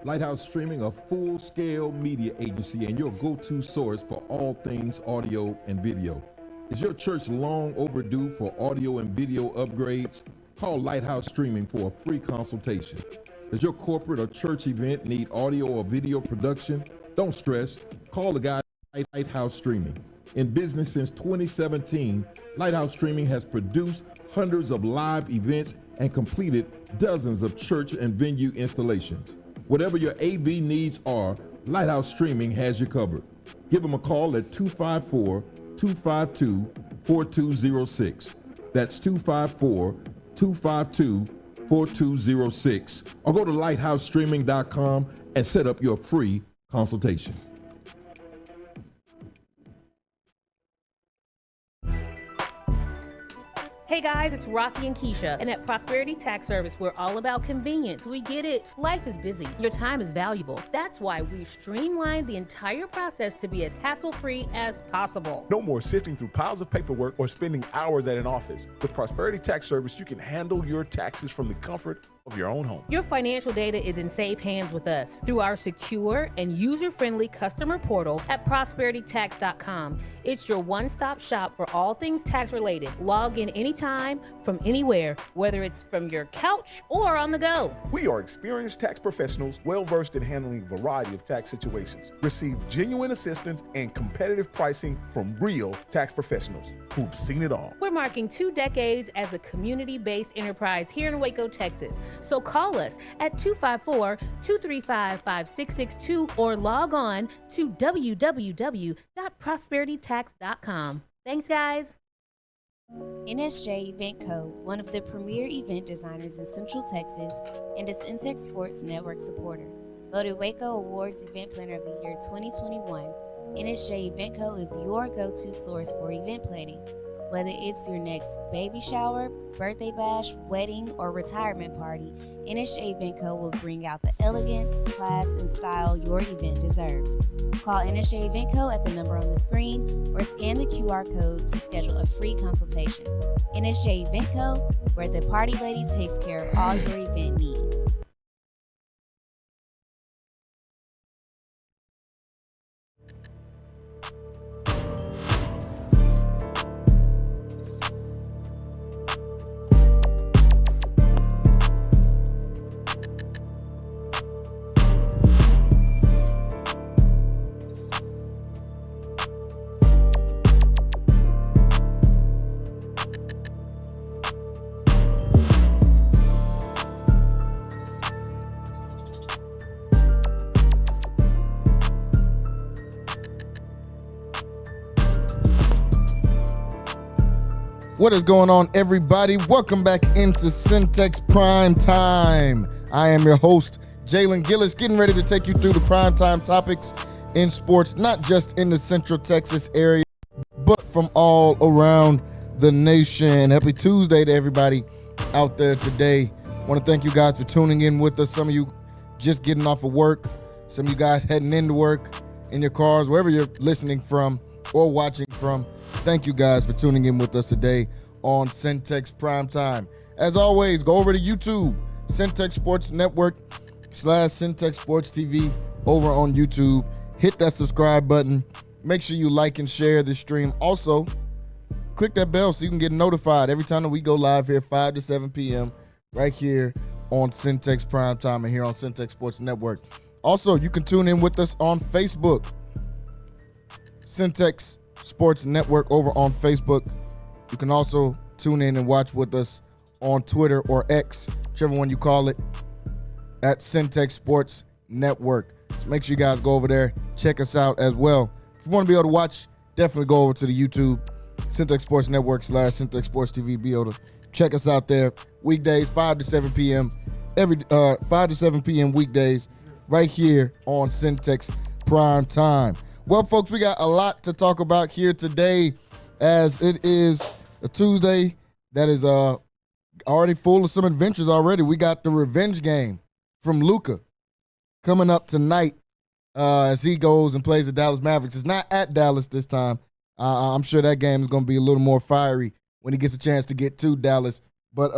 Lighthouse Streaming, a full-scale media agency and your go-to source for all things audio and video. Is your church long overdue for audio and video upgrades? Call Lighthouse Streaming for a free consultation. Does your corporate or church event need audio or video production? Don't stress. Call the guy at Lighthouse Streaming. In business since 2017, Lighthouse Streaming has produced hundreds of live events and completed dozens of church and venue installations. Whatever your AV needs are, Lighthouse Streaming has you covered. Give them a call at 254-252-4206. That's 254-252-4206. Or go to lighthousestreaming.com and set up your free consultation. Hey guys, it's Rocky and Keisha, and at Prosperity Tax Service, we're all about convenience. We get it. Life is busy. Your time is valuable. That's why we've streamlined the entire process to be as hassle-free as possible. No more sifting through piles of paperwork or spending hours at an office. With Prosperity Tax Service, you can handle your taxes from the comfort of your own home. Your financial data is in safe hands with us through our secure and user-friendly customer portal at prosperitytax.com. It's your one-stop shop for all things tax-related. Log in anytime, from anywhere, whether it's from your couch or on the go. We are experienced tax professionals, well-versed in handling a variety of tax situations. Receive genuine assistance and competitive pricing from real tax professionals who've seen it all. We're marking 2 decades as a community-based enterprise here in Waco, Texas. So call us at 254-235-5662 or log on to www.prosperitytax.com. Thanks, guys. NSJ Event Co., one of the premier event designers in Central Texas and a Centex Sports Network supporter. Voted Waco Awards Event Planner of the Year 2021, NSJ Event Co. is your go-to source for event planning. Whether it's your next baby shower, birthday bash, wedding, or retirement party, NSJ Event Co. will bring out the elegance, class, and style your event deserves. Call NSJ Event Co. at the number on the screen or scan the QR code to schedule a free consultation. NSJ Event Co., where the party lady takes care of all your event needs. What is going on, everybody? Welcome back into Centex Primetime. I am your host, Jalen Gillis, getting ready to take you through the primetime topics in sports, not just in the Central Texas area, but from all around the nation. Happy Tuesday to everybody out there today. I want to thank you guys for tuning in with us. Some of you just getting off of work, some of you guys heading into work, in your cars, wherever you're listening from or watching from. Thank you guys for tuning in with us today on Centex Primetime. As always, go over to YouTube, Centex Sports Network / Centex Sports TV over on YouTube. Hit that subscribe button. Make sure you like and share this stream. Also, click that bell so you can get notified every time that we go live here 5 to 7 p.m. right here on Centex Primetime and here on Centex Sports Network. Also, you can tune in with us on Facebook, Centex Sports Network over on Facebook. You can also tune in and watch with us on Twitter or X, whichever one you call it, at Centex Sports Network. So make sure you guys go over there, check us out as well. If you want to be able to watch, definitely go over to the YouTube, Centex Sports Network / Centex Sports TV. Be able to check us out there weekdays, 5 to 7 p.m. every 5 to 7 p.m. weekdays right here on Centex Primetime. Well, folks, we got a lot to talk about here today, as it is a Tuesday that is already full of some adventures already. We got the revenge game from Luka coming up tonight as he goes and plays the Dallas Mavericks. It's not at Dallas this time. I'm sure that game is going to be a little more fiery when he gets a chance to get to Dallas. But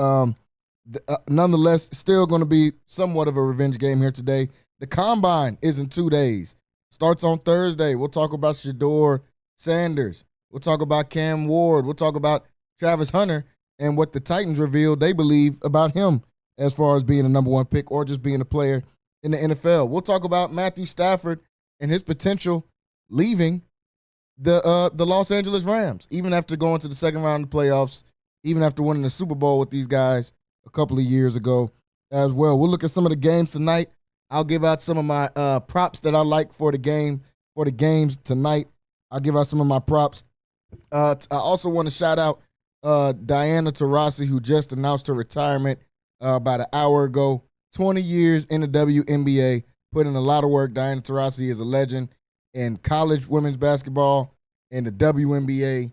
Nonetheless, still going to be somewhat of a revenge game here today. The Combine is in 2 days. Starts on Thursday. We'll talk about Shedeur Sanders. We'll talk about Cam Ward. We'll talk about Travis Hunter and what the Titans revealed they believe about him as far as being a number 1 pick or just being a player in the NFL. We'll talk about Matthew Stafford and his potential leaving the Los Angeles Rams, even after going to the second round of the playoffs, even after winning the Super Bowl with these guys a couple of years ago as well. We'll look at some of the games tonight. I'll give out some of my props that I like for the games tonight. I'll give out some of my props. I also want to shout out Diana Taurasi, who just announced her retirement about an hour ago. 20 years in the WNBA, put in a lot of work. Diana Taurasi is a legend in college women's basketball and the WNBA.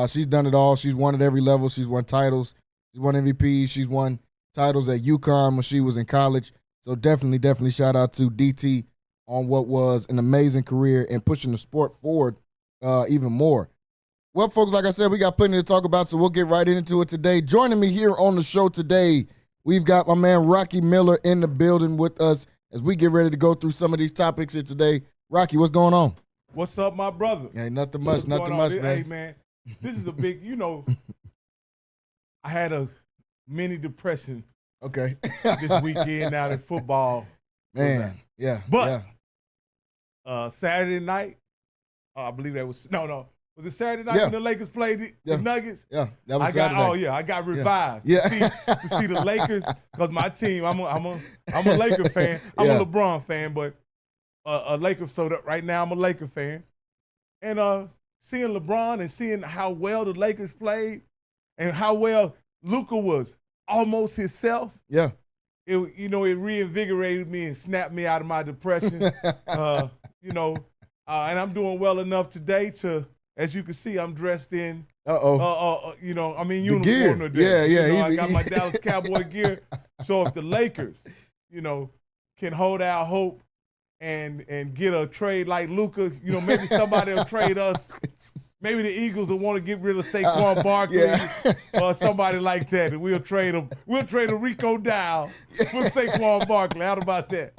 She's done it all. She's won at every level. She's won titles. She's won MVPs. She's won titles at UConn when she was in college. So definitely shout out to DT on what was an amazing career and pushing the sport forward even more. Well, folks, like I said, we got plenty to talk about, so we'll get right into it today. Joining me here on the show today, we've got my man Rocky Miller in the building with us as we get ready to go through some of these topics here today. Rocky, what's going on? What's up, my brother? Ain't nothing much, man. Hey, man, this is a big, I had a mini depression this weekend out in football. Man, yeah. But Saturday night, I believe that was, was it Saturday night when the Lakers played the Nuggets? Yeah, that was Saturday. I got revived to see the Lakers, because my team, I'm a Laker fan. I'm a LeBron fan, but a Laker, so that right now I'm a Laker fan. And seeing LeBron and seeing how well the Lakers played and how well Luka was almost himself. Yeah. It reinvigorated me and snapped me out of my depression. And I'm doing well enough today to, as you can see, I'm dressed in, I'm in uniform today. Yeah. I got my Dallas Cowboy gear. So if the Lakers, can hold out hope and get a trade like Luka, maybe somebody will trade us. Maybe the Eagles will want to get rid of Saquon Barkley or somebody like that, and we'll trade him. We'll trade a Rico Dow for Saquon Barkley. How about that?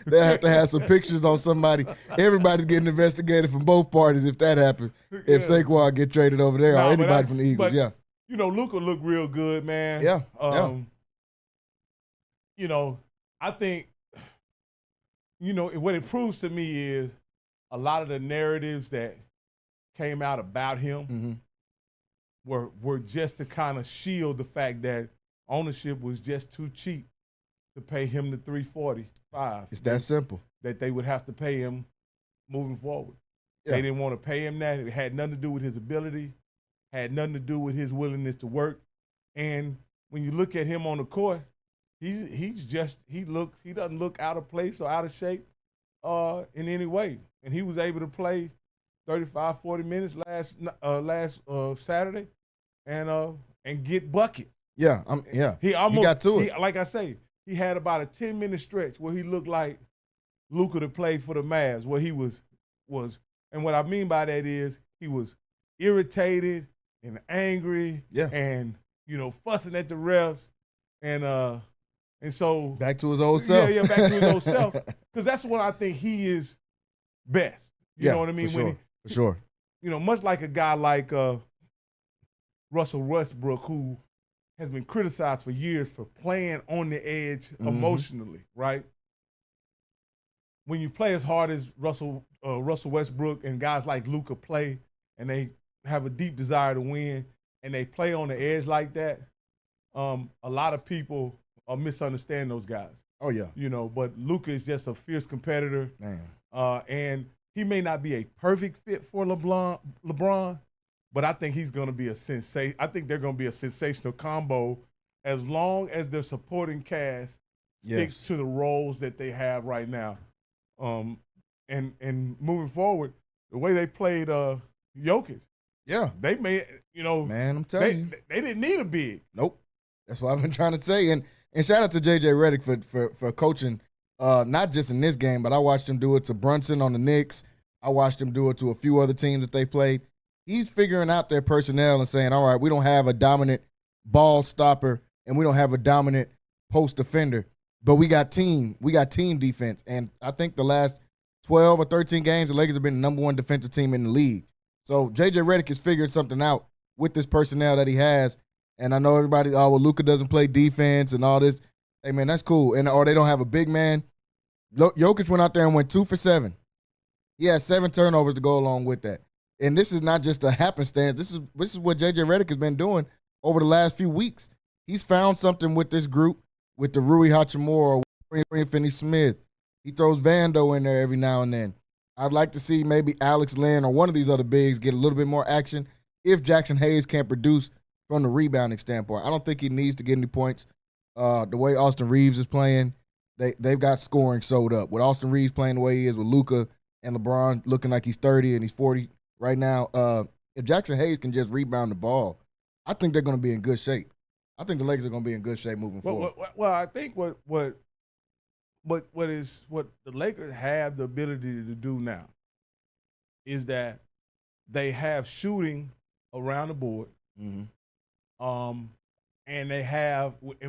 They'll have to have some pictures on somebody. Everybody's getting investigated from both parties if that happens. If Saquon get traded over there or anybody from the Eagles, Luka looked real good, man. Yeah. I think, what it proves to me is a lot of the narratives that came out about him were just to kind of shield the fact that ownership was just too cheap to pay him the $345. It's that simple. That they would have to pay him moving forward. Yeah. They didn't want to pay him that. It had nothing to do with his ability, had nothing to do with his willingness to work. And when you look at him on the court, he doesn't look out of place or out of shape in any way. And he was able to play 35, 40 minutes last Saturday and get buckets. Yeah, He got to it. Like I say, he had about a 10-minute stretch where he looked like Luka to play for the Mavs, where he was, and what I mean by that is he was irritated and angry and, fussing at the refs and so. Back to his old self. Yeah, back to his old self. Because that's what I think he is best. You know what I mean? For sure. Much like a guy like Russell Westbrook, who has been criticized for years for playing on the edge emotionally, right? When you play as hard as Russell Westbrook and guys like Luka play, and they have a deep desire to win, and they play on the edge like that, a lot of people misunderstand those guys. Oh yeah. But Luka is just a fierce competitor, and he may not be a perfect fit for LeBron, but I think he's going to be I think they're going to be a sensational combo as long as their supporting cast sticks to the roles that they have right now. And moving forward, the way they played Jokic, they made, man, I'm telling you, they didn't need a big. Nope. That's what I've been trying to say. And shout out to JJ Redick for coaching, not just in this game, but I watched him do it to Brunson on the Knicks. I watched him do it to a few other teams that they played. He's figuring out their personnel and saying, all right, we don't have a dominant ball stopper and we don't have a dominant post defender. But we got team defense. And I think the last 12 or 13 games, the Lakers have been the number one defensive team in the league. So J.J. Redick has figured something out with this personnel that he has. And I know everybody, well, Luka doesn't play defense and all this. Hey, man, that's cool. Or they don't have a big man. Jokic went out there and went 2 for 7. He had 7 turnovers to go along with that. And this is not just a happenstance. This is what J.J. Redick has been doing over the last few weeks. He's found something with this group, with the Rui Hachimura, Finney-Smith. He throws Vando in there every now and then. I'd like to see maybe Alex Len or one of these other bigs get a little bit more action if Jackson Hayes can't produce from the rebounding standpoint. I don't think he needs to get any points. The way Austin Reeves is playing, they've got scoring sewed up. With Austin Reeves playing the way he is, with Luka and LeBron looking like he's 30 and he's 40 right now, if Jackson Hayes can just rebound the ball, I think they're going to be in good shape. I think the Lakers are going to be in good shape moving forward. Well, I think what the Lakers have the ability to do now is that they have shooting around the board, and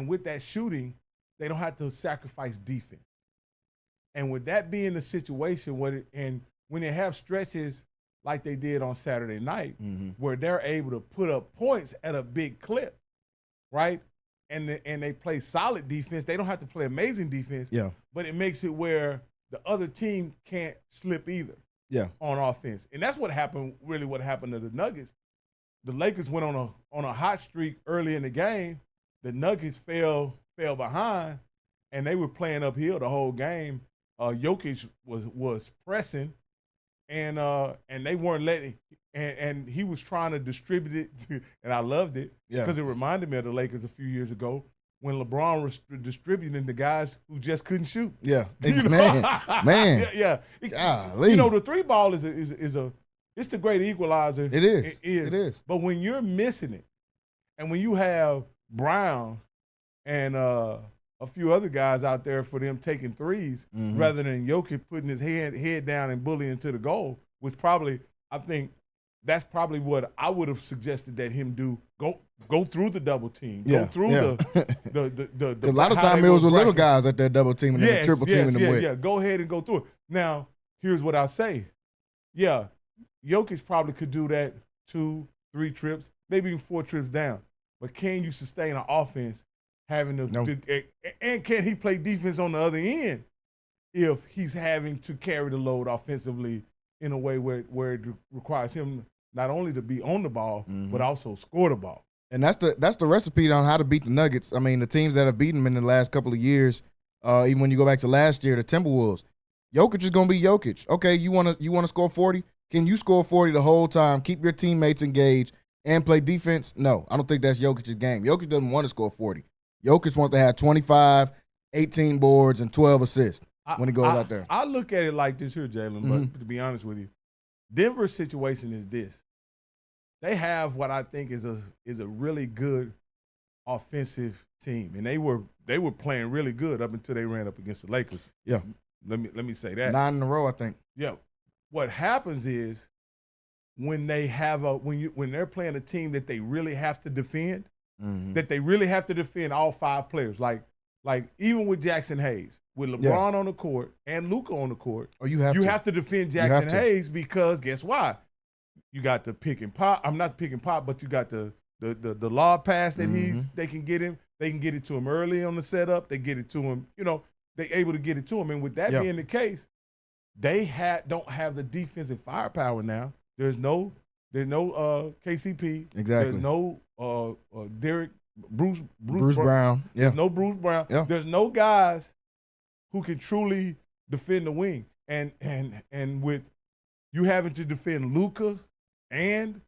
with that shooting, they don't have to sacrifice defense. And with that being the situation, when they have stretches like they did on Saturday night, where they're able to put up points at a big clip, right? And they play solid defense. They don't have to play amazing defense. Yeah. But it makes it where the other team can't slip either. Yeah. On offense. And that's what happened to the Nuggets. The Lakers went on a hot streak early in the game. The Nuggets fell behind, and they were playing uphill the whole game. Jokic was pressing, and they weren't letting. And he was trying to distribute it, and I loved it because it reminded me of the Lakers a few years ago when LeBron was distributing the guys who just couldn't shoot. Yeah, man. Yeah. Golly. The 3-ball is it's the great equalizer. It is. It is. But when you're missing it, and when you have Brown and a few other guys out there for them taking threes rather than Jokic putting his head down and bullying to the goal, which probably I think. That's probably what I would have suggested that him do. Go through the double team. Go through the a lot of time it was with little guys at that double team and then the triple team in the way. Yeah, go ahead and go through it. Now, here's what I'll say. Yeah, Jokic probably could do that 2, 3 trips, maybe even 4 trips down. But can you sustain an offense having to and can he play defense on the other end if he's having to carry the load offensively in a way where it requires him not only to be on the ball, but also score the ball. And that's the recipe on how to beat the Nuggets. I mean, the teams that have beaten them in the last couple of years, even when you go back to last year, the Timberwolves, Jokic is going to be Jokic. Okay, you want to score 40? Can you score 40 the whole time, keep your teammates engaged, and play defense? No, I don't think that's Jokic's game. Jokic doesn't want to score 40. Jokic wants to have 25, 18 boards, and 12 assists. When he goes out there. I look at it like this here, Jalen, but to be honest with you, Denver's situation is this. They have what I think is a really good offensive team. And they were playing really good up until they ran up against the Lakers. Yeah. Let me say that. 9 in a row, I think. Yeah. What happens is when they're playing a team that they really have to defend, that they really have to defend all 5 players. Like even with Jackson Hayes. With LeBron on the court and Luka on the court, you have to defend Jackson Hayes because guess why? You got the pick and pop. I'm not pick and pop, but you got the lob pass that they can get him. They can get it to him early on the setup. They get it to him. They're able to get it to him. And with that being the case, they don't have the defensive firepower now. There's no KCP. Exactly. There's no Bruce Brown. Yeah. There's no Bruce Brown. Yeah. There's no guys who can truly defend the wing. And with you having to defend Luka and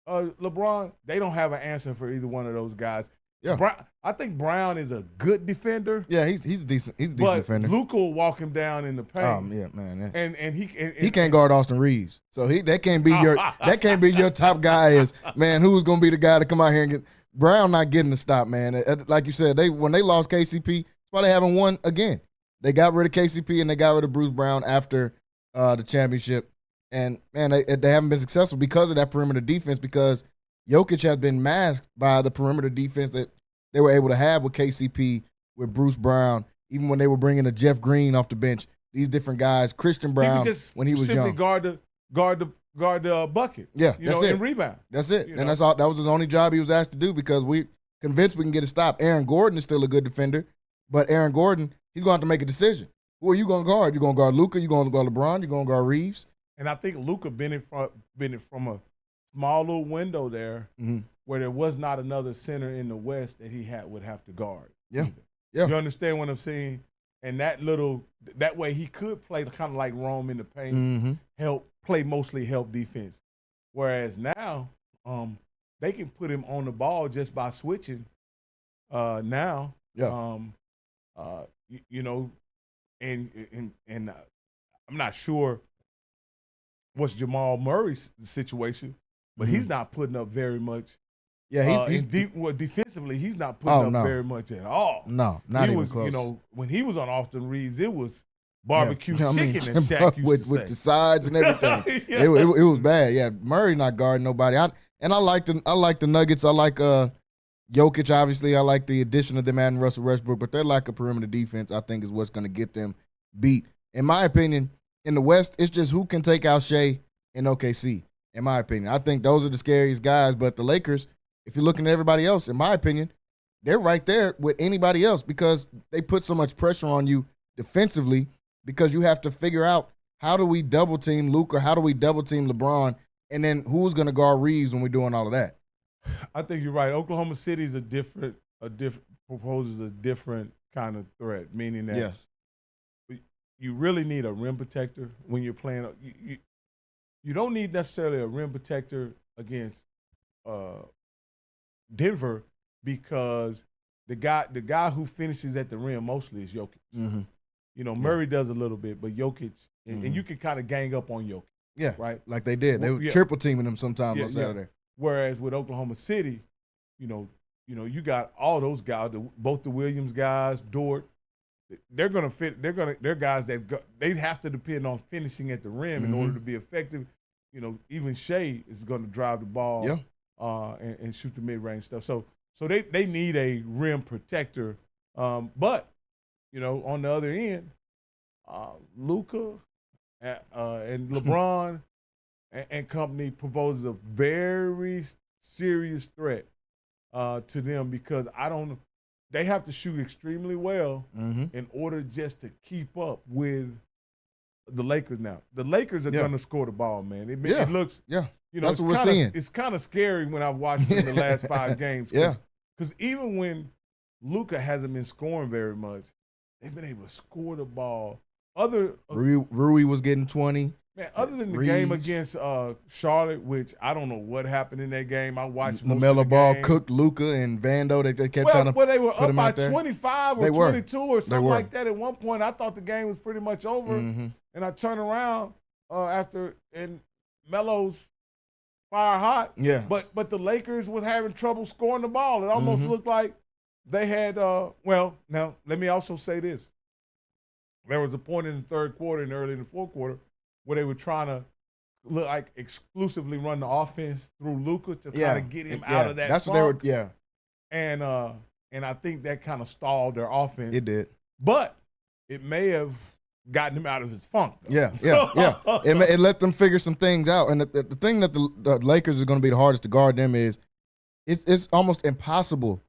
LeBron, they don't have an answer for either one of those guys. Yeah. I think Brown is a good defender. Yeah, he's a decent defender. Luka will walk him down in the paint. Yeah, man. Yeah. And he can't guard Austin Reeves. So that can't be your top guy is, man, who's gonna be the guy to come out here and get Brown not getting the stop, man. Like you said, when they lost KCP, that's why they haven't won again. They got rid of KCP and they got rid of Bruce Brown after the championship. And, man, they haven't been successful because of that perimeter defense because Jokic has been masked by the perimeter defense that they were able to have with KCP, with Bruce Brown, even when they were bringing a Jeff Green off the bench. These different guys, Christian Brown, when he was simply young, guard the bucket. Yeah, that's it. And rebound. That's it. And that's all. That was his only job he was asked to do because we convinced we can get a stop. Aaron Gordon is still a good defender, but Aaron Gordon, he's going to have to make a decision. Who are you going to guard? You going to guard Luka? You going to guard LeBron? You going to guard Reeves? And I think Luka benefited from a small little window there where there was not another center in the West that he would have to guard. Yeah. Either. Yeah. You understand what I'm saying? And that way he could play kind of like Rome in the paint, mostly help defense. Whereas now, they can put him on the ball just by switching. Now, and I'm not sure what's Jamal Murray's situation, but he's not putting up very much. Yeah, defensively, he's not putting up very much at all. No, not even close. When he was on Austin Reeves, it was barbecue chicken, as Shaq used with to say. With the sides and everything. It was bad. Yeah, Murray not guarding nobody. I like the Nuggets. I like Jokic. Obviously, I like the addition of them adding Russell Westbrook, but they're like a perimeter defense. I think is what's going to get them beat. In my opinion, in the West, it's just who can take out Shea and OKC. In my opinion, I think those are the scariest guys. But the Lakers, if you're looking at everybody else, in my opinion, they're right there with anybody else because they put so much pressure on you defensively because you have to figure out how do we double team Luka, how do we double team LeBron, and then who's going to guard Reeves when we're doing all of that. I think you're right. Oklahoma City is proposes a different kind of threat, meaning that you really need a rim protector when you're playing. You don't need necessarily a rim protector against Denver because the guy who finishes at the rim mostly is Jokic. Murray does a little bit, but Jokic, and you can kind of gang up on Jokic. Yeah, right. Like they did. They were triple teaming him sometimes on Saturday. Yeah. Whereas with Oklahoma City, you got all those guys, both the Williams guys, Dort. They're gonna fit. They're guys that they have to depend on finishing at the rim in order to be effective. Even Shea is going to drive the ball and shoot the mid-range stuff. So they need a rim protector. But on the other end, Luka and LeBron and company proposes a very serious threat to them because they have to shoot extremely well in order just to keep up with the Lakers now. The Lakers are going to score the ball, man. It looks, that's what we're seeing. It's kind of scary when I've watched them in the last 5 games. Because even when Luka hasn't been scoring very much, they've been able to score the ball. Rui was getting 20. Man, other than the game against Charlotte, which I don't know what happened in that game. I watched most LaMelo of the Ball game. Cooked Luka and Vando. They kept trying to they were put up by 25 or 22 or something like that. At one point, I thought the game was pretty much over. And I turned around after, and Melo's fire hot. Yeah. But the Lakers was having trouble scoring the ball. It almost looked like they had, now, let me also say this. There was a point in the third quarter and early in the fourth quarter where they were trying to look like exclusively run the offense through Luka to kind of get him out of that That's funk. what they were, And I think that kind of stalled their offense. It did. But it may have gotten him out of his funk. Though. Yeah. It let them figure some things out. And the thing that the Lakers are going to be the hardest to guard them is it's almost impossible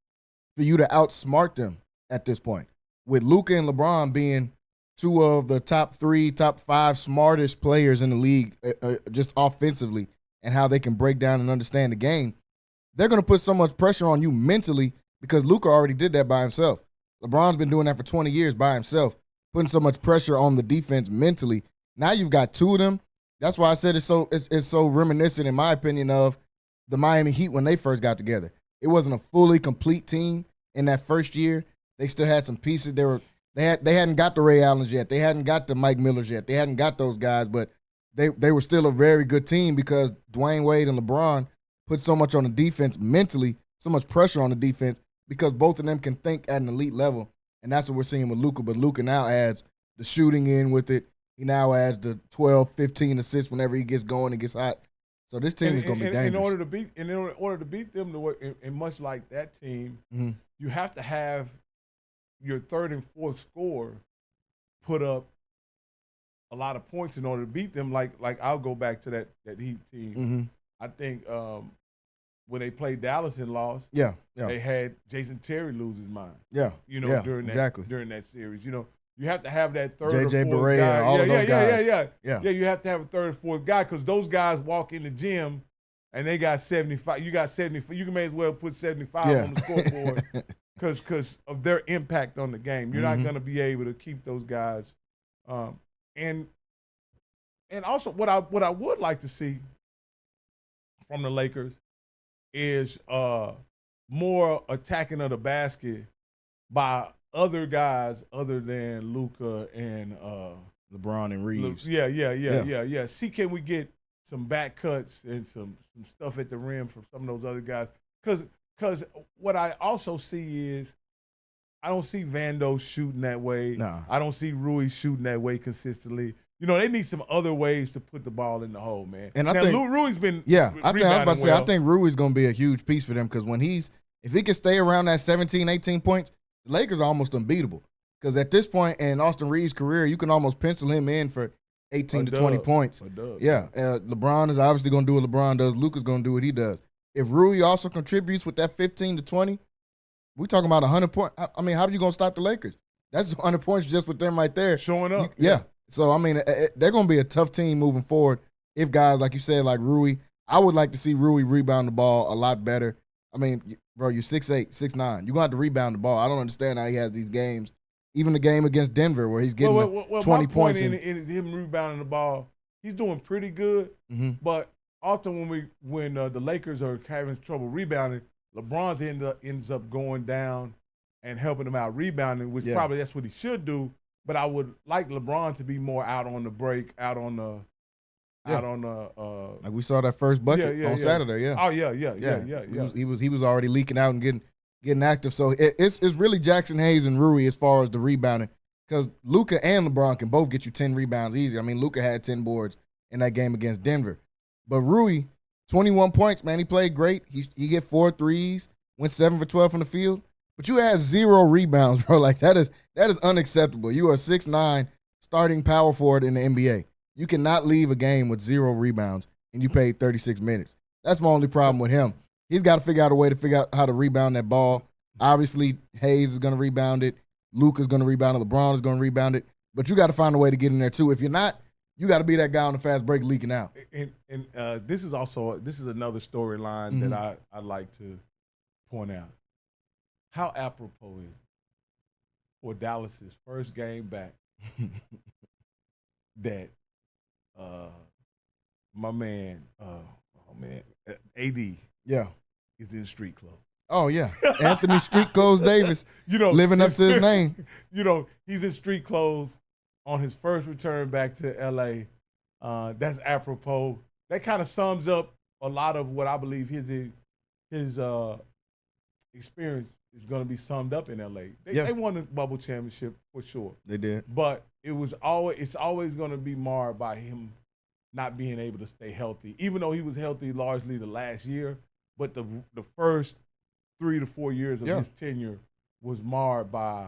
for you to outsmart them at this point. With Luka and LeBron being two of the top 3, top 5 smartest players in the league just offensively and how they can break down and understand the game, they're going to put so much pressure on you mentally because Luka already did that by himself. LeBron's been doing that for 20 years by himself, putting so much pressure on the defense mentally. Now you've got 2 of them. That's why I said it's so reminiscent, in my opinion, of the Miami Heat when they first got together. It wasn't a fully complete team in that first year. They still had some pieces. They hadn't got the Ray Allens yet. They hadn't got the Mike Millers yet. They hadn't got those guys, but they were still a very good team because Dwayne Wade and LeBron put so much on the defense mentally, so much pressure on the defense because both of them can think at an elite level, and that's what we're seeing with Luka. But Luka now adds the shooting in with it. He now adds the 12, 15 assists whenever he gets going and gets hot. So this team is going to be dangerous. In order to beat them, and much like that team, you have to have your third and fourth scorer put up a lot of points in order to beat them. Like I'll go back to that Heat team. I think when they played Dallas and lost, they had Jason Terry lose his mind. During that series, you have to have that third or fourth Barea, guy. all of those guys. Yeah, you have to have a third or fourth guy because those guys walk in the gym and they got 75. You got 75. You may as well put 75 on the scoreboard because of their impact on the game. You're not going to be able to keep those guys. And also what I would like to see from the Lakers is more attacking of the basket by other guys other than Luka and LeBron and Reeves. Yeah. See, can we get some back cuts and some stuff at the rim from some of those other guys? Because what I also see is I don't see Vando shooting that way. No. I don't see Rui shooting that way consistently. They need some other ways to put the ball in the hole, man. And I think Rui's been I was about to say, well. I think Rui's going to be a huge piece for them because if he can stay around that 17, 18 points, the Lakers are almost unbeatable. Because at this point in Austin Reeves' career, you can almost pencil him in for 18 to 20 points. Yeah, LeBron is obviously going to do what LeBron does. Luka's going to do what he does. If Rui also contributes with that 15 to 20, we're talking about 100 points. I mean, how are you going to stop the Lakers? That's 100 points just with them right there. Showing up. Yeah. So, I mean, they're going to be a tough team moving forward if guys, like you said, like Rui. I would like to see Rui rebound the ball a lot better. I mean, bro, you're 6'8", 6'9". You're going to have to rebound the ball. I don't understand how he has these games. Even the game against Denver where he's getting 20 points. In him rebounding the ball, he's doing pretty good. But often when the Lakers are having trouble rebounding, LeBron ends up going down and helping them out rebounding, which probably that's what he should do. But I would like LeBron to be more out on the break, out on the like we saw that first bucket on Saturday. Oh yeah. He was already leaking out and getting active. So it's really Jackson Hayes and Rui as far as the rebounding because Luka and LeBron can both get you 10 rebounds easy. I mean, Luka had 10 boards in that game against Denver, but Rui 21 points, man. He played great. He get 4 threes, went 7 for 12 from the field. But you had 0 rebounds, bro. Like that is unacceptable. You are 6'9", starting power forward in the NBA. You cannot leave a game with 0 rebounds, and you paid 36 minutes. That's my only problem with him. He's got to figure out a way to figure out how to rebound that ball. Obviously, Hayes is going to rebound it. Luka's going to rebound it. LeBron is going to rebound it. But you got to find a way to get in there too. If you're not, you got to be that guy on the fast break leaking out. And this is another storyline that I like to point out. How apropos is it for Dallas's first game back that my man, AD is in street clothes. Oh, yeah. Anthony Street Clothes Davis, living up to his name. He's in street clothes on his first return back to L.A. That's apropos. That kind of sums up a lot of what I believe his experience is going to be summed up in L.A. They won the bubble championship for sure. They did. But it's always going to be marred by him not being able to stay healthy, even though he was healthy largely the last year. But the first 3 to 4 years of his tenure was marred by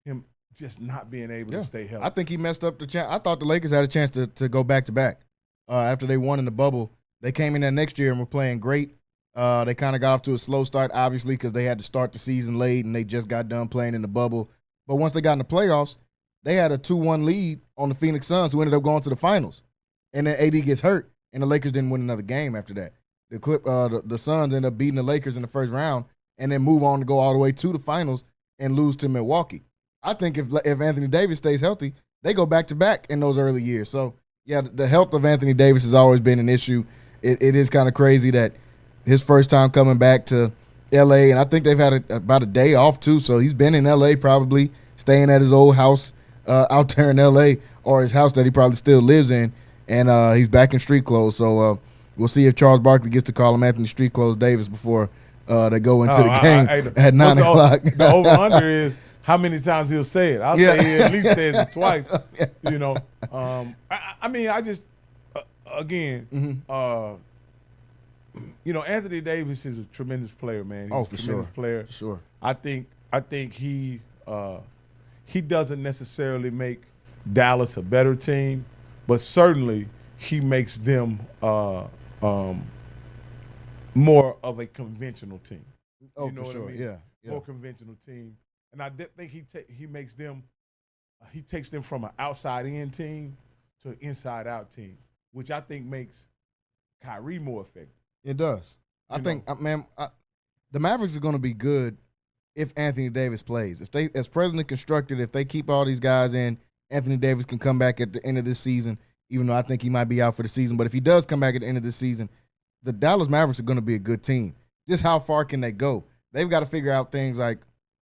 him just not being able to stay healthy. I think he messed up the chance. I thought the Lakers had a chance to go back-to-back after they won in the bubble. They came in there next year and were playing great. They kind of got off to a slow start, obviously, because they had to start the season late and they just got done playing in the bubble. But once they got in the playoffs, they had a 2-1 lead on the Phoenix Suns, who ended up going to the finals. And then AD gets hurt, and the Lakers didn't win another game after that. The Suns ended up beating the Lakers in the first round and then move on to go all the way to the finals and lose to Milwaukee. I think if Anthony Davis stays healthy, they go back-to-back in those early years. So, yeah, the health of Anthony Davis has always been an issue. It is kind of crazy that his first time coming back to L.A., and I think they've had about a day off too, so he's been in L.A. probably, staying at his old house out there in L.A., or his house that he probably still lives in, and he's back in street clothes. So we'll see if Charles Barkley gets to call him Anthony Street Clothes Davis before they go into the game at 9 o'clock. The over-under is how many times he'll say it. I'll say he at least says it twice. I mean, I just, again, Anthony Davis is a tremendous player, man. He's for a tremendous sure. player. For sure. I think he doesn't necessarily make Dallas a better team, but certainly he makes them more of a conventional team. Oh, You know for what I sure. mean? Yeah. More conventional team, and I think he makes them. He takes them from an outside-in team to an inside-out team, which I think makes Kyrie more effective. It does. I think, the Mavericks are going to be good if Anthony Davis plays. If they, as presently constructed, if they keep all these guys in, Anthony Davis can come back at the end of this season, even though I think he might be out for the season. But if he does come back at the end of this season, the Dallas Mavericks are going to be a good team. Just how far can they go? They've got to figure out things like,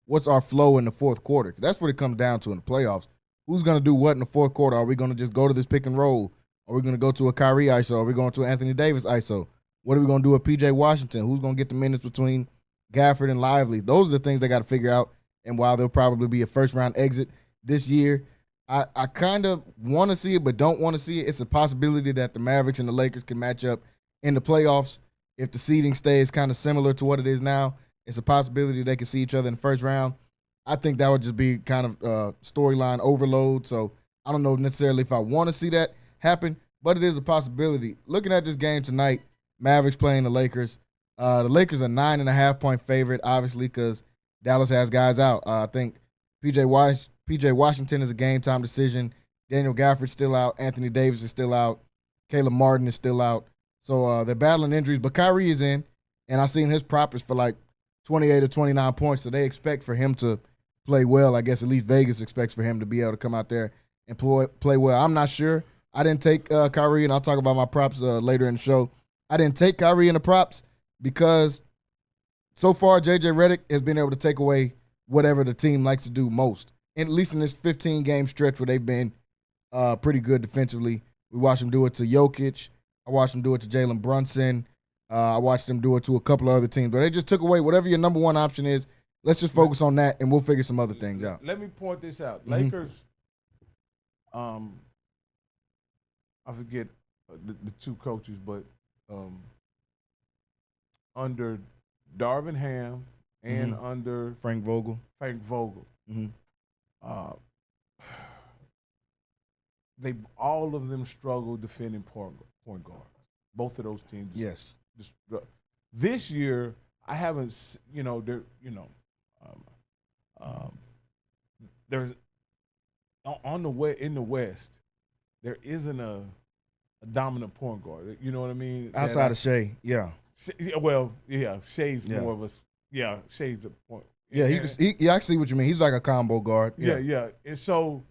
what's our flow in the fourth quarter? That's what it comes down to in the playoffs. Who's going to do what in the fourth quarter? Are we going to just go to this pick and roll? Are we going to go to a Kyrie ISO? Are we going to an Anthony Davis ISO? What are we going to do with P.J. Washington? Who's going to get the minutes between Gafford and Lively? Those are the things they got to figure out. And while they'll probably be a first-round exit this year, I kind of want to see it but don't want to see it. It's a possibility that the Mavericks and the Lakers can match up in the playoffs. If the seeding stays kind of similar to what it is now, it's a possibility they can see each other in the first round. I think that would just be kind of storyline overload. So I don't know necessarily if I want to see that happen, but it is a possibility. Looking at this game tonight, Mavericks playing the Lakers. The Lakers are 9.5-point favorite, obviously, because Dallas has guys out. I think P.J. Washington is a game-time decision. Daniel Gafford's still out. Anthony Davis is still out. Caleb Martin is still out. So they're battling injuries, but Kyrie is in, and I've seen his prop is for like 28 or 29 points, so they expect for him to play well. I guess at least Vegas expects for him to be able to come out there and play well. I'm not sure. I didn't take Kyrie, and I'll talk about my props later in the show. I didn't take Kyrie in the props because so far J.J. Redick has been able to take away whatever the team likes to do most, and at least in this 15-game stretch where they've been pretty good defensively. We watched him do it to Jokic. I watched him do it to Jalen Brunson. I watched him do it to a couple of other teams. But they just took away whatever your number one option is. Let's just focus on that, and we'll figure some other things out. Let me point this out. Mm-hmm. Lakers, I forget the two coaches, but under Darvin Ham and under Frank Vogel. Mm-hmm. All of them struggle defending point guard. Both of those teams. Yes. This year, I haven't. There's in the West, there isn't a dominant point guard. You know what I mean? Outside of Shea, yeah. Well, yeah, Shea's Yeah. more of a. Yeah, Shea's a point. Yeah, I see what you mean. He's like a combo guard. Yeah. And so,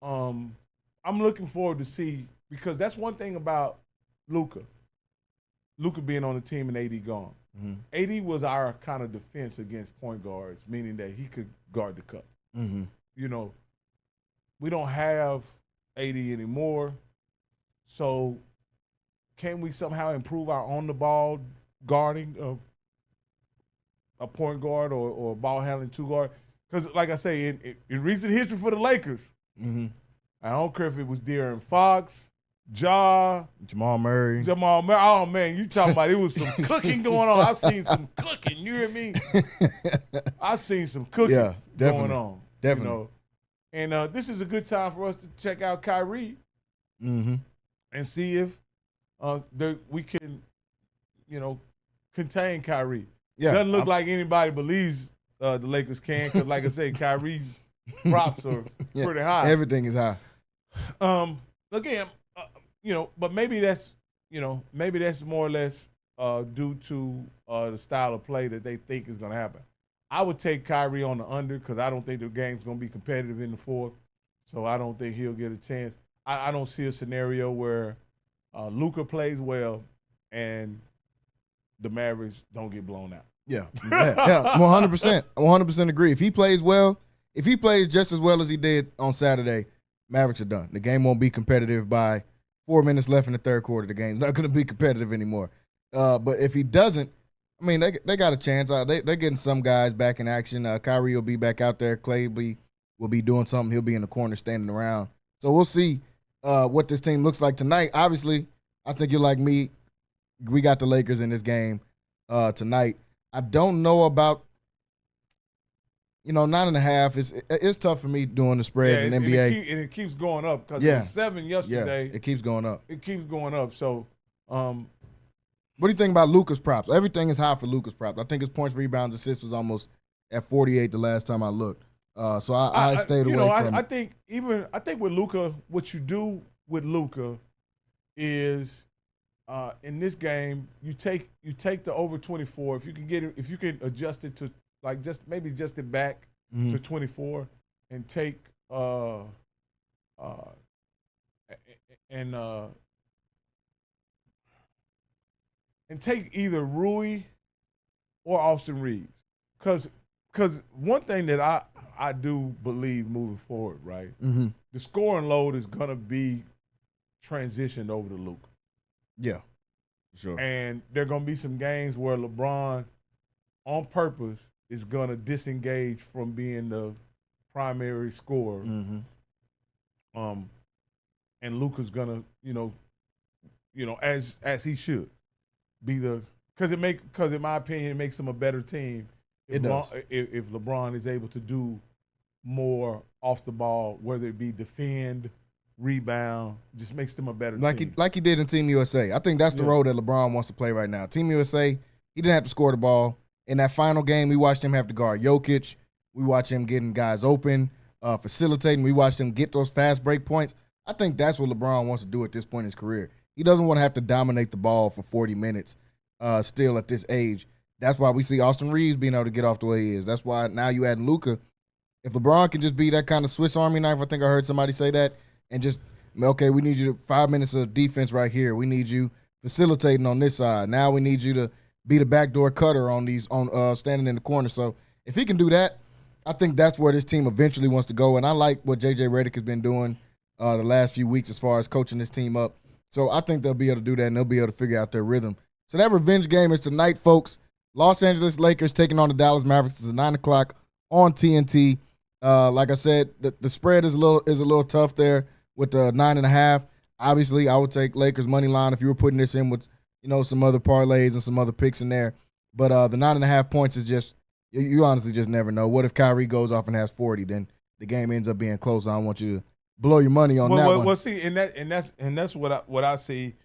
I'm looking forward to see, because that's one thing about Luka. Luka being on the team and AD gone. Mm-hmm. AD was our kind of defense against point guards, meaning that he could guard the cup. Mm-hmm. We don't have AD anymore. So can we somehow improve our on-the-ball guarding of a point guard or ball handling two guard? Because, like I say, in recent history for the Lakers, I don't care if it was De'Aaron Fox, Jamal Murray. Oh, man, you talking about it was some cooking going on. I've seen some cooking. You hear me? I've seen some cooking going on. Definitely. And this is a good time for us to check out Kyrie and see if we can, contain Kyrie. Yeah, Doesn't look like anybody believes the Lakers can, because, like I said, Kyrie's props are pretty high. Everything is high. Again, but maybe that's more or less due to the style of play that they think is going to happen. I would take Kyrie on the under, because I don't think the game's going to be competitive in the fourth, so I don't think he'll get a chance. I don't see a scenario where Luka plays well and the Mavericks don't get blown out. Yeah, 100%. 100% agree. If he plays well, if he plays just as well as he did on Saturday, Mavericks are done. The game won't be competitive by 4 minutes left in the third quarter. The game's not going to be competitive anymore. But if he doesn't, I mean, they got a chance. They're getting some guys back in action. Kyrie will be back out there. Clay will be doing something. He'll be in the corner standing around. So we'll see what this team looks like tonight. Obviously, I think you're like me. we got the Lakers in this game tonight. I don't know about 9.5. It's tough for me doing the spreads in NBA. And it keeps going up because it was 7 yesterday. Yeah, it keeps going up. It keeps going up. So, what do you think about Luka's props? Everything is high for Luka's props. I think his points, rebounds, assists was almost at 48 the last time I looked. So I stayed away from it. I think with Luka, what you do with Luka is in this game you take the over 24. If you can adjust it to like just it back to 24 and take and take either Rui or Austin Reeves, because one thing that I do believe moving forward, right? Mm-hmm. The scoring load is gonna be transitioned over to Luka. Yeah, sure. And there are gonna be some games where LeBron, on purpose, is gonna disengage from being the primary scorer. Mm-hmm. And Luka's gonna, as he should be because in my opinion, it makes him a better team. If LeBron is able to do more off the ball, whether it be defend, rebound, just makes them a better team. Like he did in Team USA. I think that's the role that LeBron wants to play right now. Team USA, he didn't have to score the ball. In that final game, we watched him have to guard Jokic. We watched him getting guys open, facilitating. We watched him get those fast break points. I think that's what LeBron wants to do at this point in his career. He doesn't want to have to dominate the ball for 40 minutes still at this age. That's why we see Austin Reeves being able to get off the way he is. That's why now you add Luka. If LeBron can just be that kind of Swiss Army knife, I think I heard somebody say that, and just, okay, we need you to 5 minutes of defense right here. We need you facilitating on this side. Now we need you to be the backdoor cutter on standing in the corner. So if he can do that, I think that's where this team eventually wants to go. And I like what J.J. Redick has been doing the last few weeks as far as coaching this team up. So I think they'll be able to do that, and they'll be able to figure out their rhythm. So that revenge game is tonight, folks. Los Angeles Lakers taking on the Dallas Mavericks. It's at 9 o'clock on TNT. Like I said, the spread is a little tough there with the 9.5. Obviously, I would take Lakers money line if you were putting this in with some other parlays and some other picks in there. But the 9.5 points is just, you honestly just never know. What if Kyrie goes off and has 40? Then the game ends up being close. I don't want you to blow your money on that one. Well, see, and that's what I see.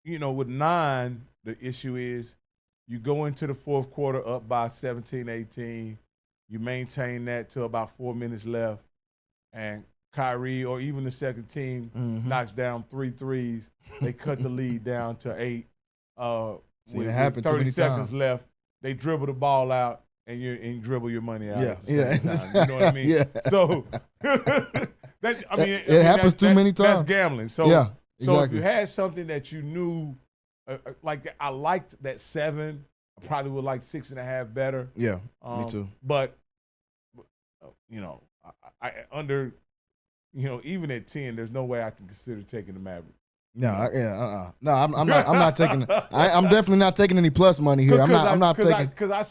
With 9, the issue is you go into the fourth quarter up by 17, 18. You maintain that till about 4 minutes left, and Kyrie or even the second team knocks down 3 threes. They cut the lead down to 8. With 30 seconds left, they dribble the ball out, and you dribble your money out. At the same time. You know what I mean? Yeah. So it happens too many times. That's gambling. So yeah, exactly. So if you had something that you knew, like I liked that 7, I probably would like 6.5 better. Yeah, me too. But I under, even at 10, there's no way I can consider taking the Mavericks. No, no, I'm not taking. I'm definitely not taking any plus money here. I'm not taking. Because I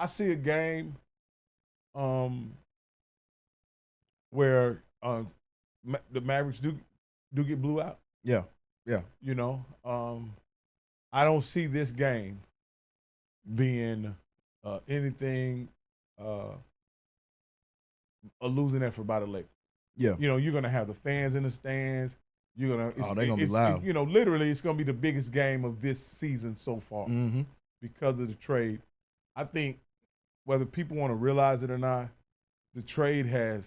see a game, where the Mavericks do get blew out. Yeah. I don't see this game being anything a losing effort by the Lakers. Yeah. You're gonna have the fans in the stands. They're gonna be loud. Literally, it's gonna be the biggest game of this season so far because of the trade. I think whether people want to realize it or not, the trade has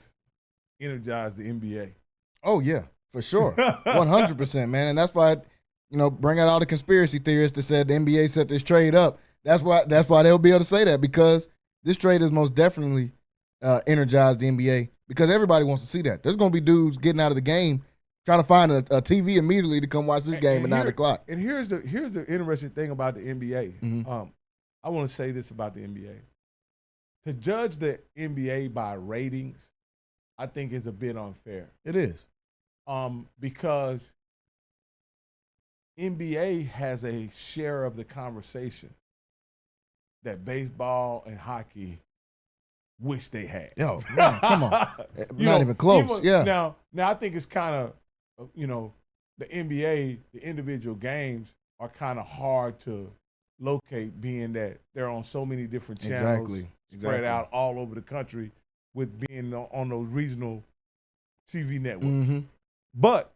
energized the NBA. Oh yeah, for sure, 100%, man, and that's why bring out all the conspiracy theorists that said the NBA set this trade up. That's why they'll be able to say that, because this trade has most definitely energized the NBA, because everybody wants to see that. There's gonna be dudes getting out of the game trying to find a TV immediately to come watch this game at 9 o'clock. And here's the interesting thing about the NBA. I want to say this about the NBA. To judge the NBA by ratings, I think is a bit unfair. It is. Because NBA has a share of the conversation that baseball and hockey wish they had. Yo, man, come on. Not even close. Now I think it's kind of, the NBA, the individual games are kind of hard to locate, being that they're on so many different channels spread out all over the country, with being on those regional TV networks. Mm-hmm. But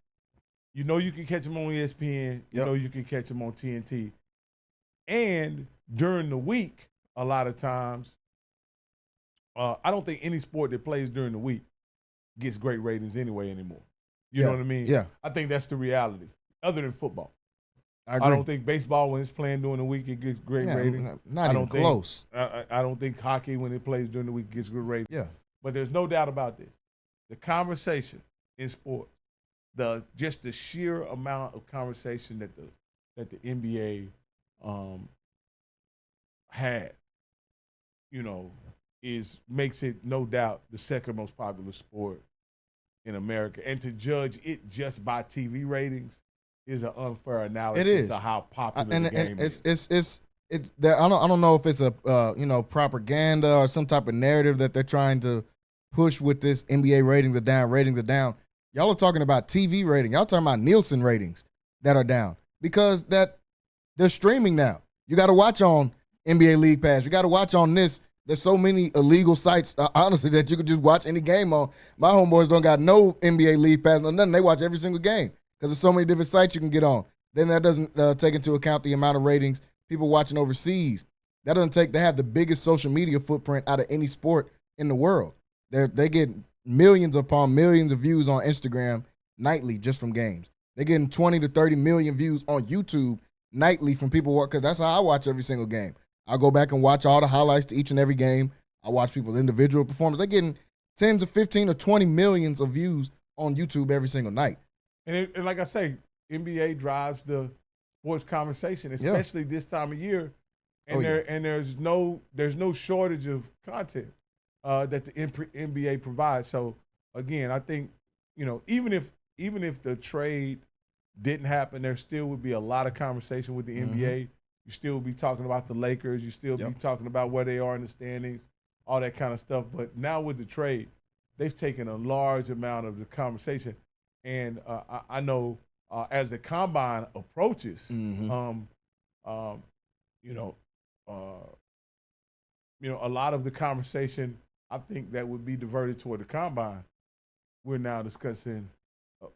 you can catch them on ESPN. Yep. You can catch them on TNT. And during the week, a lot of times, I don't think any sport that plays during the week gets great ratings anyway anymore. You know what I mean? Yeah. I think that's the reality, other than football. I agree. I don't think baseball, when it's playing during the week, it gets great ratings. Not even close. I don't think hockey, when it plays during the week, gets good ratings. Yeah. But there's no doubt about this. The conversation in sports, just the sheer amount of conversation that the NBA had, makes it no doubt the second most popular sport in America. And to judge it just by TV ratings is an unfair analysis of how popular the game is. It's I don't know if it's a propaganda or some type of narrative that they're trying to push with this. NBA ratings are down. Y'all are talking about TV rating. Y'all talking about Nielsen ratings that are down because they're streaming now. You got to watch on NBA League Pass. You got to watch on this. There's so many illegal sites, honestly, that you could just watch any game on. My homeboys don't got no NBA League Pass, no nothing. They watch every single game because there's so many different sites you can get on. Then that doesn't take into account the amount of ratings people watching overseas. That doesn't take. They have the biggest social media footprint out of any sport in the world. They get millions upon millions of views on Instagram nightly just from games. They're getting 20 to 30 million views on YouTube nightly from people, because that's how I watch every single game. I go back and watch all the highlights to each and every game. I watch people's individual performance. They're getting tens of 15 or 20 millions of views on YouTube every single night. And like I say, NBA drives the sports conversation, especially this time of year. And there's no shortage of content that the NBA provides. So again, I think even if the trade didn't happen, there still would be a lot of conversation with the NBA. You still would be talking about the Lakers. You still be talking about where they are in the standings, all that kind of stuff. But now with the trade, they've taken a large amount of the conversation. And I know as the combine approaches, a lot of the conversation, I think, that would be diverted toward the combine, we're now discussing,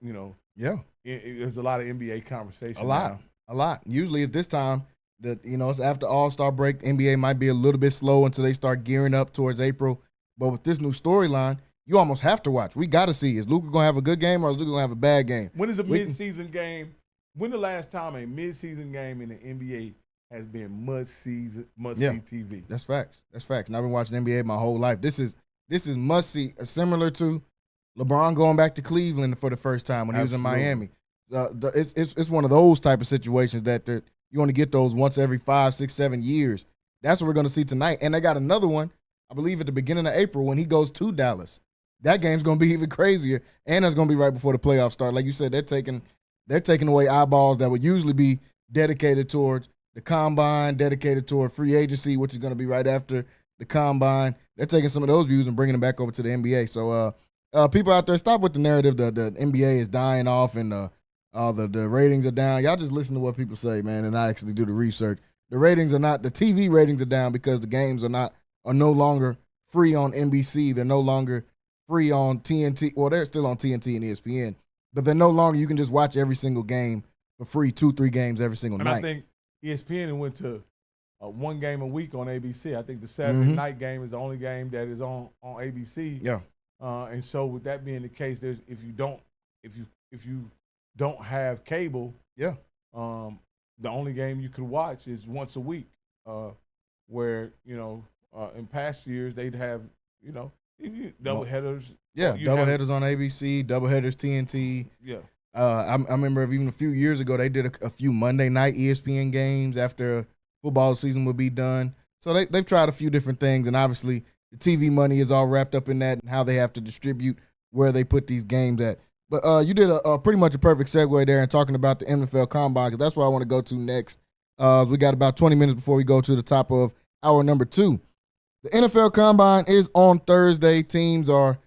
there's a lot of NBA conversation. A lot. Usually at this time, it's after All-Star break, NBA might be a little bit slow until they start gearing up towards April. But with this new storyline, you almost have to watch. We got to see, is Luka going to have a good game or is Luka going to have a bad game? When is a mid-season game? When the last time a mid-season game in the NBA has been must-see TV? That's facts. And I've been watching NBA my whole life. This is must-see, similar to LeBron going back to Cleveland for the first time when he was in Miami. It's one of those type of situations that you want to get those once every 5, 6, 7 years. That's what we're going to see tonight. And they got another one, I believe, at the beginning of April when he goes to Dallas. That game's going to be even crazier, and that's going to be right before the playoffs start. Like you said, they're taking away eyeballs that would usually be dedicated towards the combine, dedicated toward free agency, which is going to be right after the combine. They're taking some of those views and bringing them back over to the NBA. So people out there, stop with the narrative that the NBA is dying off and the ratings are down. Y'all just listen to what people say, man, and I actually do the research. The TV ratings are down because the games are no longer free on NBC. They're no longer free on TNT. Well, they're still on TNT and ESPN, but they're no longer, you can just watch every single game for free, 2-3 games every single night. I think ESPN went to one game a week on ABC. I think the Saturday night game is the only game that is on ABC. Yeah. And so with that being the case, if you don't have cable, the only game you could watch is once a week. Where in past years they'd have double headers. Yeah, double headers on ABC, double headers TNT. Yeah. I remember even a few years ago they did a few Monday night ESPN games after football season would be done. So they've tried a few different things, and obviously the TV money is all wrapped up in that and how they have to distribute where they put these games at. But you did a pretty much a perfect segue there in talking about the NFL Combine, because that's what I want to go to next. We got about 20 minutes before we go to the top of hour number 2. The NFL Combine is on Thursday. Teams are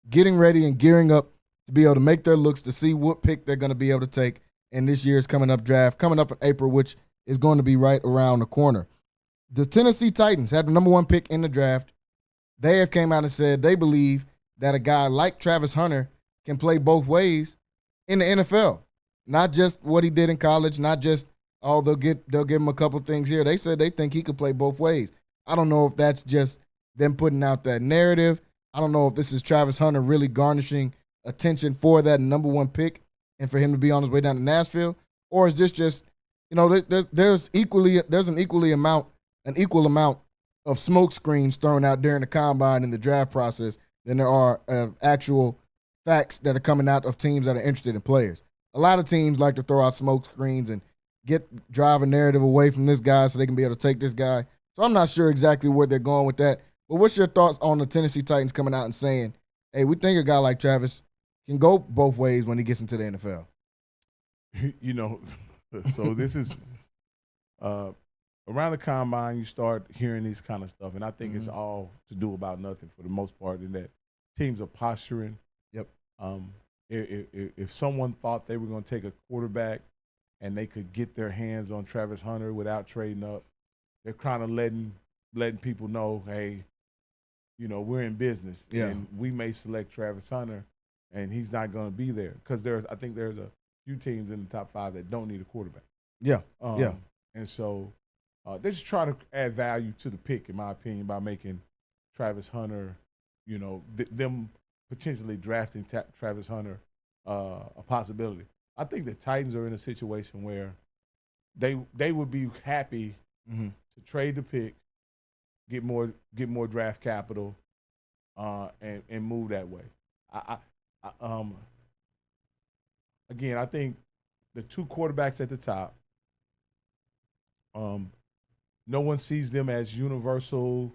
getting ready and gearing up to be able to make their looks to see what pick they're going to be able to take in this year's coming up in April, which is going to be right around the corner. The Tennessee Titans had the number 1 pick in the draft. They have came out and said they believe that a guy like Travis Hunter can play both ways in the NFL. Not just what he did in college, not just, they'll give him a couple things here. They said they think he could play both ways. I don't know if that's just them putting out that narrative. I don't know if this is Travis Hunter really garnishing attention for that number 1 pick and for him to be on his way down to Nashville, or is this just, there's an equal amount of smoke screens thrown out during the combine and the draft process than there are actual facts that are coming out of teams that are interested in players. A lot of teams like to throw out smoke screens and drive a narrative away from this guy so they can be able to take this guy. So I'm not sure exactly where they're going with that. But what's your thoughts on the Tennessee Titans coming out and saying, hey, we think a guy like Travis can go both ways when he gets into the NFL? So this is around the combine, you start hearing these kind of stuff, and I think it's all to do about nothing for the most part, in that teams are posturing. Yep. If someone thought they were going to take a quarterback and they could get their hands on Travis Hunter without trading up, they're kind of letting people know, hey, we're in business, and we may select Travis Hunter, and he's not going to be there, because I think there's a few teams in the top 5 that don't need a quarterback. Yeah. And so they're just trying to add value to the pick, in my opinion, by making Travis Hunter, them potentially drafting Travis Hunter a possibility. I think the Titans are in a situation where they would be happy to trade the pick, get more draft capital, and move that way. Again, I think the 2 quarterbacks at the top, no one sees them as universal,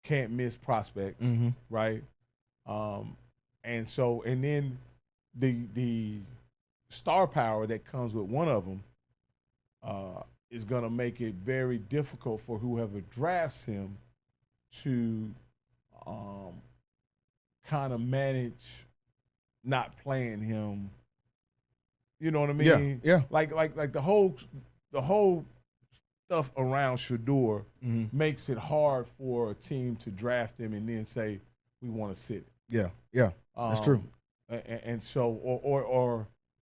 can't miss prospects, right? And then the star power that comes with one of them is going to make it very difficult for whoever drafts him to kind of manage not playing him. You know what I mean? Yeah. Like the whole stuff around Shador makes it hard for a team to draft him and then say, we want to sit. Yeah. That's true. And so,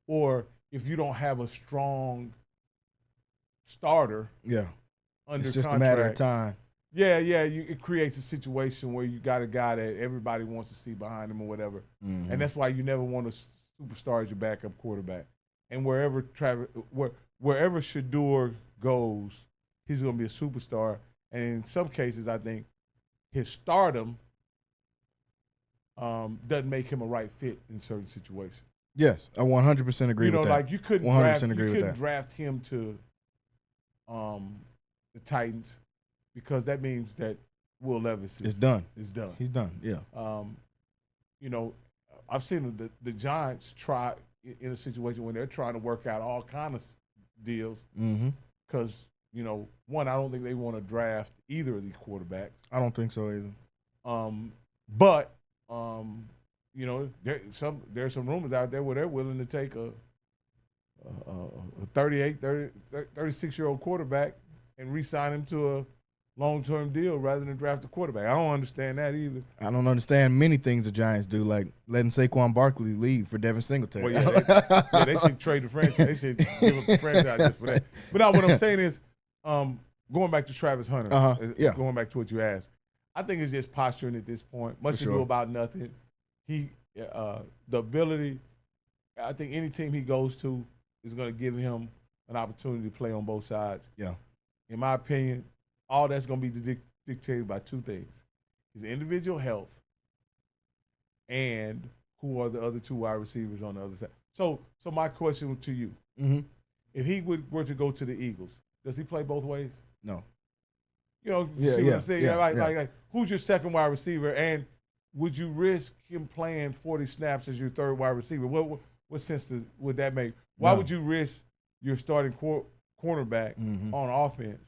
or if you don't have a strong starter, under it's just contract, a matter of time. It creates a situation where you got a guy that everybody wants to see behind him or whatever, and that's why you never want a superstar as your backup quarterback. And wherever Shador goes, he's going to be a superstar. And in some cases, I think his stardom doesn't make him a right fit in certain situations. Yes, I 100% agree with that. Like you couldn't draft him to the Titans, because that means that Will Levis is done. Is done. He's done. Yeah. I've seen the Giants try in a situation when they're trying to work out all kinds of deals. Because one, I don't think they want to draft either of these quarterbacks. I don't think so either. But there's some rumors out there where they're willing to take a 36-year-old quarterback and re-sign him to a long-term deal rather than draft a quarterback. I don't understand that either. I don't understand many things the Giants do, like letting Saquon Barkley leave for Devin Singletary. Well, they should trade the franchise. They should give up the franchise just for that. But now what I'm saying is, going back to Travis Hunter, going back to what you asked, I think it's just posturing at this point. Much to do about nothing. The ability, I think any team he goes to is going to give him an opportunity to play on both sides. Yeah. In my opinion, all that's going to be dictated by 2 things: his individual health and who are the other 2 wide receivers on the other side. So my question to you, if he were to go to the Eagles, does he play both ways? No. See what I'm saying? Like, who's your second wide receiver, and would you risk him playing 40 snaps as your third wide receiver? What sense would that make? Why would you risk your starting cornerback on offense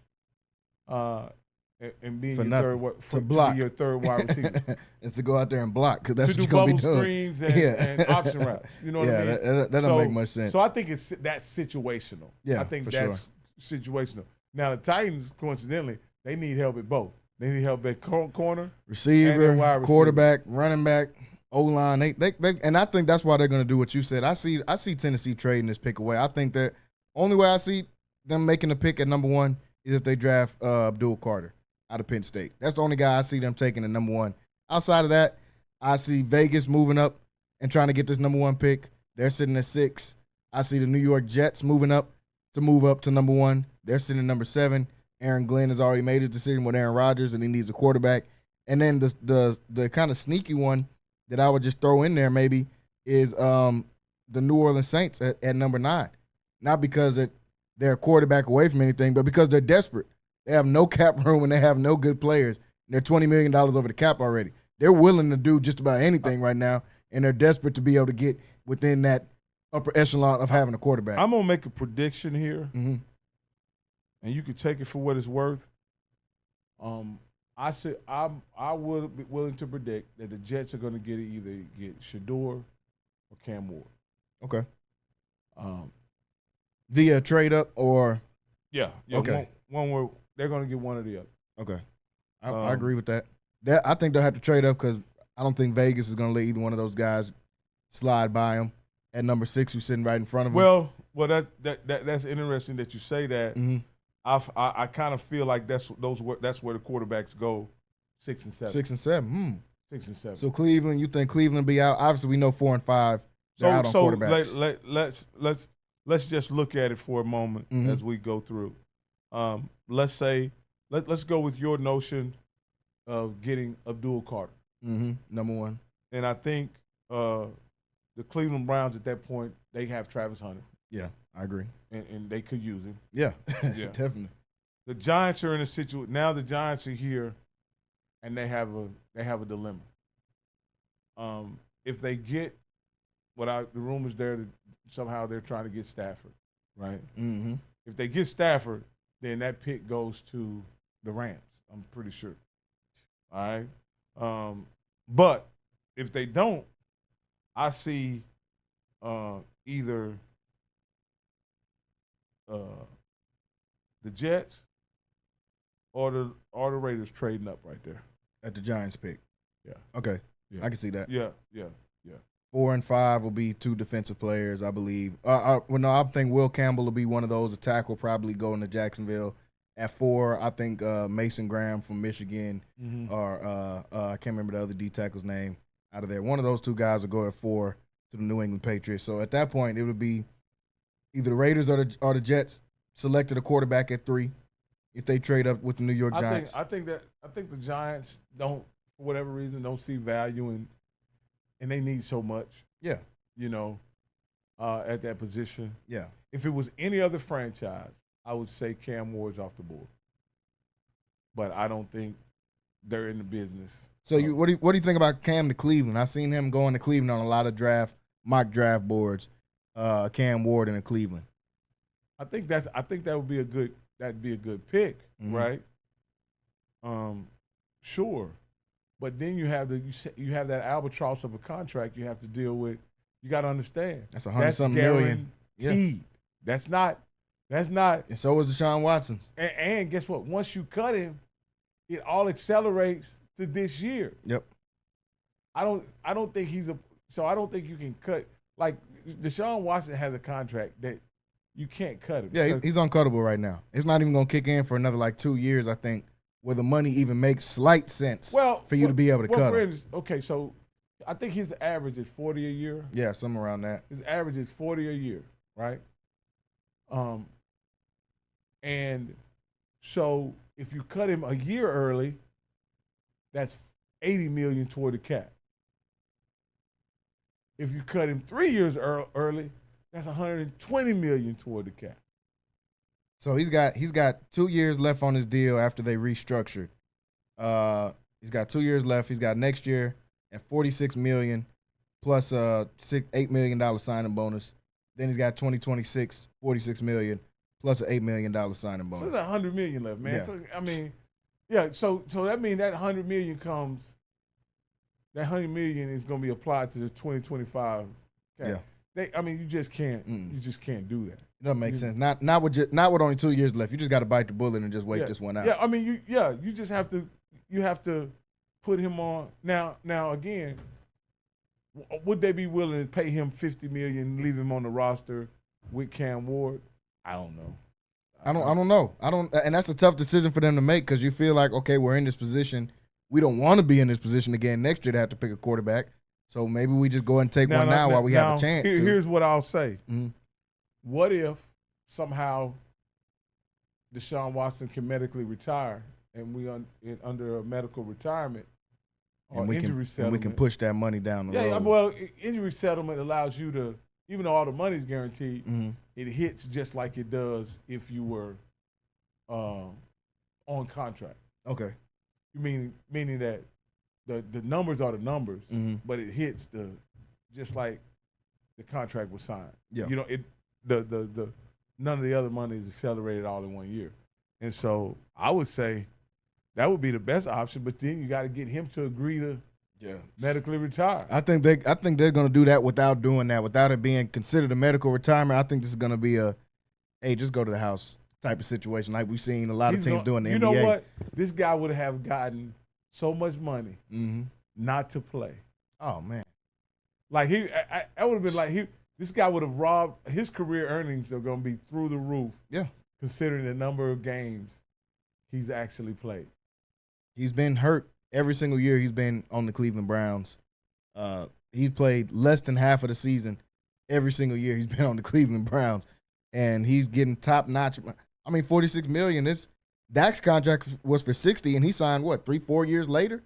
and being For your nothing. to block. be your third wide receiver. It's to go out there and block because that's to what do you're going bubble to be doing. screens and option routes. You know what I mean? That doesn't make much sense. So I think that's situational. Yeah, I think for that's situational. Now the Titans, coincidentally, they need help at both. They need help at corner, receiver, and wide receiver, quarterback, running back, O-line. They and I think that's why they're going to do what you said. I see Tennessee trading this pick away. I think that only way I see them making the pick at number 1 is if they draft Abdul Carter out of Penn State. That's the only guy I see them taking at number 1. Outside of that, I see Vegas moving up and trying to get this number 1 pick. They're sitting at 6. I see the New York Jets moving up to move up to number 1. They're sitting at number 7. Aaron Glenn has already made his decision with Aaron Rodgers, and he needs a quarterback. And then the kind of sneaky one that I would just throw in there maybe is the New Orleans Saints at number 9. Not because they're a quarterback away from anything, but because they're desperate. They have no cap room and they have no good players. And they're $20 million over the cap already. They're willing to do just about anything right now, and they're desperate to be able to get within that upper echelon of having a quarterback. I'm going to make a prediction here. Mm-hmm. And you can take it for what it's worth. I would be willing to predict that the Jets are going to either get Shador or Cam Ward. Okay. Via trade up or yeah. Okay. One where they're going to get one or the other. Okay. I agree with that. I think they'll have to trade up because I don't think Vegas is going to let either one of those guys slide by them at number 6 who's sitting right in front of them. Well, that's interesting that you say that. Mm-hmm. I kind of feel like that's where the quarterbacks go 6 and 7. 6 and 7. 6 and 7. So Cleveland, you think Cleveland be out? Obviously, we know 4 and 5. They're out on quarterbacks. Let's just look at it for a moment as we go through. Let's go with your notion of getting Abdul Carter. Mm-hmm. Number 1. And I think the Cleveland Browns at that point, they have Travis Hunter. Yeah, I agree. And they could use him. Yeah, definitely. The Giants are in a situation now. The Giants are here, and they have a dilemma. If they get the rumors there that somehow they're trying to get Stafford, right? Mm-hmm. If they get Stafford, then that pick goes to the Rams. I'm pretty sure. All right. But if they don't, I see either the Jets or the Raiders trading up right there at the Giants pick. Yeah. Okay. Yeah. I can see that. Yeah. 4 and 5 will be 2 defensive players, I believe. I think Will Campbell will be one of those. A tackle probably going to Jacksonville. At 4, I think Mason Graham from Michigan, or I can't remember the other D tackle's name out of there. One of those 2 guys will go at 4 to the New England Patriots. So at that point, it would be either the Raiders or the Jets selected a quarterback at 3 if they trade up with the New York Giants. I think the Giants don't, for whatever reason, don't see value and they need so much. Yeah. At that position. Yeah. If it was any other franchise, I would say Cam Ward's off the board. But I don't think they're in the business. So what do you think about Cam to Cleveland? I've seen him going to Cleveland on a lot of mock draft boards. Cam Ward in Cleveland. I think that'd be a good pick, right? Sure. But then you have that albatross of a contract you have to deal with. You got to understand. That's $100-something million. Yeah. That's not. And so was Deshaun Watson. And guess what? Once you cut him, it all accelerates to this year. Yep. I don't think I don't think you can cut. Like Deshaun Watson has a contract that you can't cut him. Yeah, he's uncuttable right now. It's not even going to kick in for another 2 years, I think, where the money even makes slight sense for you to be able to cut him. Okay, so I think his average is 40 a year. Yeah, somewhere around that. His average is 40 a year, right? And so if you cut him a year early, that's $80 million toward the cap. If you cut him 3 years early, that's $120 million toward the cap. So he's got 2 years left on his deal after they restructured. He's got 2 years left. He's got next year at $46 million plus $8 million signing bonus. Then he's got 2026, $46 million plus an $8 million signing bonus. So there's $100 million left, man. Yeah. So I mean, Yeah, so that means that $100 million comes. That $100 million is going to be applied to the 2025. Yeah. You just can't. You just can't do that. It doesn't make sense. Not with only 2 years left. You just got to bite the bullet and just wait this one out. Yeah, you just have to. You have to put him on now. Now again, would they be willing to pay him $50 million, leave him on the roster with Cam Ward? I don't know. I don't know. And that's a tough decision for them to make because you feel like, okay, we're in this position. We don't want to be in this position again next year to have to pick a quarterback. So maybe we just go and take one now while we have a chance. Here's what I'll say. Mm-hmm. What if somehow Deshaun Watson can medically retire and we under a medical retirement or injury settlement? And we can push that money down the road. Yeah, well, injury settlement allows you to, even though all the money's guaranteed, it hits just like it does if you were on contract. Okay. Meaning that the numbers are the numbers, but it hits just like the contract was signed. Yeah. The none of the other money is accelerated all in 1 year. And so I would say that would be the best option, but then you got to get him to agree to medically retire. I think they're going to do that without doing that, without it being considered a medical retirement. I think this is going to be just go to the house type of situation like we've seen a lot of teams doing in the NBA. You know what? This guy would have gotten so much money not to play. Oh, man. Like I would have been like this guy would have robbed his career earnings are going to be through the roof. Yeah. Considering the number of games he's actually played. He's been hurt every single year he's been on the Cleveland Browns. He's played less than half of the season every single year he's been on the Cleveland Browns. And he's getting top notch. I mean, $46 million. Dak's contract was for $60, and he signed, 3-4 years later?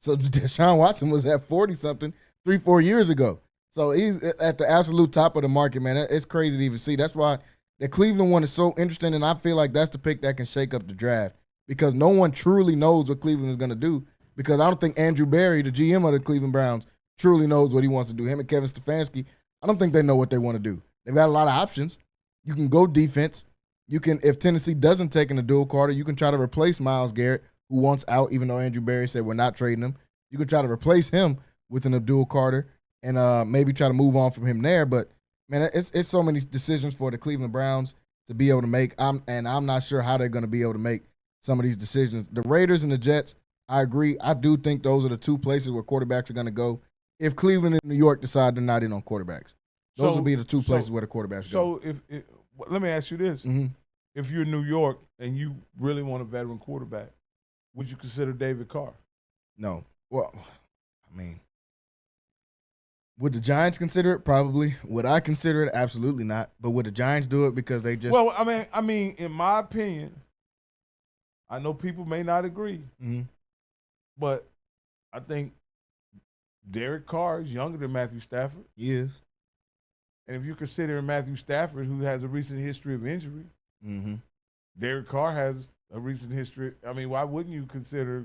So Deshaun Watson was at 40-something 3-4 years ago. So he's at the absolute top of the market, man. It's crazy to even see. That's why the Cleveland one is so interesting, and I feel like that's the pick that can shake up the draft because no one truly knows what Cleveland is going to do because I don't think Andrew Berry, the GM of the Cleveland Browns, truly knows what he wants to do. Him and Kevin Stefanski, I don't think they know what they want to do. They've got a lot of options. You can go defense. You can, if Tennessee doesn't take in a dual Carter, you can try to replace Myles Garrett, who wants out, even though Andrew Berry said we're not trading him. You can try to replace him with an Abdul Carter and maybe try to move on from him there. But, man, it's so many decisions for the Cleveland Browns to be able to make. I'm not sure how they're going to be able to make some of these decisions. The Raiders and the Jets, I agree. I do think those are the two places where quarterbacks are going to go. If Cleveland and New York decide they're not in on quarterbacks, those will be the two places where the quarterbacks go. So let me ask you this. If you're New York and you really want a veteran quarterback, would you consider David Carr? No. Well, I mean, would the Giants consider it? Probably. Would I consider it? Absolutely not. But would the Giants do it because they just – Well, I mean, in my opinion, I know people may not agree, but I think Derek Carr is younger than Matthew Stafford. He is. And if you're considering Matthew Stafford, who has a recent history of injury, Derek Carr has a recent history. I mean, why wouldn't you consider,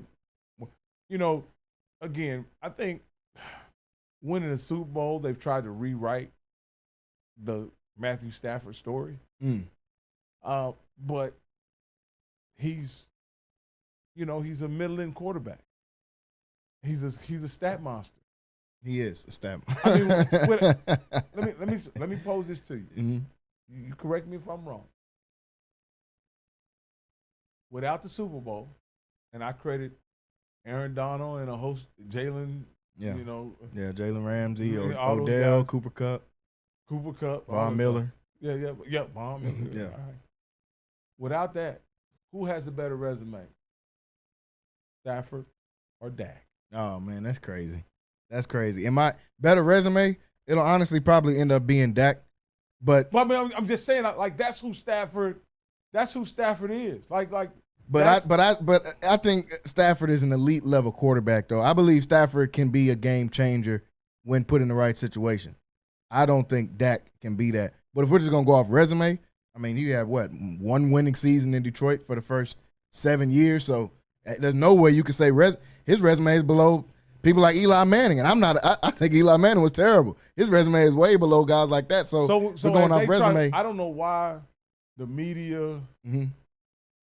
again, I think winning a Super Bowl, they've tried to rewrite the Matthew Stafford story. But he's a middle-end quarterback. He's a stat monster. He is a stat. I mean, let me pose this to you. You correct me if I'm wrong. Without the Super Bowl, and I credit Aaron Donald and a host, Jalen. Jalen Ramsey, Odell, Cooper Kupp, Von Miller. Von Miller. All right. Without that, who has a better resume, Stafford or Dak? Oh man, that's crazy. That's crazy. In my better resume, it'll honestly probably end up being Dak. But I mean, I'm just saying, like that's who Stafford is. But I think Stafford is an elite level quarterback, though. I believe Stafford can be a game changer when put in the right situation. I don't think Dak can be that. But if we're just gonna go off resume, I mean, you have one winning season in Detroit for the first 7 years, so there's no way you can say his resume is below people like Eli Manning, and I think Eli Manning was terrible. His resume is way below guys like that. So going off resume, I don't know why the media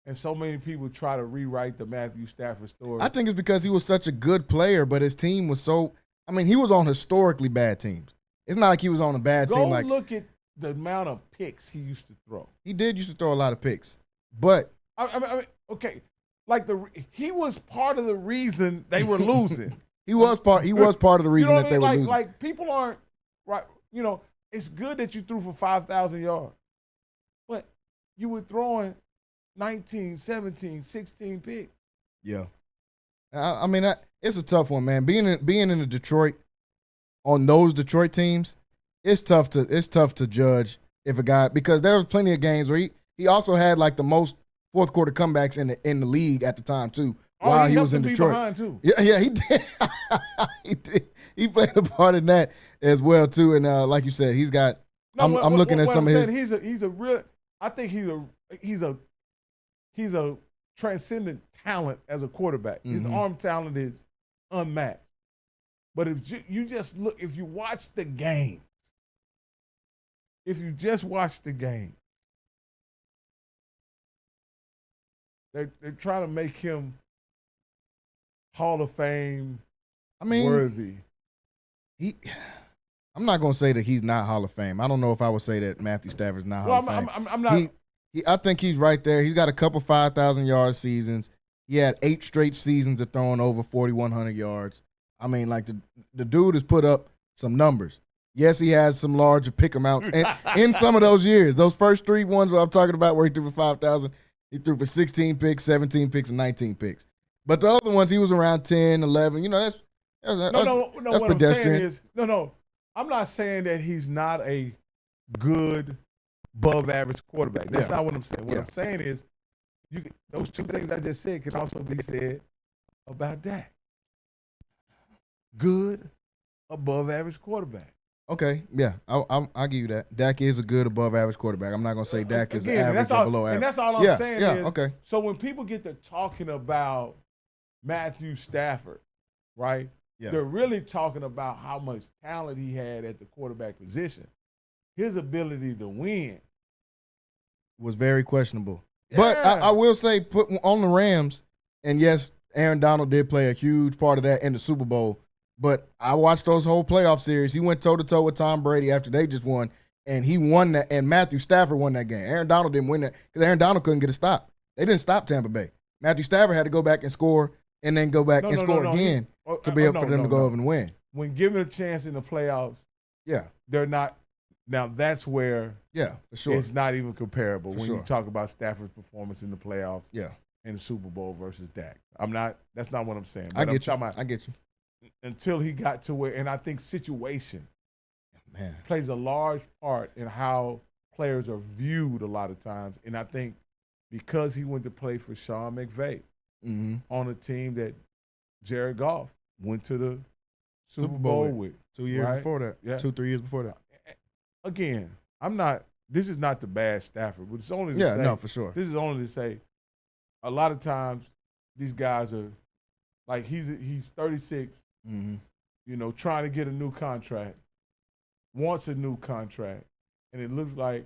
and so many people try to rewrite the Matthew Stafford story. I think it's because he was such a good player, but his team was so – I mean, he was on historically bad teams. It's not like he was on a bad team. Go look at the amount of picks he used to throw. He used to throw a lot of picks. But – I mean, okay, like he was part of the reason they were losing. He was part of the reason that they were losing. Like people aren't right. You know, it's good that you threw for 5,000 yards, but you were throwing 19, 17, 16 picks. Yeah, I mean it's a tough one, man. Being in the Detroit on those Detroit teams, it's tough to judge if a guy, because there was plenty of games where he also had like the most fourth quarter comebacks in the league at the time too. While he was in Detroit, behind too. Yeah, he did. He did. He played a part in that as well too. And like you said, he's got. I'm looking at some of his. He's a real. I think he's a transcendent talent as a quarterback. Mm-hmm. His arm talent is unmatched. But if you just look, if you watch the games, they're trying to make him Hall of Fame worthy. I'm not gonna say that he's not Hall of Fame. I don't know if I would say that Matthew Stafford's not Hall of Fame. I'm not. I think he's right there. He's got a couple 5,000-yard seasons. He had 8 straight seasons of throwing over 4,100 yards. I mean, like the dude has put up some numbers. Yes, he has some larger pick amounts in some of those years. Those first 3 ones where I'm talking about where he threw for 5,000, he threw for 16 picks, 17 picks, and 19 picks. But the other ones, he was around 10, 11. You know, that's what pedestrian. I'm not saying that he's not a good, above average quarterback. That's not what I'm saying. What I'm saying is, those 2 things I just said can also be said about Dak. Good, above average quarterback. Okay, yeah, I'll give you that. Dak is a good above average quarterback. I'm not gonna say Dak is average or below average. And that's all I'm saying is, okay. So when people get to talking about Matthew Stafford, right? Yeah. They're really talking about how much talent he had at the quarterback position. His ability to win was very questionable. Yeah. But I will say, put on the Rams, and yes, Aaron Donald did play a huge part of that in the Super Bowl. But I watched those whole playoff series. He went toe-to-toe with Tom Brady after they just won, and he won that, and Matthew Stafford won that game. Aaron Donald didn't win that because Aaron Donald couldn't get a stop. They didn't stop Tampa Bay. Matthew Stafford had to go back and score and then go back and score again to be able for them to go over and win. When given a chance in the playoffs, they're not. Now that's where for sure. It's not even comparable For when sure. you talk about Stafford's performance in the playoffs in the Super Bowl versus Dak. That's not what I'm saying. But I get you. Until he got to where, and I think situation plays a large part in how players are viewed a lot of times. And I think because he went to play for Sean McVay on a team that Jared Goff went to the Super Bowl with 2 years before that. Yeah. 2-3 years before that. Again, this is not the bad Stafford, but it's only to say. No, for sure. This is only to say a lot of times these guys are like, he's 36, you know, trying to get a new contract, wants a new contract, and it looks like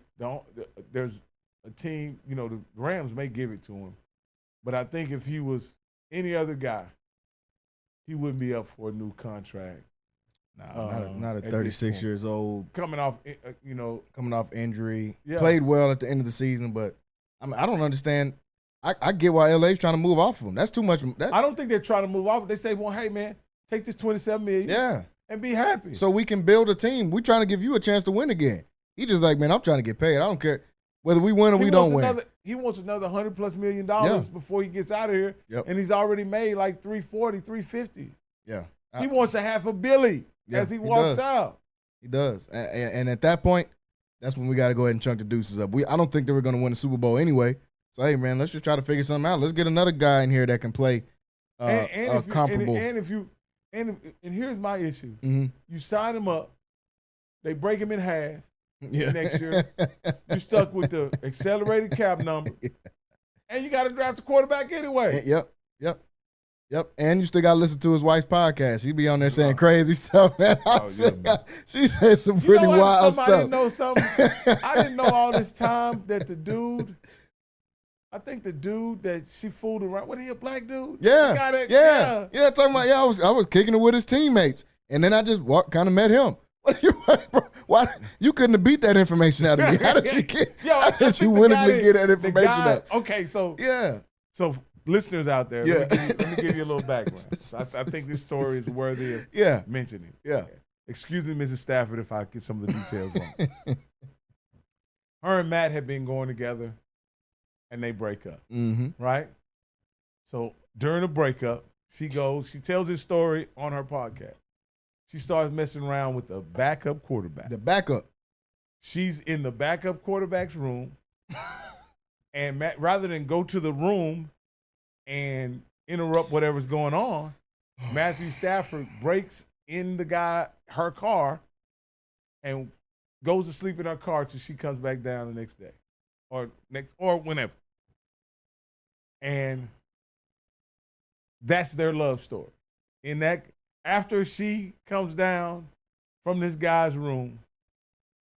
there's a team, you know, the Rams may give it to him, but I think if he was any other guy, he wouldn't be up for a new contract. Not at 36 years old. Coming off injury. Yeah. Played well at the end of the season, but I mean, I don't understand. I get why LA's trying to move off of him. That's too much. I don't think they're trying to move off. They say, well, hey, man, take this $27 million and be happy. So we can build a team. We're trying to give you a chance to win again. He just like, man, I'm trying to get paid. I don't care whether we win or we don't win. He wants another $100+ million before he gets out of here, and he's already made like $340, $350. Yeah. He wants a half a billy as he walks out. He does. And at that point, that's when we got to go ahead and chunk the deuces up. I don't think they were going to win the Super Bowl anyway. So, hey, man, let's just try to figure something out. Let's get another guy in here that can play comparable. And here's my issue. You sign him up. They break him in half next year. You stuck with the accelerated cap number. And you got to draft a quarterback anyway. Yep. And you still got to listen to his wife's podcast. She be on there saying crazy stuff, man. She said some pretty wild stuff. Didn't know something. I didn't know all this time that the dude I think the dude that she fooled around, what, he a black dude? Yeah, The guy that, yeah. Talking about, I was kicking it with his teammates, and then I just kind of met him. Why you couldn't have beat that information out of me? How did you get? How did you willingly get that information out? Okay, so yeah. So listeners out there, let me give you a little background. I think this story is worthy of mentioning. Yeah. Excuse me, Mrs. Stafford, if I get some of the details wrong. Her and Matt had been going together, and they break up. Mm-hmm. Right? So during the breakup, she tells this story on her podcast. She starts messing around with the backup quarterback. The backup. She's in the backup quarterback's room, and Matt, rather than go to the room and interrupt whatever's going on, Matthew Stafford breaks in her car, and goes to sleep in her car till she comes back down the next day, or whenever. And that's their love story. After she comes down from this guy's room,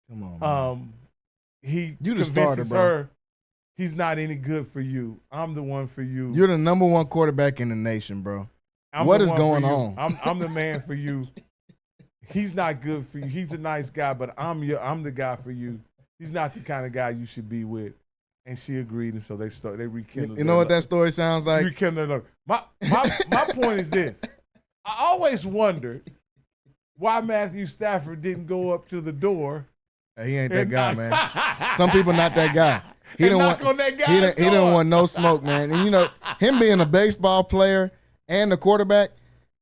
come on, man. He you the convinces starter, bro. her he's not any good for you. I'm the one for you. You're the number one quarterback in the nation, bro. What is going on? I'm the man for you. He's not good for you. He's a nice guy, but I'm the guy for you. He's not the kind of guy you should be with. And she agreed, and so they rekindled. You know what that story sounds like? Rekindled their love. My point is this. I always wondered why Matthew Stafford didn't go up to the door. He ain't that guy, man. Some people not that guy. He don't want that guy. He don't want no smoke, man. And you know, him being a baseball player and a quarterback,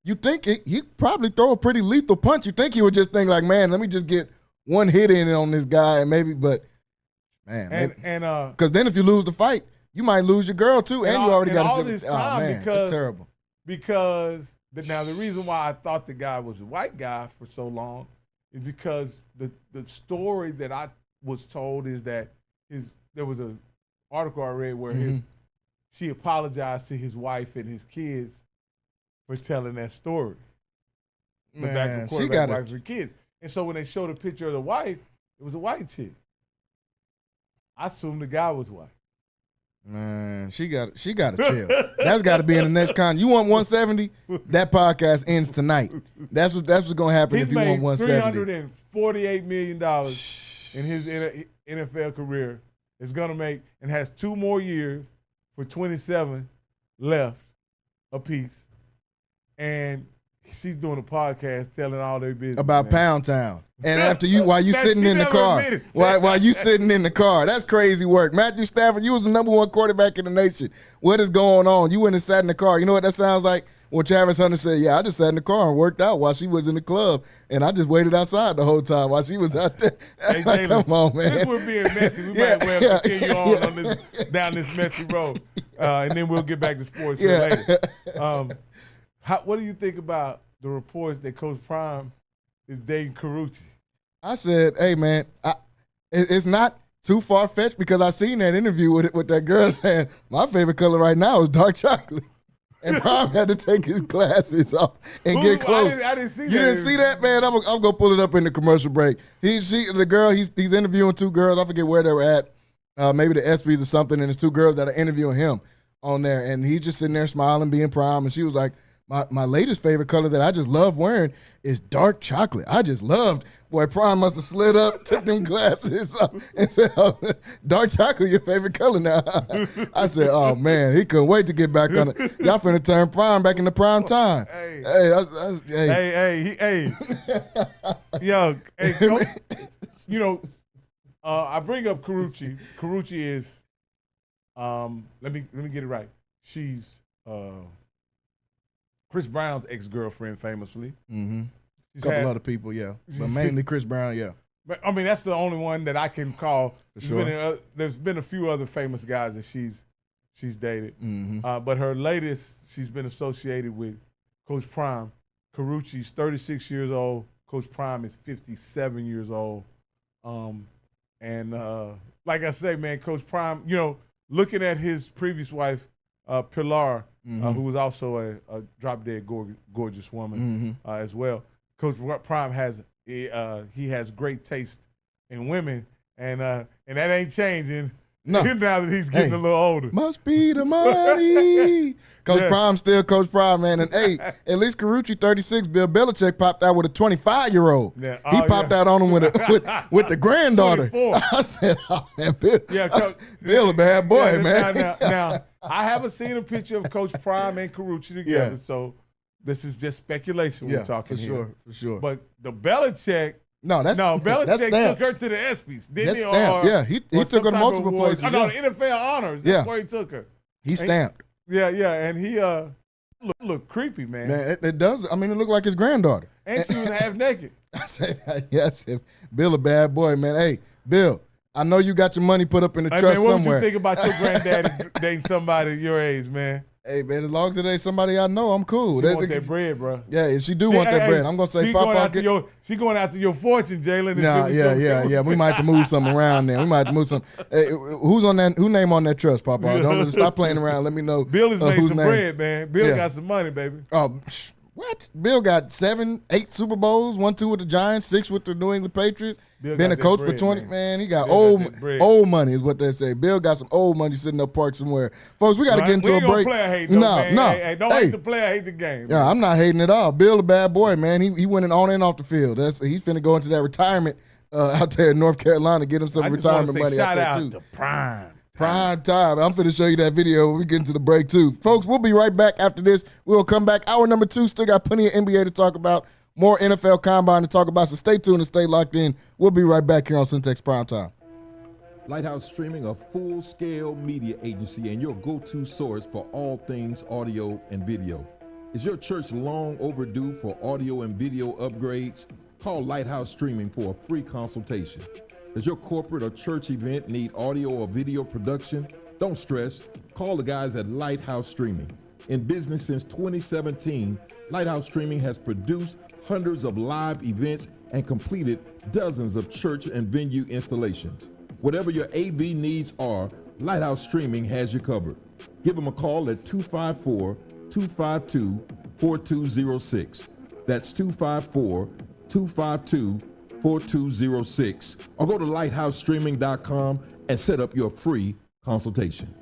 you think he probably throw a pretty lethal punch. You think he would just think like, man, let me just get one hit in on this guy, and maybe, but man, because then if you lose the fight, you might lose your girl too, and you already got to say, oh man, it's terrible. Because now the reason why I thought the guy was a white guy for so long is because the story that I was told is that there was an article I read where she apologized to his wife and his kids for telling that story. The back and quarterback wife and kids. And so when they showed a picture of the wife, it was a white chick. I assumed the guy was white. Man, she got to chill. That's got to be in the next con. You want 170? That podcast ends tonight. That's what's gonna happen if you want 170. $348 million in his NFL career. Is gonna make and has 2 more years for 27 left apiece, and she's doing a podcast telling all their business about Pound Town. And after while you sitting in the car, while you sitting in the car, that's crazy work. Matthew Stafford, you was the number one quarterback in the nation. What is going on? You went and sat in the car. You know what that sounds like? When Travis Hunter said, "Yeah, I just sat in the car and worked out while she was in the club, and I just waited outside the whole time while she was out there." Hey, like, Jalen, come on, man. This would be messy. We might well continue on down this messy road, and then we'll get back to sports later. What do you think about the reports that Coach Prime is dating Carucci? I said, hey, man, it's not too far-fetched because I seen that interview with that girl saying, my favorite color right now is dark chocolate. And Prime had to take his glasses off and get close. I didn't see that. You didn't see that, man? I'm going to pull it up in the commercial break. The girl, he's interviewing 2 girls. I forget where they were at. Maybe the ESPYs or something, and there's 2 girls that are interviewing him on there. And he's just sitting there smiling, being Prime. And she was like, my latest favorite color that I just love wearing is dark chocolate. I just loved. Boy, Prime must have slid up, took them glasses off, and said, oh, dark chocolate, your favorite color now. I said, oh, man, he couldn't wait to get back on it. Y'all finna turn Prime back into prime time. Hey. Yo, hey, you know, I bring up Carucci. Carucci is, let me get it right. She's Chris Brown's ex-girlfriend, famously. Mm-hmm. A couple other people, yeah. But mainly Chris Brown, yeah. But, I mean, that's the only one that I can call. For sure. There's been a few other famous guys that she's dated. Mm-hmm. But her latest, she's been associated with Coach Prime. Carucci's 36 years old. Coach Prime is 57 years old. And like I say, man, Coach Prime, you know, looking at his previous wife, Pilar, who was also a drop-dead gorgeous woman as well. Coach Prime has great taste in women, and that ain't changing No. Now that he's getting a little older. Must be the money. Coach Prime still Coach Prime, man. And, hey, at least Carucci, 36, Bill Belichick popped out with a 25-year-old. Yeah. He popped out on him with the granddaughter. 24. I said, oh, man, Bill, Yeah, Bill a bad boy, man. Now, I haven't seen a picture of Coach Prime and Carucci together, so this is just speculation we're talking here. For sure. But the Belichick, Belichick took her to the ESPYs, didn't he? Yeah, he took her to multiple places. Oh, no, the NFL honors. That's where he took her. He stamped. Yeah, and he look creepy, man. It does. I mean, it looked like his granddaughter. And she was half naked. I said, Bill a bad boy, man. Hey, Bill, I know you got your money put up in the trust somewhere. What would you think about your granddaddy dating somebody your age, man? Hey, man, as long as it ain't somebody I know, I'm cool. She want that bread, bro. Yeah, if she want that bread, I'm going to say, Papa. She going after your fortune, Jalen. Yeah. We might have to move something around there. We might have to move something. Hey, who name on that trust, Papa? Don't stop playing around. Let me know. Bill has made some bread, man. Bill got some money, baby. Oh, what? Bill got 7, 8 Super Bowls, 1, 2 with the Giants, 6 with the New England Patriots. Bill been a coach for 20. Man, he got old money is what they say. Bill got some old money sitting up parked somewhere. Folks, we got to get into a break. Player hate, though, man. Hey, don't hate the player, hate the game. Yeah, man. I'm not hating at all. Bill a bad boy, man. He went on and off the field. He's finna go into that retirement out there in North Carolina, get him some retirement money out there too. Shout out to Prime. Prime time. I'm finna show you that video when we get into the break too. Folks, we'll be right back after this. We'll come back. Hour number 2, still got plenty of NBA to talk about. More NFL Combine to talk about, so stay tuned and stay locked in. We'll be right back here on Centex Primetime. Lighthouse Streaming, a full-scale media agency and your go-to source for all things audio and video. Is your church long overdue for audio and video upgrades? Call Lighthouse Streaming for a free consultation. Does your corporate or church event need audio or video production? Don't stress. Call the guys at Lighthouse Streaming. In business since 2017, Lighthouse Streaming has produced hundreds of live events and completed dozens of church and venue installations. Whatever your AV needs are, Lighthouse Streaming has you covered. Give them a call at 254-252-4206. That's 254-252-4206. Or go to lighthousestreaming.com and set up your free consultation.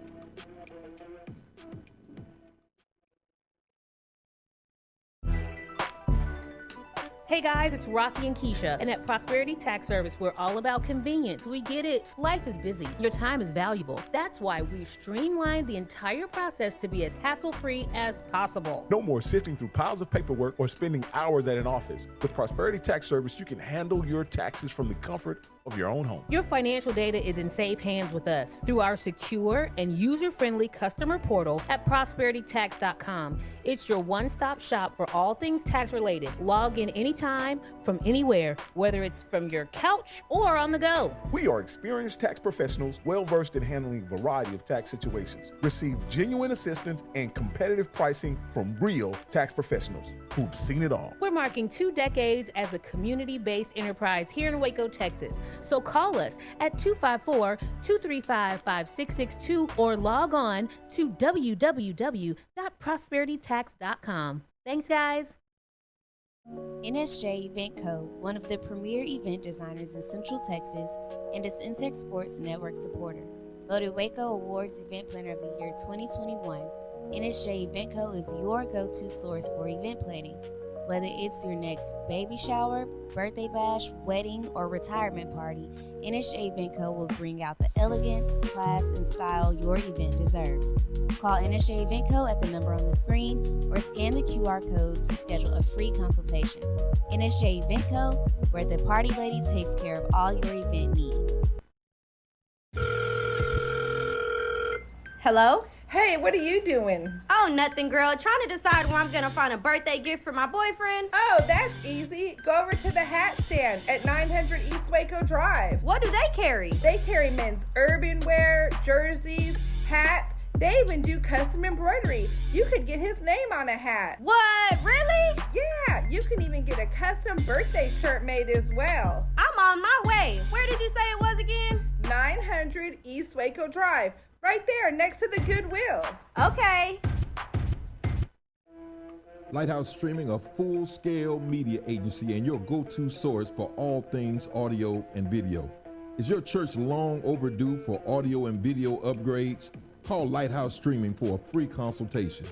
Hey guys, it's Rocky and Keisha, and at Prosperity Tax Service, we're all about convenience. We get it. Life is busy. Your time is valuable. That's why we've streamlined the entire process to be as hassle-free as possible. No more sifting through piles of paperwork or spending hours at an office. With Prosperity Tax Service, you can handle your taxes from the comfort of your own home. Your financial data is in safe hands with us through our secure and user-friendly customer portal at prosperitytax.com. It's your one-stop shop for all things tax-related. Log in anytime, from anywhere, whether it's from your couch or on the go. We are experienced tax professionals, well-versed in handling a variety of tax situations. Receive genuine assistance and competitive pricing from real tax professionals who've seen it all. We're marking 2 decades as a community-based enterprise here in Waco, Texas. So call us at 254-235-5662 or log on to www.prosperitytax.com. Thanks, guys. NSJ Event Co., one of the premier event designers in Central Texas and a Centex Sports Network supporter. Voted Waco Awards Event Planner of the Year 2021, NSJ Event Co. is your go-to source for event planning. Whether it's your next baby shower, birthday bash, wedding, or retirement party, NSJ Event Co. will bring out the elegance, class, and style your event deserves. Call NSJ Event Co. at the number on the screen or scan the QR code to schedule a free consultation. NSJ Event Co., where the party lady takes care of all your event needs. Hello? Hey, what are you doing? Oh, nothing, girl. Trying to decide where I'm going to find a birthday gift for my boyfriend. Oh, that's easy. Go over to the hat stand at 900 East Waco Drive. What do they carry? They carry men's urban wear, jerseys, hats. They even do custom embroidery. You could get his name on a hat. What? Really? Yeah, you can even get a custom birthday shirt made as well. I'm on my way. Where did you say it was again? 900 East Waco Drive. Right there, next to the Goodwill. Okay. Lighthouse Streaming, a full-scale media agency and your go-to source for all things audio and video. Is your church long overdue for audio and video upgrades? Call Lighthouse Streaming for a free consultation.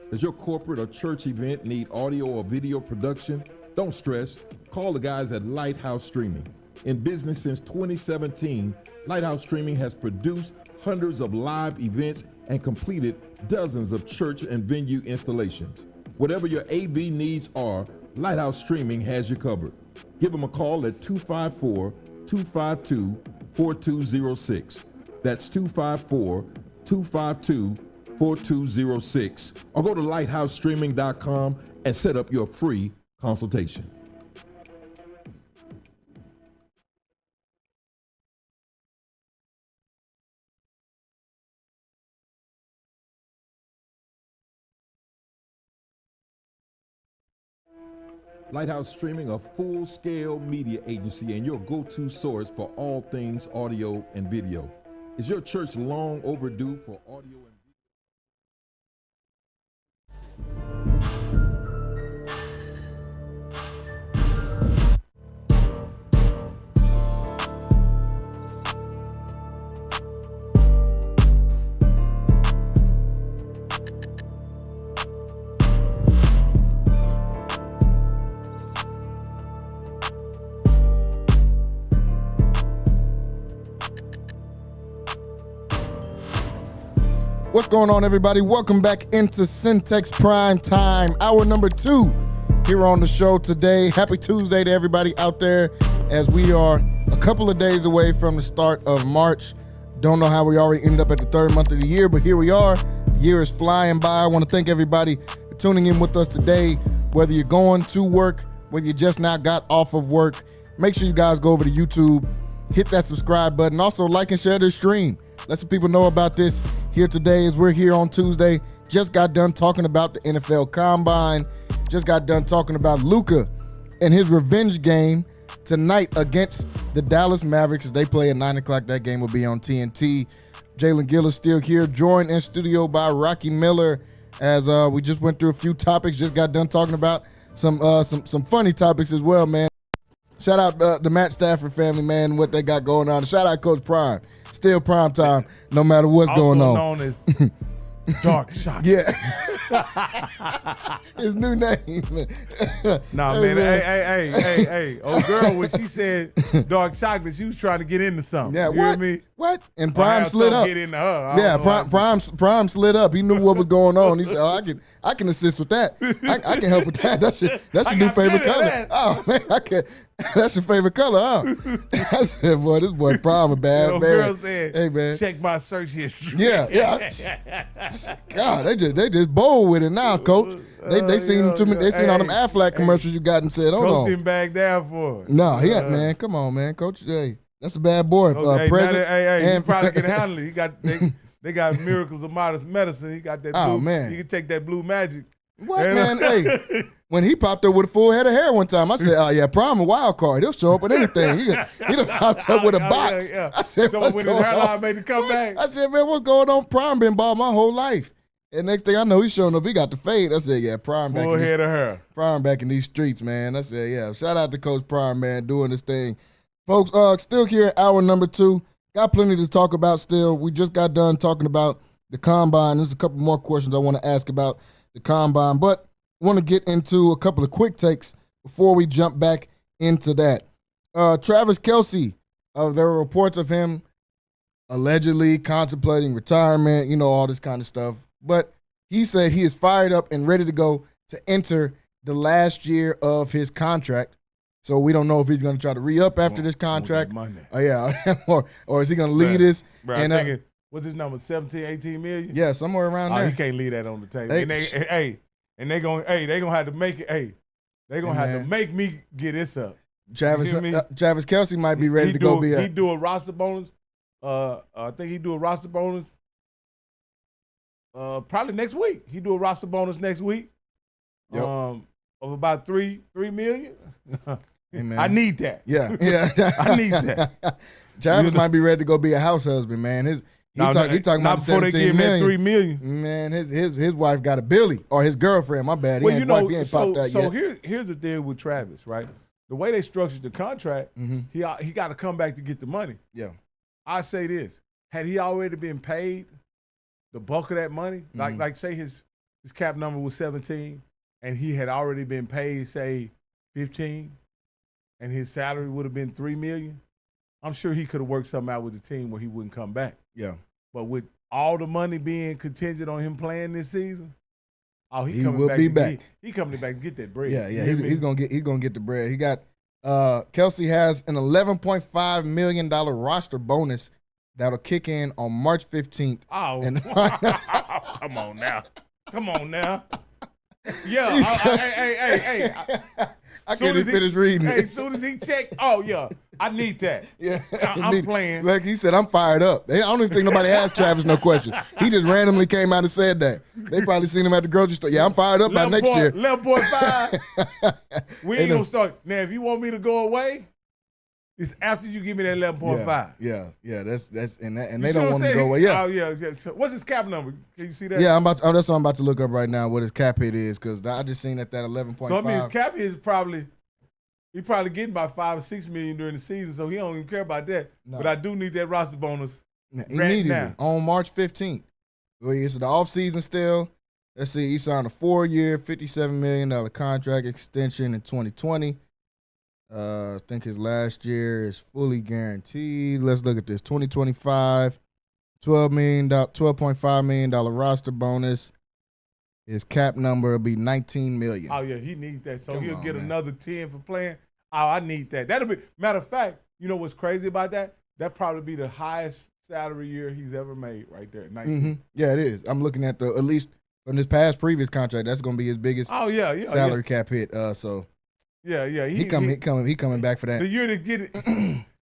Does your corporate or church event need audio or video production? Don't stress. Call the guys at Lighthouse Streaming. In business since 2017, Lighthouse Streaming has produced hundreds of live events and completed dozens of church and venue installations. Whatever your AV needs are, Lighthouse Streaming has you covered. Give them a call at 254-252-4206. That's 254-252-4206. Or go to lighthousestreaming.com and set up your free consultation. Lighthouse Streaming, a full-scale media agency and your go-to source for all things audio and video. Is your church long overdue for audio and What's going on, everybody? Welcome back into Centex Prime Time, hour number 2 here on the show today. Happy Tuesday to everybody out there as we are a couple of days away from the start of March. Don't know how we already ended up at the third month of the year, but here we are. The year is flying by. I want to thank everybody for tuning in with us today. Whether you're going to work, whether you just now got off of work, make sure you guys go over to YouTube, hit that subscribe button. Also, like and share this stream. Let some people know about this here today as we're here on Tuesday. Just got done talking about the NFL Combine. Just got done talking about Luka and his revenge game tonight against the Dallas Mavericks as they play at 9 o'clock. That game will be on TNT. Jalen Gillis still here, joined in studio by Rocky Miller as we just went through a few topics. Just got done talking about some funny topics as well, man. Shout out the Matt Stafford family, man, what they got going on. Shout out Coach Prime. Still prime time, no matter what's going on. Also known as Dark Shock. Yeah. His new name. Nah, Hey, man. Hey. Old girl, when she said Dark Chocolate, she was trying to get into something. Yeah, you hear what? me? What? And Or Prime have slid something up. Get into her. I don't know. Prime slid up. He knew what was going on. He said, "Oh, I can assist with that. I can help with that. That's your new favorite color. that. Oh man, I can." That's your favorite color, huh? I said, boy, this boy Prime a bad man. Girl said, hey, man. check my search history. Yeah. I said, God, they just bold with it now, Coach. They seen too many. They seen all them Aflac commercials you got and said, hold Coach on. didn't back down for it. No, man, come on, man, Coach. Hey, that's a bad boy. President. He probably can handle it. He got they got Miracles of Modest Medicine. He got that blue. Oh, man. You can take that blue magic. What, man? Hey, when he popped up with a full head of hair one time, I said, "Oh yeah, Prime a wild card. He'll show up with anything. He done popped up with a box." Yeah. I said, So "What's when going his hairline on?" made the comeback. I said, "Man, what's going on? Prime been bald my whole life." And next thing I know, he's showing up. He got the fade. I said, "Yeah, Prime back. Full head of hair. Prime back in these streets, man." I said, "Yeah." Shout out to Coach Prime, man, doing this thing, folks. Still here at hour number 2. Got plenty to talk about. Still, we just got done talking about the Combine. There's a couple more questions I want to ask about the Combine, but I want to get into a couple of quick takes before we jump back into that. Travis Kelce, there were reports of him allegedly contemplating retirement, all this kind of stuff. But he said he is fired up and ready to go to enter the last year of his contract. So we don't know if he's going to try to re-up after this contract. Yeah, or is he going to lead this? Bro, And, I'm thinking, what's his number, 17, 18 million? Yeah, somewhere around there. He can't leave that on the table. Hey. And they gonna have to make it. Hey, they gonna have to make me get this up. Travis Kelce might be ready to go. be He do a roster bonus. I think he do a roster bonus. Probably next week. He do a roster bonus next week. Yep. Of about $3 million. Hey, man. I need that. Yeah. I need that. Travis might be ready to go be a house husband, man. He talking about before they give him that $3 million. Man, his wife got a Billy, or his girlfriend. My bad. He ain't popped that yet. So here's the deal with Travis, right? the way they structured the contract, Mm-hmm. he got to come back to get the money. Yeah. I say this: had he already been paid the bulk of that money, like say his cap number was 17, and he had already been paid say 15, and his salary would have been $3 million, I'm sure he could have worked something out with the team where he wouldn't come back. Yeah. But with all the money being contingent on him playing this season, he will be back. He coming back to get that bread. Yeah. He's gonna get the bread. He got Kelsey has an $11.5 million roster bonus that'll kick in on March 15th. Oh, and come on now. Yeah, hey. I can't even finish reading Hey, it. as soon as he checked, oh yeah, I need that. Yeah, I'm playing. Like he said, I'm fired up. I don't even think nobody asked Travis no questions. He just randomly came out and said that. They probably seen him at the grocery store. Yeah, I'm fired up by next year. 11.5. We ain't gonna start now. If you want me to go away, it's after you give me that 11.5. Yeah. That's and they don't want to go away. Yeah. Oh yeah. So what's his cap number? Can you see that? Yeah, that's what I'm about to look up right now. What his cap hit is, because I just seen that 11.5. So I mean, his cap hit is probably getting about $5 or $6 million during the season, so he don't even care about that. No. But I do need that roster bonus immediately now. On March 15th. Well, it's the offseason still. Let's see, he signed a 4-year, $57 million contract extension in 2020. I think his last year is fully guaranteed. Let's look at this. 2025, $12.5 million roster bonus. His cap number will be $19 million. Oh yeah, he needs that. So he'll get man. another 10 for playing. Oh, I need that. That'll be matter of fact. You know what's crazy about that? That'd probably be the highest salary year he's ever made right there. 19. Mm-hmm. Yeah, it is. I'm looking at at least from his previous contract. That's going to be his biggest. Salary cap hit. So. Yeah. He coming back for that. The year to get it,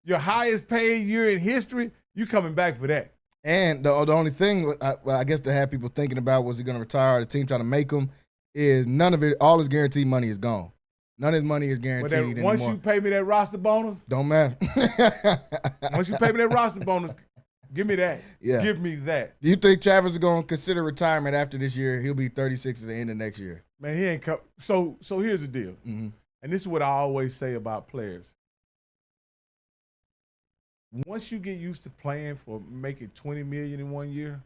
your highest paid year in history, you coming back for that. And the only thing I guess to have people thinking about, was he going to retire, or the team trying to make him, is none of it, all his guaranteed money is gone. None of his money is guaranteed anymore. Once you pay me that roster bonus. Don't matter. Once you pay me that roster bonus, give me that. Yeah. Give me that. Do you think Travis is going to consider retirement after this year? He'll be 36 at the end of next year. Man, he ain't come. So here's the deal. Mm-hmm. And this is what I always say about players. Once you get used to playing for making $20 million in 1 year,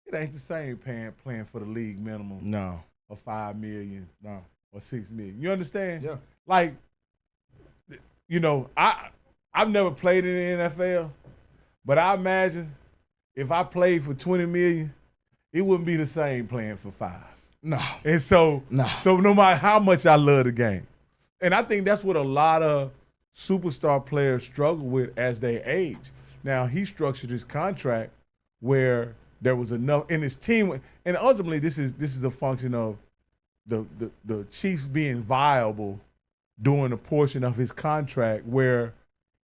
it ain't the same playing for the league minimum. No. Or $5 million. No. Or $6 million. You understand? Yeah. Like, you know, I've never played in the NFL, but I imagine if I played for $20 million, it wouldn't be the same playing for $5. No. And so no matter how much I love the game, and I think that's what a lot of superstar players struggle with as they age. Now, he structured his contract where there was enough in his team, and ultimately this is a function of the Chiefs being viable during a portion of his contract where,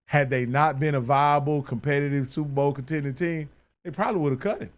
had they not been a viable, competitive Super Bowl contending team, they probably would have cut him.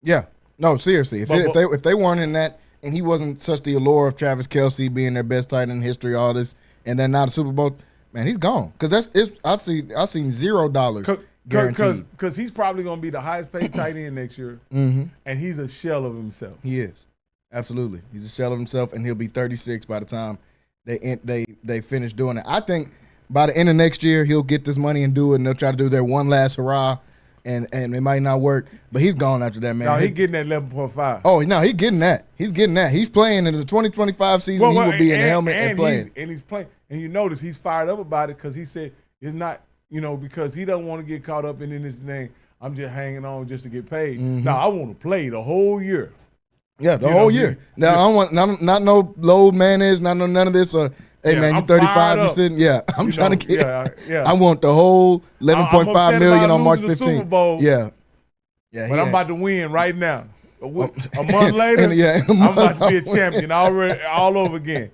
Yeah. No, seriously. If they weren't in that, and he wasn't such the allure of Travis Kelce being their best tight end in history, all this, and then now the Super Bowl, man, he's seen $0 guaranteed. Because he's probably going to be the highest paid tight end next year, and he's a shell of himself. He is. Absolutely. He's a shell of himself, and he'll be 36 by the time they finish doing it. I think by the end of next year, he'll get this money and do it, and they'll try to do their one last hurrah, and it might not work, but he's gone after that, man. No, he's getting that 11.5. Oh, no, he's getting that. He's getting that. He's playing in the 2025 season. He will be in the helmet and playing. He's playing. And you notice he's fired up about it because he said it's not, because he doesn't want to get caught up in this thing. I'm just hanging on just to get paid. Mm-hmm. No, I want to play the whole year. Yeah, the whole year. Now, I don't want not no load manage, none of this. Hey, man, you're 35, you're sitting. Yeah, I'm trying to get. I want the whole $11.5 million on March 15th. Yeah. But I'm about to win right now. A month later, I'm about to be a champion all over again.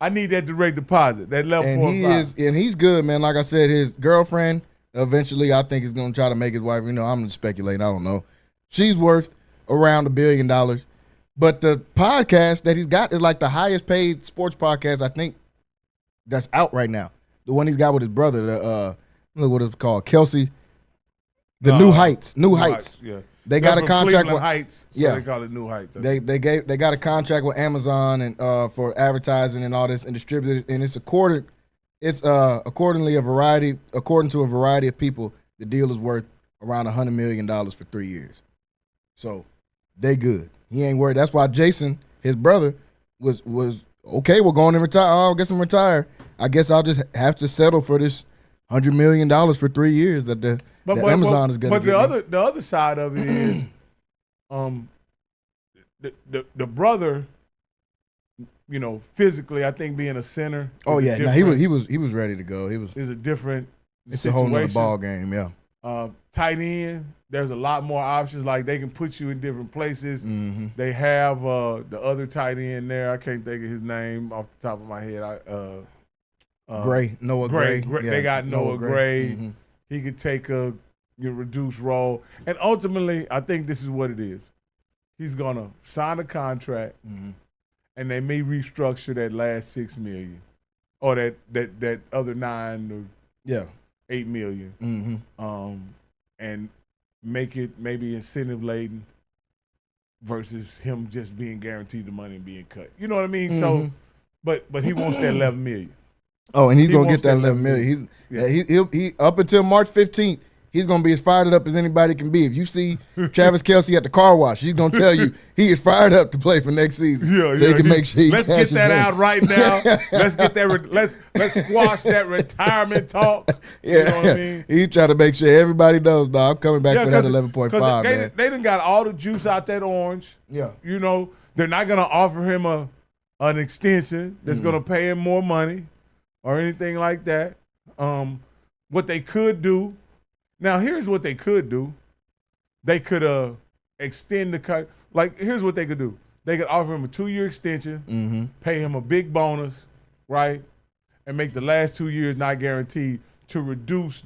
I need that direct deposit, that 11.5. And he's good, man. Like I said, his girlfriend eventually, I think, is going to try to make his wife. I'm speculating. I don't know. She's worth around $1 billion. But the podcast that he's got is like the highest paid sports podcast, I think, that's out right now. The one he's got with his brother, look what it's called, Kelsey. New Heights. Yeah. They got a from contract Cleveland with Heights, so they call it New Heights. They got a contract with Amazon and for advertising and all this and distributed, and according to a variety of people, the deal is worth around $100 million for 3 years. So they good. He ain't worried. That's why Jason, his brother, was okay. We're going to retire. Oh, I guess I'm retired. I guess I'll just have to settle for this $100 million for 3 years that Amazon is going to get. But the other side of it is, the brother, physically, I think being a center. Oh yeah, no, he was ready to go. Is a different. It's situation. a whole nother ball game. Yeah. Tight end, there's a lot more options. Like they can put you in different places. Mm-hmm. They have the other tight end there. I can't think of his name off the top of my head. Noah Gray. Yeah. They got Noah Gray. Mm-hmm. He could take a reduced role, and ultimately, I think this is what it is. He's gonna sign a contract, and they may restructure that last $6 million, or that other $9 or $8 million, and make it maybe incentive laden versus him just being guaranteed the money and being cut. You know what I mean? Mm-hmm. So, but he wants that $11 million. Oh, and he's gonna get that $11 million. He up until March 15th. He's going to be as fired up as anybody can be. If you see Travis Kelce at the car wash, he's going to tell you he is fired up to play for next season. He can make sure he let's get that out right now. Let's get that. Let's squash that retirement talk. You know what I mean? He trying to make sure everybody knows, dog, I'm coming back for that 11.5, man. They done got all the juice out that orange. Yeah. They're not going to offer him an extension that's going to pay him more money or anything like that. What they could do. Now, here's what they could do. They could extend the cut. Like, here's what they could do. They could offer him a 2-year extension, pay him a big bonus, right, and make the last 2 years not guaranteed to reduce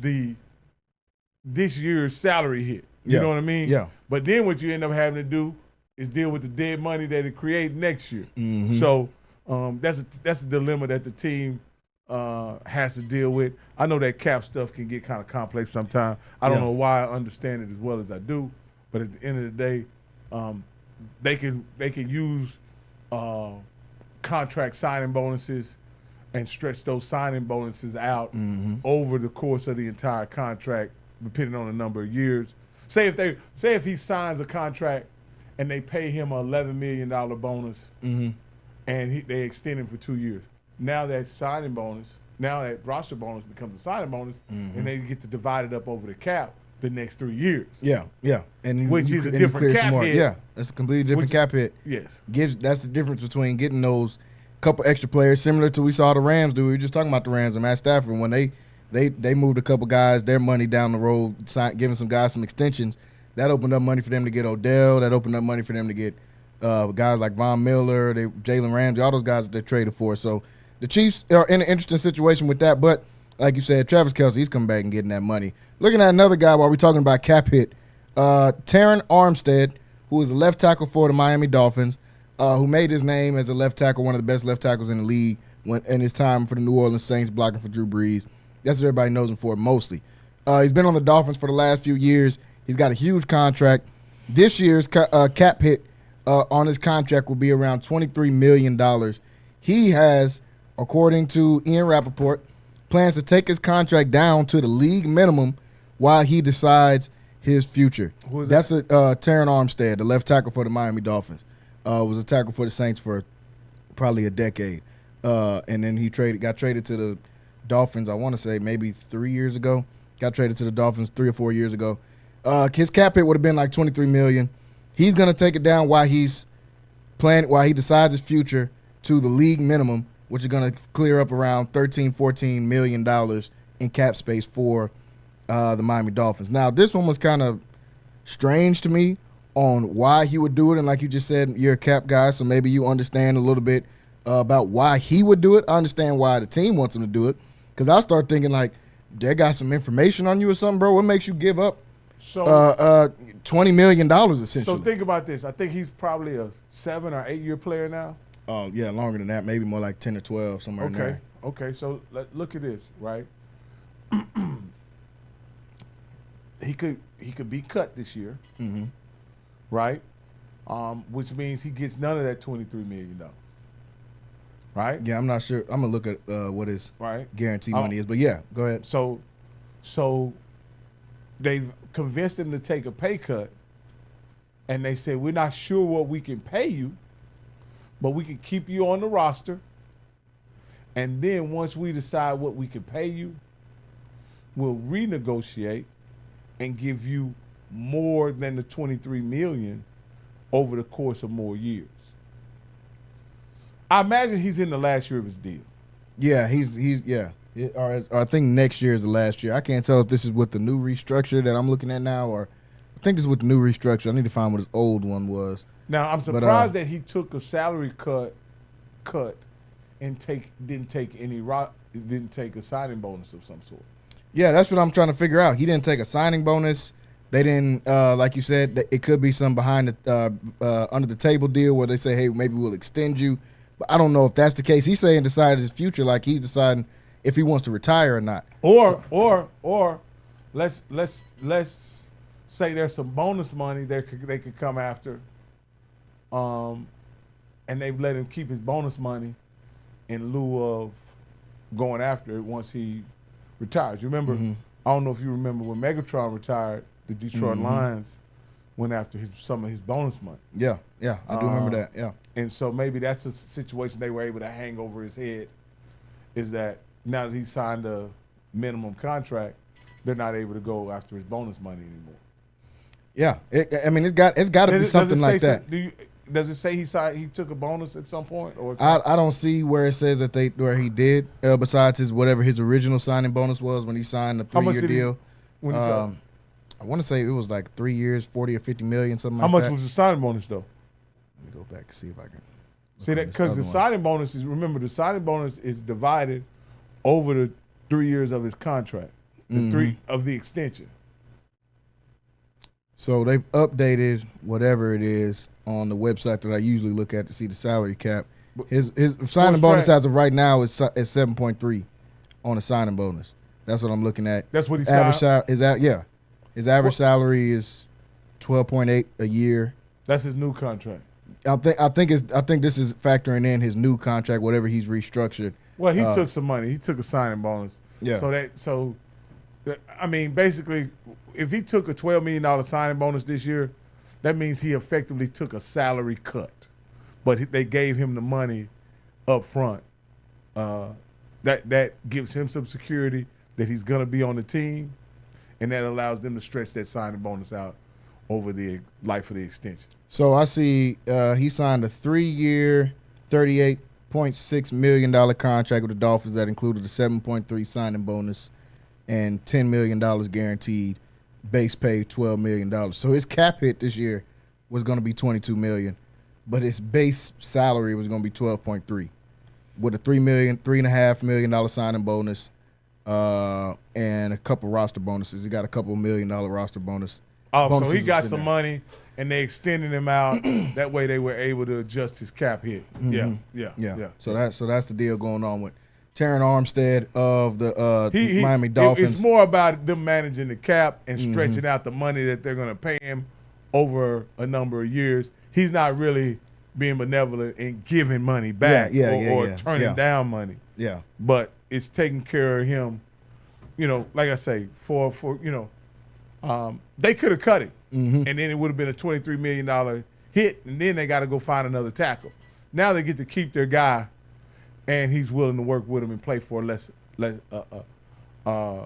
this year's salary hit. You know what I mean? Yeah. But then what you end up having to do is deal with the dead money that it creates next year. So that's a dilemma that the team has to deal with. I know that cap stuff can get kind of complex sometimes. I don't know why I understand it as well as I do, but at the end of the day, they can use contract signing bonuses and stretch those signing bonuses out over the course of the entire contract, depending on the number of years. Say if he signs a contract and they pay him an $11 million bonus, and they extend him for 2 years. Now that signing bonus, now that roster bonus becomes a signing bonus, and they get to divide it up over the cap the next 3 years. Yeah, and which is a different cap hit. Yeah, that's a completely different cap hit. Yes, that's the difference between getting those couple extra players, similar to we saw the Rams do. We were just talking about the Rams and Matt Stafford when they moved a couple guys their money down the road, giving some guys some extensions. That opened up money for them to get Odell. That opened up money for them to get guys like Von Miller, Jalen Ramsey, all those guys that they traded for. So the Chiefs are in an interesting situation with that, but like you said, Travis Kelce, he's coming back and getting that money. Looking at another guy while we're talking about cap hit, Terron Armstead, who is a left tackle for the Miami Dolphins, who made his name as a left tackle, one of the best left tackles in the league in his time for the New Orleans Saints, blocking for Drew Brees. That's what everybody knows him for mostly. He's been on the Dolphins for the last few years. He's got a huge contract. This year's cap hit on his contract will be around $23 million. He has, according to Ian Rappaport, plans to take his contract down to the league minimum while he decides his future. Who is that? That's Terron Armstead, the left tackle for the Miami Dolphins. Was a tackle for the Saints for probably a decade. And then he got traded to the Dolphins, I want to say maybe 3 years ago. Got traded to the Dolphins 3 or 4 years ago. His cap hit would have been like $23 million. He's going to take it down while he decides his future to the league minimum, which is going to clear up around $13-14 million in cap space for the Miami Dolphins. Now, this one was kind of strange to me on why he would do it. And like you just said, you're a cap guy, so maybe you understand a little bit about why he would do it. I understand why the team wants him to do it, because I start thinking like, they got some information on you or something, bro. What makes you give up $20 million essentially? So think about this. I think he's probably a 7 or 8 year player now. Oh, yeah, longer than that. Maybe more like 10 or 12, somewhere in there. Okay, so look at this, right? He could be cut this year. right? Which means he gets none of that $23 million, right? Yeah, I'm not sure. I'm gonna look at what his Right. guarantee money is, but yeah, go ahead. So they've convinced him to take a pay cut, and they said, we're not sure what we can pay you, but we can keep you on the roster. And then once we decide what we can pay you, we'll renegotiate and give you more than the $23 million over the course of more years. I imagine he's in the last year of his deal. Yeah, he's or I think next year is the last year. I can't tell if this is with the new restructure that I'm looking at now, or I think this is with the new restructure. I need to find what his old one was. Now I'm surprised that he took a salary cut and didn't take a signing bonus of some sort. Yeah, that's what I'm trying to figure out. He didn't take a signing bonus. They didn't, like you said, it could be some behind the under the table deal where they say, hey, maybe we'll extend you. But I don't know if that's the case. He's saying decide his future, like he's deciding if he wants to retire or not. Or let's say there's some bonus money they could come after, and they've let him keep his bonus money in lieu of going after it once he retires. You remember? I don't know if you remember when Megatron retired, the Detroit Lions went after some of his bonus money. Yeah, I do remember that. Yeah, and so maybe that's a situation they were able to hang over his head. Is that now that he signed a minimum contract, they're not able to go after his bonus money anymore. Yeah, it's got to be something like that. Does it say he took a bonus at some point? Or I don't see where it says that where he did. Besides whatever his original signing bonus was when he signed the 3-year deal. I want to say it was like 3 years, 40 or 50 million, something like that. How much was the signing bonus though? Let me go back and see if I can. See that because the signing bonus is, remember, the signing bonus is divided over the 3 years of his contract, the 3 of the extension. So they've updated whatever it is on the website that I usually look at to see the salary cap. His signing bonus as of right now is 7.3 on a signing bonus. That's what I'm looking at. That's what he signed. His average salary is 12.8 a year. That's his new contract. I think this is factoring in his new contract, whatever he's restructured. Well, he took some money. He took a signing bonus. Yeah. I mean, basically, if he took a $12 million signing bonus this year, that means he effectively took a salary cut. But they gave him the money up front. That gives him some security that he's going to be on the team, and that allows them to stretch that signing bonus out over the life of the extension. So I see he signed a 3-year, $38.6 million contract with the Dolphins that included a 7.3 signing bonus and $10 million guaranteed, base pay $12 million. So his cap hit this year was going to be $22 million, but his base salary was going to be $12.3 with a $3.5 million signing bonus and a couple roster bonuses. He got a couple $1 million roster bonus. Oh, so he got some money, and they extended him out. That way, they were able to adjust his cap hit. Yeah. So that's the deal going on with Terron Armstead of the Miami Dolphins. It's more about them managing the cap and stretching out the money that they're going to pay him over a number of years. He's not really being benevolent and giving money back or turning down money. Yeah. But it's taking care of him. You know, like I say, for they could have cut it, and then it would have been a $23 million hit, and then they got to go find another tackle. Now they get to keep their guy, and he's willing to work with him and play for a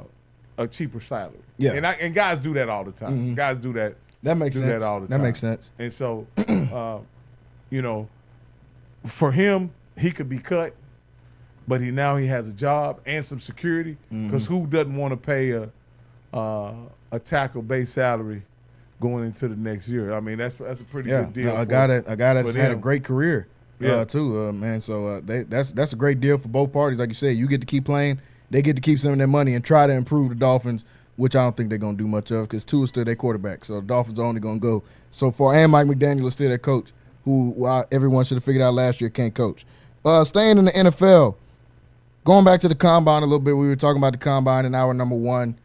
cheaper salary. Yeah. And guys do that all the time. Guys do that. That makes sense. That all the time. That makes sense. And so, for him, he could be cut, but he has a job and some security. Because who doesn't want to pay a tackle base salary going into the next year? I mean, that's a pretty good deal. A guy that's had a great career too, man. So that's a great deal for both parties. Like you said, you get to keep playing, they get to keep some of their money and try to improve the Dolphins, which I don't think they're going to do much of because Tua is still their quarterback. So the Dolphins are only going to go so far. And Mike McDaniel is still their coach, who everyone should have figured out last year can't coach. Staying in the NFL, going back to the Combine a little bit, we were talking about the Combine in hour number 1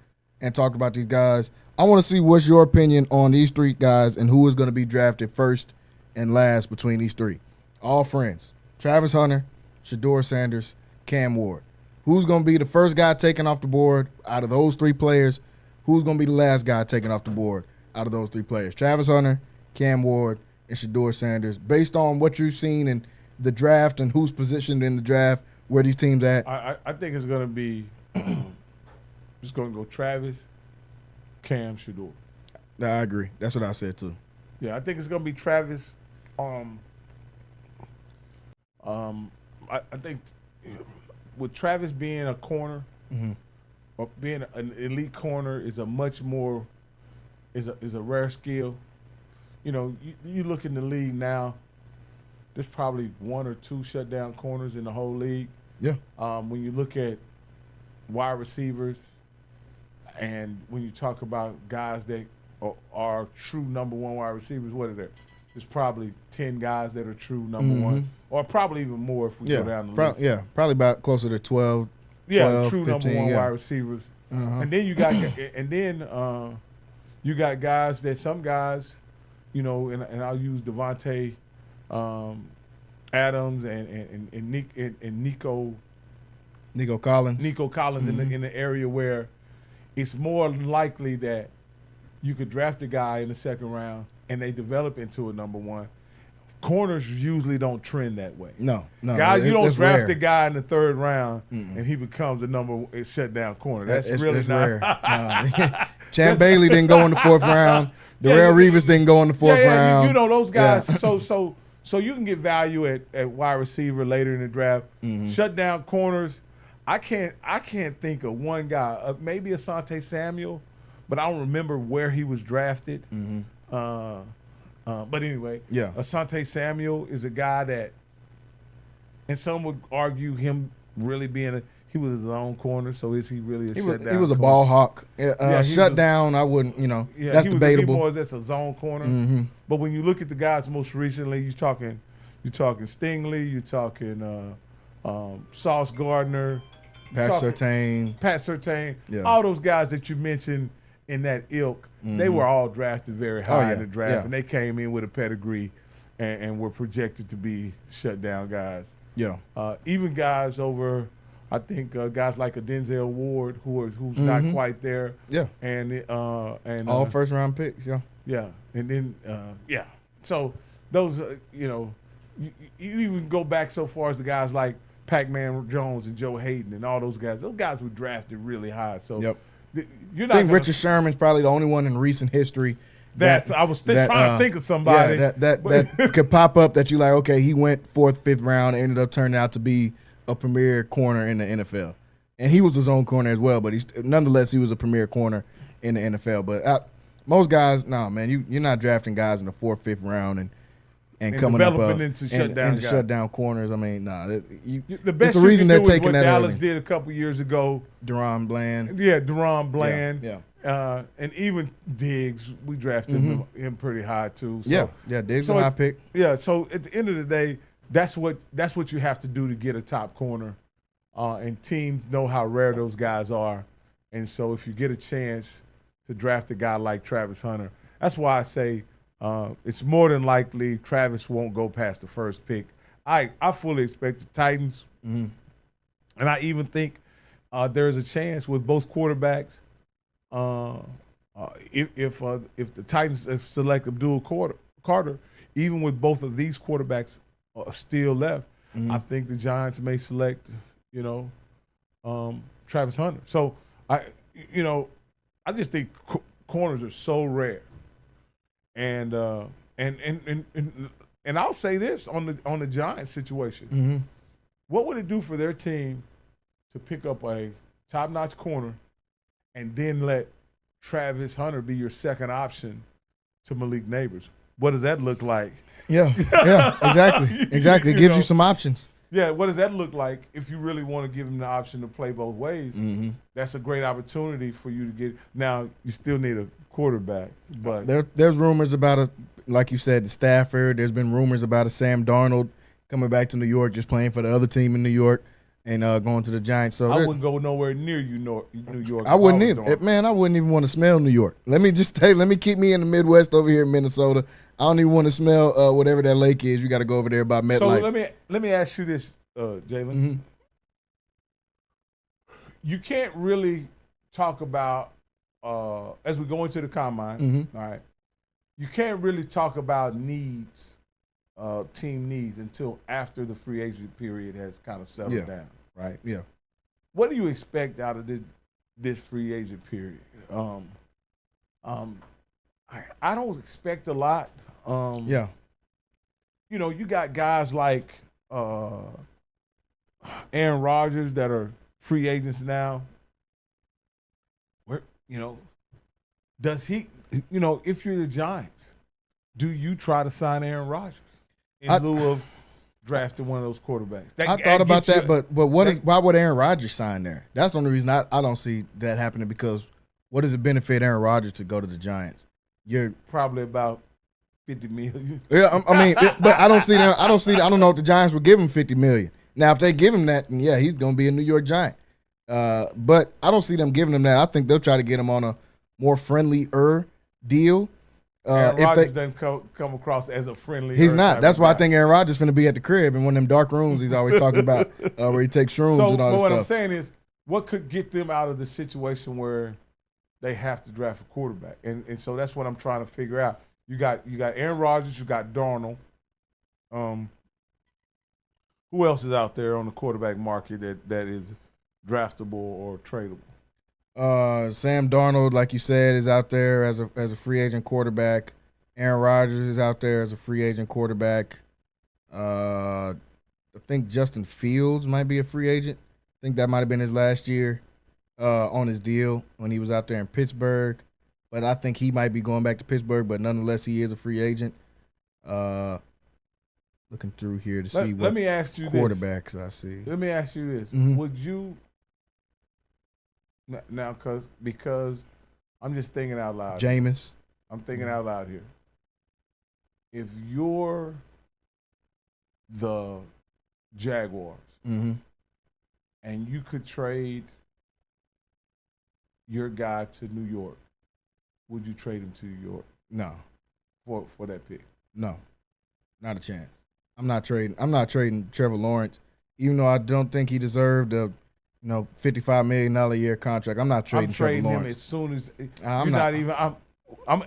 and talked about these guys. I want to see what's your opinion on these three guys and who is going to be drafted first and last between these three. All friends. Travis Hunter, Shedeur Sanders, Cam Ward. Who's going to be the first guy taken off the board out of those three players? Who's going to be the last guy taken off the board out of those three players? Travis Hunter, Cam Ward, and Shedeur Sanders. Based on what you've seen in the draft and who's positioned in the draft, where these teams at? I think it's going to be just going to go Travis, Cam, Shedeur. I agree. That's what I said too. Yeah, I think it's going to be Travis. I think with Travis being a corner, or being an elite corner is a much more is a rare skill. You know, you look in the league now, there's probably one or two shutdown corners in the whole league. Yeah. When you look at wide receivers, and when you talk about guys that are true number one wide receivers, what are there? There's probably 10 guys that are true number one, or probably even more if we go down the list. Yeah, probably about closer to 12. Yeah, 12, true 15, number one wide receivers. And then you got you got guys that some guys, you know, and I'll use Devontae Adams and Nico Collins. in the area where it's more likely that you could draft a guy in the second round and they develop into a number one. Corners usually don't trend that way. No. Guys, you don't draft rare. a guy in the third round and he becomes a shutdown corner. That's really not rare. Champ Bailey didn't go in the fourth round. Darrell Reeves didn't go in the fourth round. You know those guys. Yeah. So you can get value at wide receiver later in the draft. Shutdown corners. I can't think of one guy. Maybe Asante Samuel, but I don't remember where he was drafted. But anyway, Asante Samuel is a guy that, and some would argue him really being he was his own corner. So is he really a shutdown? He was a ball hawk. Shutdown, I wouldn't. That's debatable. That's a zone corner. But when you look at the guys most recently, you're talking Stingley, you're talking Sauce Gardner, Pat Surtain. Yeah. All those guys that you mentioned in that ilk, they were all drafted very high in the draft, and they came in with a pedigree and were projected to be shutdown guys. Yeah. Even guys over, I think guys like a Denzel Ward who's not quite there. Yeah. And all first round picks. Yeah. Yeah. And then so those you even go back so far as the guys like Pac-Man Jones and Joe Hayden and all those guys. Those guys were drafted really high. So you're not. I think Richard Sherman's probably the only one in recent history. I was trying to think of somebody that could pop up that you like. Okay, he went fourth, fifth round, and ended up turning out to be a premier corner in the NFL, and he was his own corner as well. But nonetheless, he was a premier corner in the NFL. But most guys, man, you're not drafting guys in the fourth, fifth round and coming up into shutdown corners. I mean, the best the reason they're taking what that Dallas early. did a couple years ago. Deron Bland. Yeah, Deron Bland. Yeah. And even Diggs, we drafted him pretty high too. So, Diggs was a high pick. Yeah, so at the end of the day, that's what you have to do to get a top corner. And teams know how rare those guys are. And so if you get a chance to draft a guy like Travis Hunter, that's why I say it's more than likely Travis won't go past the first pick. I fully expect the Titans, and I even think there's a chance with both quarterbacks. If the Titans select Abdul Carter, even with both of these quarterbacks still left, I think the Giants may select Travis Hunter. So I just think corners are so rare. And I'll say this on the Giants situation. What would it do for their team to pick up a top-notch corner and then let Travis Hunter be your second option to Malik Neighbors? What does that look like? Yeah, exactly. It gives you some options. Yeah, what does that look like if you really want to give him the option to play both ways? That's a great opportunity for you to get. Now, you still need a quarterback, but there's rumors about like you said, the Stafford. There's been rumors about a Sam Darnold coming back to New York, just playing for the other team in New York. and going to the Giants. So I wouldn't go nowhere near New York. I wouldn't either. Man, I wouldn't even want to smell New York. Let me keep me in the Midwest over here in Minnesota. I don't even want to smell whatever that lake is. You got to go over there by MetLife. So let me ask you this, Jalen. Mm-hmm. You can't really talk about as we go into the combine. Mm-hmm. All right, you can't really talk about needs, team needs, until after the free agent period has kind of settled down. Right. Yeah. What do you expect out of this free agent period? I don't expect a lot. Yeah. You know, you got guys like Aaron Rodgers that are free agents now. Where, you know, does he, you know, if you're the Giants, do you try to sign Aaron Rodgers in lieu of drafting one of those quarterbacks? I thought about that, but why would Aaron Rodgers sign there? That's the only reason I don't see that happening, because what does it benefit Aaron Rodgers to go to the Giants? You're probably about $50 million. Yeah, I mean, but I don't see them. I don't know if the Giants would give him $50 million. Now, if they give him that, then yeah, he's going to be a New York Giant. But I don't see them giving him that. I think they'll try to get him on a more friendly-er deal. Aaron Rodgers doesn't come across as a friendly. He's not. That's why I think Aaron Rodgers is going to be at the crib in one of them dark rooms he's always talking about, where he takes shrooms and all this what stuff. I'm saying is, what could get them out of the situation where they have to draft a quarterback? And so that's what I'm trying to figure out. You got Aaron Rodgers, you got Darnold. Who else is out there on the quarterback market that is draftable or tradable? Sam Darnold, like you said, is out there as a free agent quarterback. Aaron Rodgers is out there as a free agent quarterback. I think Justin Fields might be a free agent. I think that might have been his last year on his deal when he was out there in Pittsburgh. But I think he might be going back to Pittsburgh, but nonetheless, he is a free agent. Looking through here to see what quarterbacks I see. Let me ask you this. Mm-hmm. Would you – now because I'm just thinking out loud. Jameis. I'm thinking out loud here. If you're the Jaguars mm-hmm. and you could trade your guy to New York, would you trade him to New York? No. For that pick? No. Not a chance. I'm not trading Trevor Lawrence, even though I don't think he deserved a $55 million a year contract. I'm not trading Trevor Lawrence. Him as soon as I'm not even. I'm.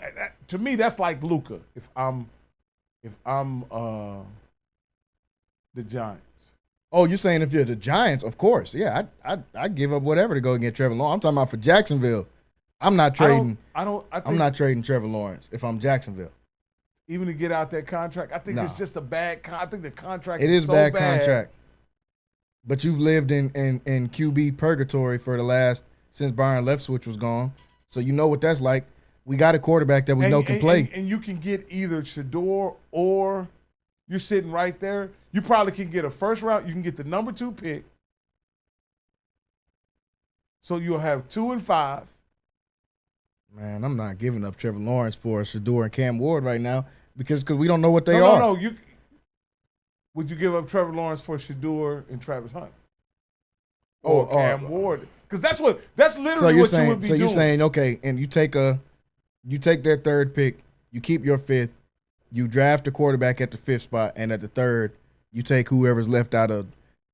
To me, that's like Luka. If I'm the Giants. Oh, you're saying if you're the Giants, of course, yeah, I'd give up whatever to go get Trevor Lawrence. I'm talking about for Jacksonville. I'm not trading. I'm not trading Trevor Lawrence if I'm Jacksonville. Even to get out that contract, I think it's just a bad. I think the contract. It is so bad contract. But you've lived in QB purgatory for since Byron Leftwich was gone, so you know what that's like. We got a quarterback that we know can play, and you can get either Shador or you're sitting right there. You probably can get a first round. You can get the number 2 pick, so you'll have 2 and 5. Man, I'm not giving up Trevor Lawrence for Shador and Cam Ward right now because we don't know what they are. No. Would you give up Trevor Lawrence for Shador and Travis Hunter? Or Cam Ward? Because that's literally what you would be doing. So you're saying, okay, and you take their 3rd pick, you keep your 5th, you draft a quarterback at the 5th spot, and at the 3rd, you take whoever's left out of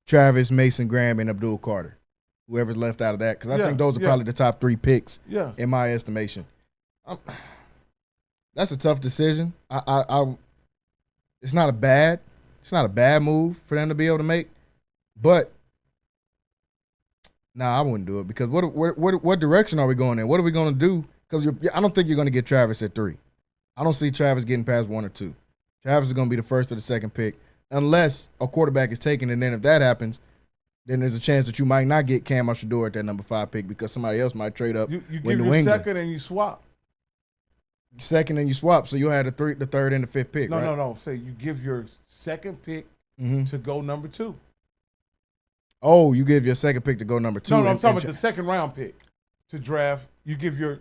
Travis, Mason Graham, and Abdul Carter. Whoever's left out of that, because I think those are probably the top 3 picks in my estimation. That's a tough decision. It's not a bad move for them to be able to make, but I wouldn't do it because what direction are we going in? What are we going to do? Because I don't think you're going to get Travis at 3. I don't see Travis getting past 1 or 2. Travis is going to be the 1st or the 2nd pick unless a quarterback is taken, and then if that happens, then there's a chance that you might not get Cam or Shador at that number 5 pick because somebody else might trade up. You give your 2nd and you swap. 2nd and you swap, so you'll have the 3rd and the 5th pick. No. Say you give your 2nd pick to go number 2. Oh, you give your 2nd pick to go number 2. No, I'm talking about the 2nd round pick to draft. You give your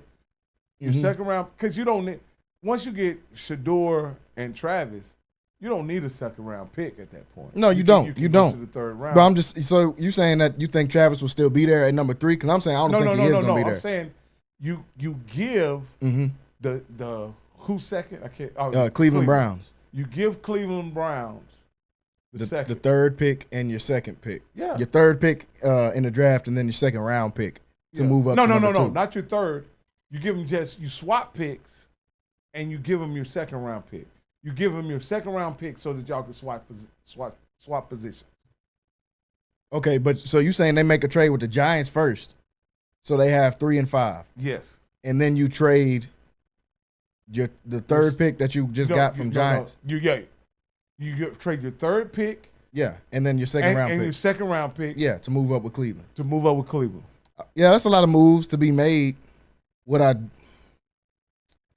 2nd round because you don't need. Once you get Shador and Travis, You don't need a second-round pick at that point. No, you can don't. get You don't. to the third round. But I'm just so you saying that you think Travis will still be there at number 3? Because I'm saying I don't think he is going to be there. I'm saying you give the who's second? I can't. Cleveland Browns. You give Cleveland Browns the second, the third pick and your second pick. Yeah. Your third pick in the draft and then your second round pick to move up. No, not your third. You give them you swap picks, and you give them your second round pick. You give them your second round pick so that y'all can swap positions. Okay, but so you saying they make a trade with the Giants first, so they have 3 and 5. Yes. And then you trade the third pick that you just got from Giants. You trade your third pick. Yeah, and then your second round pick. And your second round pick. Yeah, to move up with Cleveland. Yeah, that's a lot of moves to be made. What I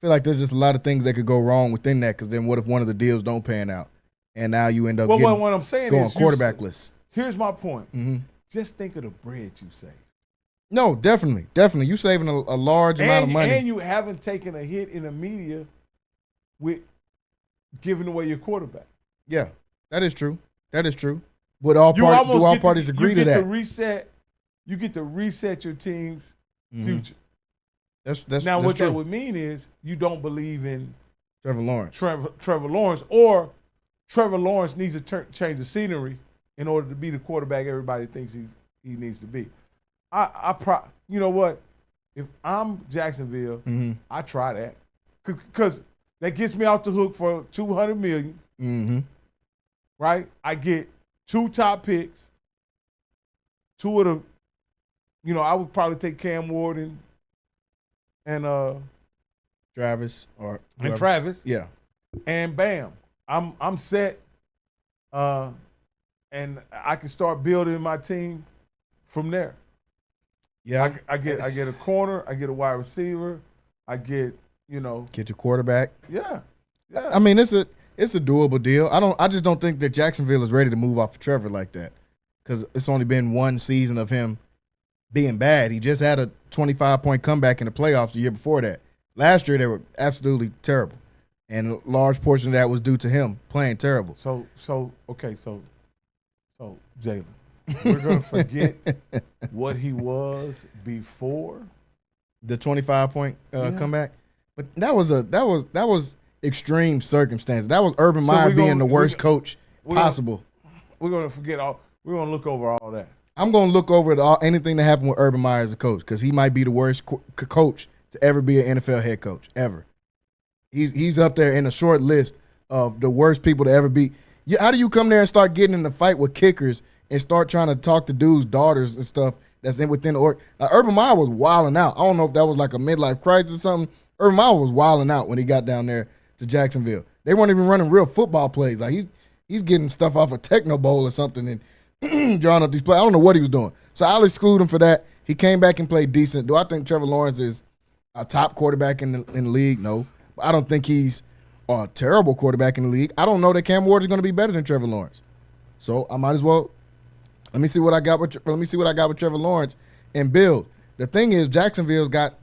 feel like there's just a lot of things that could go wrong within that, because then what if one of the deals don't pan out, and now you end up what I'm saying going is quarterbackless. Here's my point. Mm-hmm. Just think of the bread you save. No, definitely. You saving a large amount of money, and you haven't taken a hit in the media with giving away your quarterback. Yeah, that is true. But all parties agree to that. You get to reset your team's future. That's what true. That would mean is you don't believe in Trevor Lawrence. Trevor Lawrence, or Trevor Lawrence needs to change the scenery in order to be the quarterback everybody thinks he needs to be. You know what? If I'm Jacksonville, I try that because that gets me off the hook for $200 million. Mm-hmm. Right? I get 2 top picks, 2 of the. I would probably take Cam Ward and Travis and Travis. Yeah. And bam, I'm set. And I can start building my team from there. Yeah. I get a corner, I get a wide receiver, I get get your quarterback. Yeah. I mean, it's a doable deal. I just don't think that Jacksonville is ready to move off of Trevor like that, because it's only been one season of him being bad. He just had a 25-point comeback in the playoffs the year before that. Last year they were absolutely terrible, and a large portion of that was due to him playing terrible. So Jalen, we're gonna forget what he was before the 25-point comeback, but that was extreme circumstances. That was Urban Meyer being the worst coach possible. We're gonna forget all. We're gonna look over all that. I'm gonna look over anything that happened with Urban Meyer as a coach, because he might be the worst coach to ever be an NFL head coach ever. He's up there in a short list of the worst people to ever be. How do you come there and start getting in the fight with kickers and start trying to talk to dudes' daughters and stuff that's within the org? Urban Meyer was wilding out. I don't know if that was like a midlife crisis or something. Urban Meyer was wilding out when he got down there to Jacksonville. They weren't even running real football plays. Like he's getting stuff off a Techno Bowl or something and drawing up these plays. I don't know what he was doing. So I'll exclude him for that. He came back and played decent. Do I think Trevor Lawrence is a top quarterback in the league? No. But I don't think he's a terrible quarterback in the league. I don't know that Cam Ward is going to be better than Trevor Lawrence. So I might as well let me see what I got with Trevor Lawrence and build. The thing is, Jacksonville's got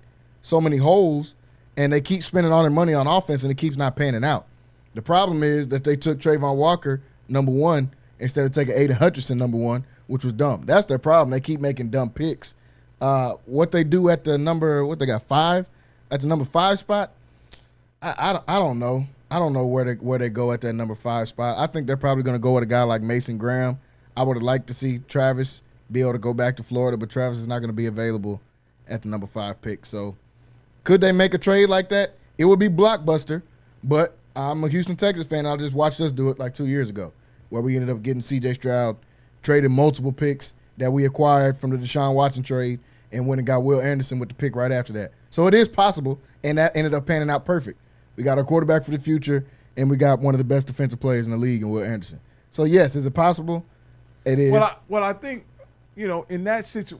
so many holes, and they keep spending all their money on offense, and it keeps not panning out. The problem is that they took Trayvon Walker number 1 instead of taking Aiden Hutchinson number 1, which was dumb. That's their problem. They keep making dumb picks. What they do at the number, what they got, 5? At the number 5 spot, I don't know. I don't know where they go at that number 5 spot. I think they're probably going to go with a guy like Mason Graham. I would have liked to see Travis be able to go back to Florida, but Travis is not going to be available at the number 5 pick. So could they make a trade like that? It would be blockbuster, but I'm a Houston Texans fan. I just watched us do it like 2 years ago, where we ended up getting C.J. Stroud, traded multiple picks that we acquired from the Deshaun Watson trade, and went and got Will Anderson with the pick right after that. So it is possible, and that ended up panning out perfect. We got our quarterback for the future, and we got one of the best defensive players in the league in Will Anderson. So, yes, is it possible? It is. Well, I think, in that situation,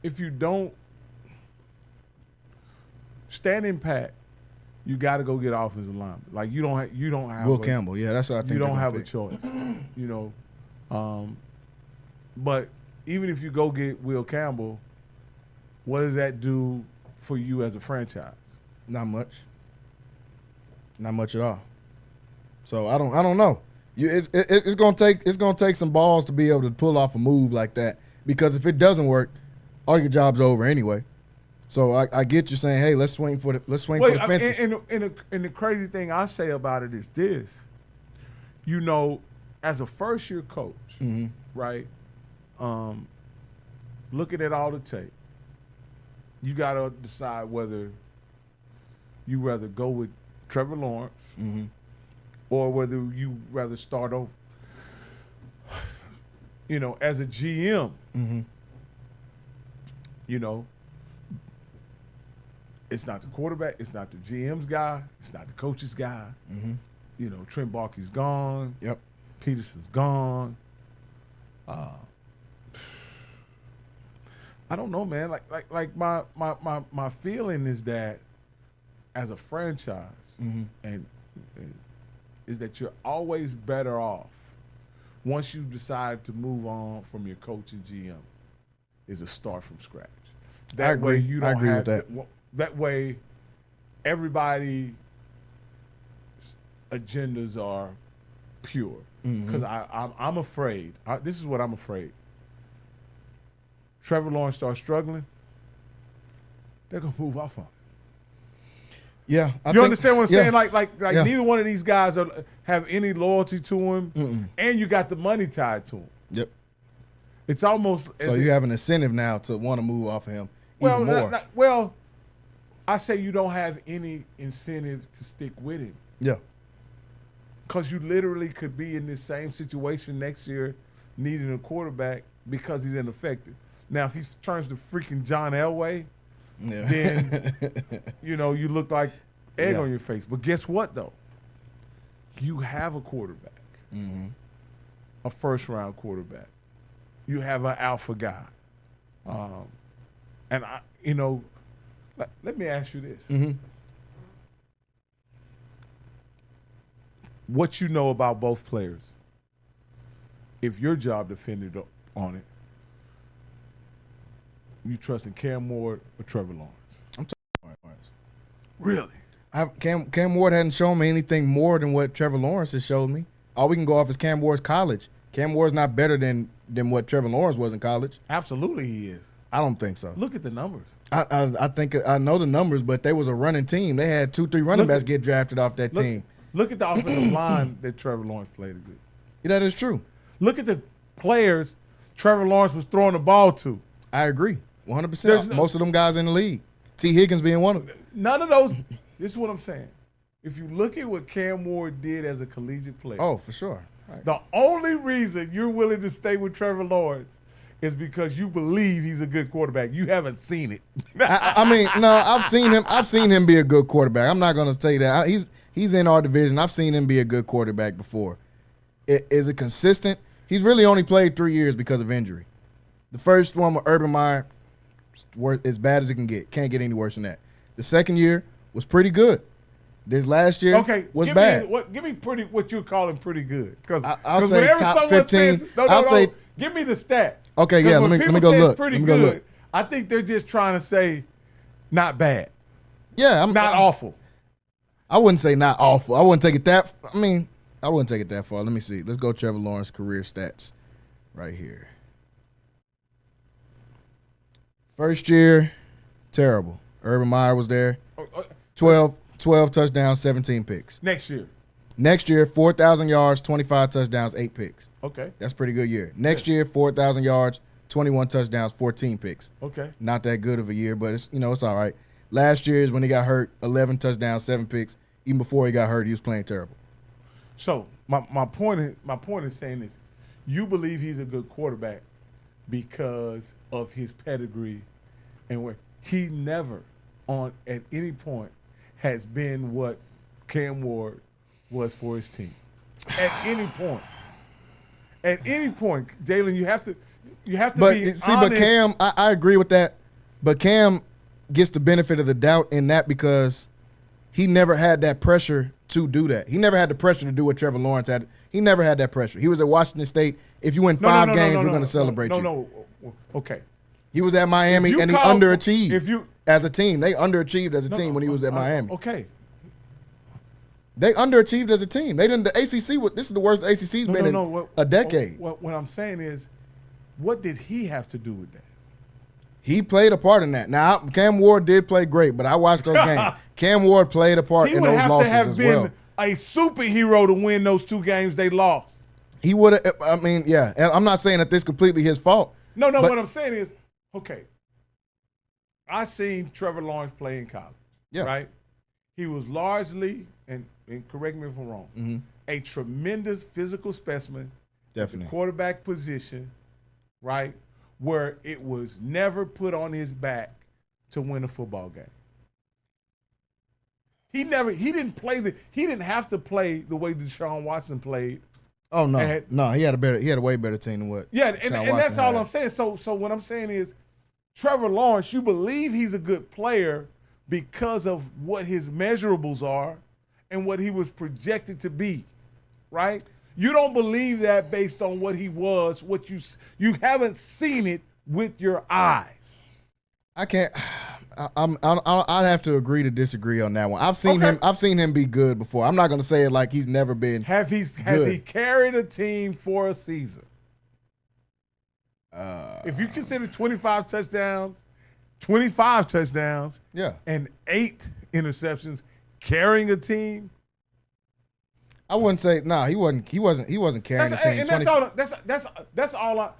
if you don't stand in pat, you got to go get offensive lineman. Like you don't have Will Campbell. Yeah, that's what I think. You don't have a choice. But even if you go get Will Campbell, what does that do for you as a franchise? Not much. Not much at all. So I don't know. It's gonna take some balls to be able to pull off a move like that, because if it doesn't work, all your job's over anyway. So I get you saying, hey, let's swing for the fences. And the crazy thing I say about it is this: as a first year coach, right? Looking at all the tape, you got to decide whether you rather go with Trevor Lawrence or whether you rather start over. As a GM, it's not the quarterback, it's not the GM's guy, it's not the coach's guy. Trent Baalke's gone. Yep. Peterson's gone. I don't know, man. Like my feeling is that as a franchise, and is that you're always better off once you decide to move on from your coach and GM, is a start from scratch. That way you don't have that way everybody's agendas are pure. Because I'm afraid. This is what I'm afraid. Trevor Lawrence starts struggling, they're gonna move off on him. Yeah, you understand what I'm saying? Like neither one of these guys have any loyalty to him, and you got the money tied to him. Yep. It's almost so you have an incentive now to want to move off of him even more. Well, I say you don't have any incentive to stick with him. Yeah. Because you literally could be in this same situation next year, needing a quarterback because he's ineffective. Now, if he turns to freaking John Elway, then you look like egg on your face. But guess what, though? You have a quarterback, a first-round quarterback. You have an alpha guy, and let me ask you this: what you know about both players? If your job depended on it, you trusting Cam Ward or Trevor Lawrence? I'm talking Lawrence. Really? Cam Ward hadn't shown me anything more than what Trevor Lawrence has showed me. All we can go off is Cam Ward's college. Cam Ward's not better than what Trevor Lawrence was in college. Absolutely he is. I don't think so. Look at the numbers. I think I know the numbers, but they was a running team. They had 2-3 running backs get drafted off that team. Look at the offensive line that Trevor Lawrence played against. Yeah, that is true. Look at the players Trevor Lawrence was throwing the ball to. I agree. 100%. Most of them guys in the league. T. Higgins being one of them. None of those. This is what I'm saying. If you look at what Cam Ward did as a collegiate player. Oh, for sure. Right. The only reason you're willing to stay with Trevor Lawrence is because you believe he's a good quarterback. You haven't seen it. I mean, no, I've seen him be a good quarterback. I'm not going to say that. He's in our division. I've seen him be a good quarterback before. Is it consistent? He's really only played 3 years because of injury. The first one with Urban Meyer, as bad as it can get. Can't get any worse than that. The second year was pretty good. This last year was bad. Give me what you're calling pretty good. I'll say top 15. Give me the stat. Okay, yeah, let me go look. Pretty good. I think they're just trying to say not bad. Yeah, not awful. I wouldn't say not awful. I wouldn't take it that. I wouldn't take it that far. Let me see. Let's go Trevor Lawrence career stats right here. First year, terrible. Urban Meyer was there. 12 touchdowns, 17 picks. Next year, 4,000 yards, 25 touchdowns, 8 picks. Okay. That's a pretty good year. Next year, 4,000 yards, 21 touchdowns, 14 picks. Okay. Not that good of a year, but it's all right. Last year is when he got hurt, 11 touchdowns, 7 picks. Even before he got hurt, he was playing terrible. So my point is saying this: you believe he's a good quarterback because of his pedigree, and where he never at any point has been what Cam Ward was for his team. At any point. At any point, Jalen, you have to be honest. But Cam, I agree with that. But Cam gets the benefit of the doubt in that because he never had that pressure to do that. He never had the pressure to do what Trevor Lawrence had. He never had that pressure. He was at Washington State. If you win 5 games, we're going to celebrate you. Okay. He was at Miami and he underachieved as a team. They underachieved as a team when he was at Miami. Okay. They underachieved as a team. They didn't. The ACC. This is the worst ACC's been in a decade. What I'm saying is, what did he have to do with that? He played a part in that. Now, Cam Ward did play great, but I watched those games. Cam Ward played a part in those losses as well. He would have to have been a superhero to win those 2 games they lost. He would have. I mean, yeah. And I'm not saying that this is completely his fault. No. What I'm saying is, okay. I seen Trevor Lawrence play in college. Yeah. Right. He was largely, and correct me if I'm wrong, a tremendous physical specimen. Definitely. At the quarterback position, right, where it was never put on his back to win a football game. He didn't have to play the way Deshaun Watson played. Oh no, he had a way better team than what. Yeah, and that's all I'm saying. So what I'm saying is, Trevor Lawrence, you believe he's a good player because of what his measurables are and what he was projected to be, right? You don't believe that based on what he was, what you haven't seen it with your eyes. I can't. I'd have to agree to disagree on that one. I've seen him be good before. I'm not going to say it like he's never been. Has he carried a team for a season? If you consider 25 touchdowns, yeah, and 8 interceptions carrying a team, I wouldn't say he wasn't carrying a team. And that's all.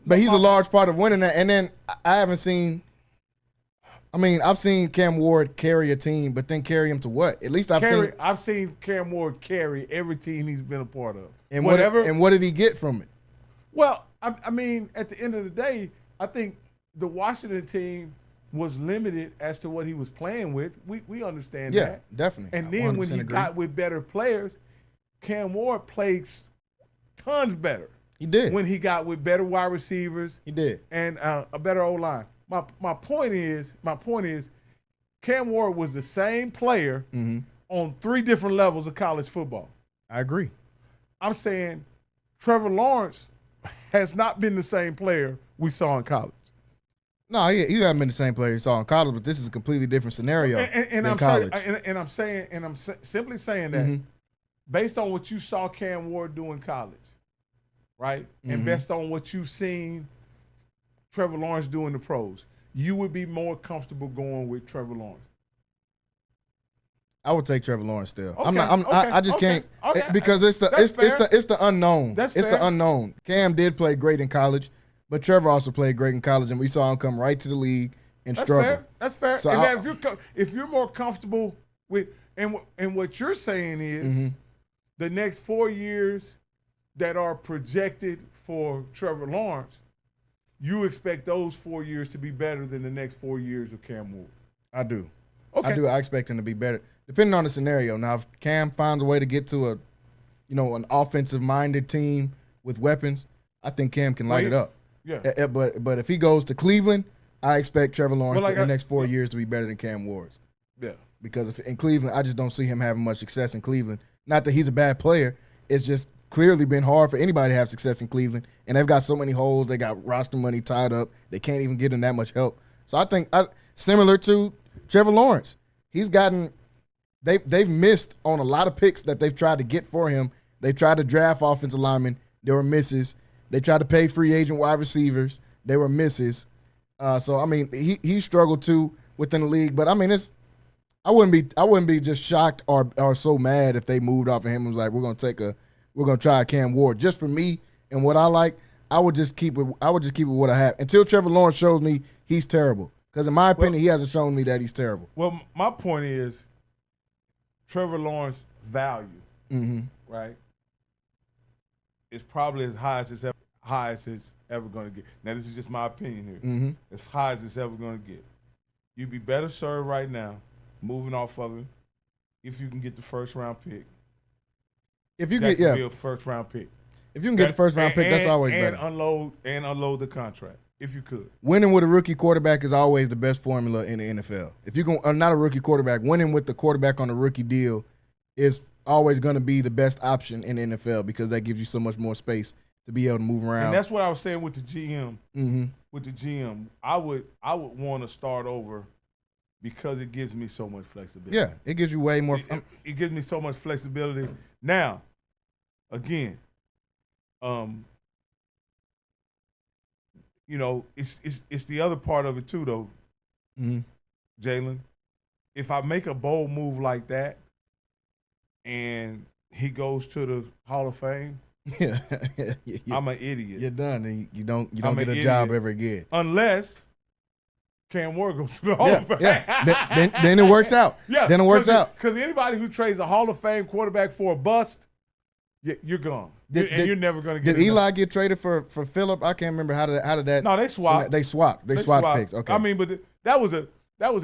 But he's a large part of winning that. And then I haven't seen. I mean, I've seen Cam Ward carry a team, but then carry him to what? At least I've seen Cam Ward carry every team he's been a part of. And what did he get from it? Well, I mean, at the end of the day, I think the Washington team was limited as to what he was playing with. We understand that. Yeah, definitely. And then when he got with better players, Cam Ward played tons better. He did. When he got with better wide receivers. He did. And a better O-line. My point is, Cam Ward was the same player on 3 different levels of college football. I agree. I'm saying Trevor Lawrence has not been the same player we saw in college. No, he hasn't been the same player you saw in college, but this is a completely different scenario than college. I'm simply saying that based on what you saw Cam Ward do in college, right, and based on what you've seen Trevor Lawrence do in the pros, you would be more comfortable going with Trevor Lawrence. I would take Trevor Lawrence still. Okay, I just can't because it's the unknown. It's the unknown. Cam did play great in college, but Trevor also played great in college, and we saw him come right to the league and struggle. That's fair. So if you're more comfortable with and what you're saying is the next 4 years that are projected for Trevor Lawrence, you expect those 4 years to be better than the next 4 years of Cam Ward. I do. Okay. I do. I expect him to be better, depending on the scenario. Now, if Cam finds a way to get to an offensive-minded team with weapons, I think Cam can light it up. Yeah. But if he goes to Cleveland, I expect Trevor Lawrence in the next 4 years to be better than Cam Ward's. Yeah. Because in Cleveland, I just don't see him having much success in Cleveland. Not that he's a bad player. It's just clearly been hard for anybody to have success in Cleveland. And they've got so many holes. They got roster money tied up. They can't even get him that much help. So I think similar to Trevor Lawrence, they've missed on a lot of picks that they've tried to get for him. They've tried to draft offensive linemen. There were misses. They tried to pay free agent wide receivers. There were misses. So I mean, he struggled too within the league. But I mean, I wouldn't be just shocked or so mad if they moved off of him and was like, we're gonna try Cam Ward. Just for me and what I like, I would just keep it what I have until Trevor Lawrence shows me he's terrible. Because in my opinion, he hasn't shown me that he's terrible. Well, my point is Trevor Lawrence value, right, is probably as high as it's ever going to get. Now, this is just my opinion here. As high as it's ever going to get. You'd be better served right now, moving off of him, if you can get the first-round pick. If you be a first-round pick. If you can get the first-round pick, that's always better. And unload the contract, if you could. Winning with a rookie quarterback is always the best formula in the NFL. If you go not a rookie quarterback, winning with the quarterback on a rookie deal is always going to be the best option in the NFL because that gives you so much more space to be able to move around. And that's what I was saying with the GM. With the GM, I would want to start over because it gives me so much flexibility. Yeah, it gives you way more. It gives me so much flexibility. Now, again, it's the other part of it too, though, Jalen. If I make a bold move like that, and he goes to the Hall of Fame, I'm an idiot. You're done, and you don't get a job ever again. Unless Cam Ward goes to the Hall of Fame. Yeah. Then it works out. Yeah, then it works out. Because anybody who trades a Hall of Fame quarterback for a bust, you're gone. You're never going to get. Did Eli get traded for Phillip? I can't remember how did that. No, they swapped. They swapped picks. Okay. I mean, but that was an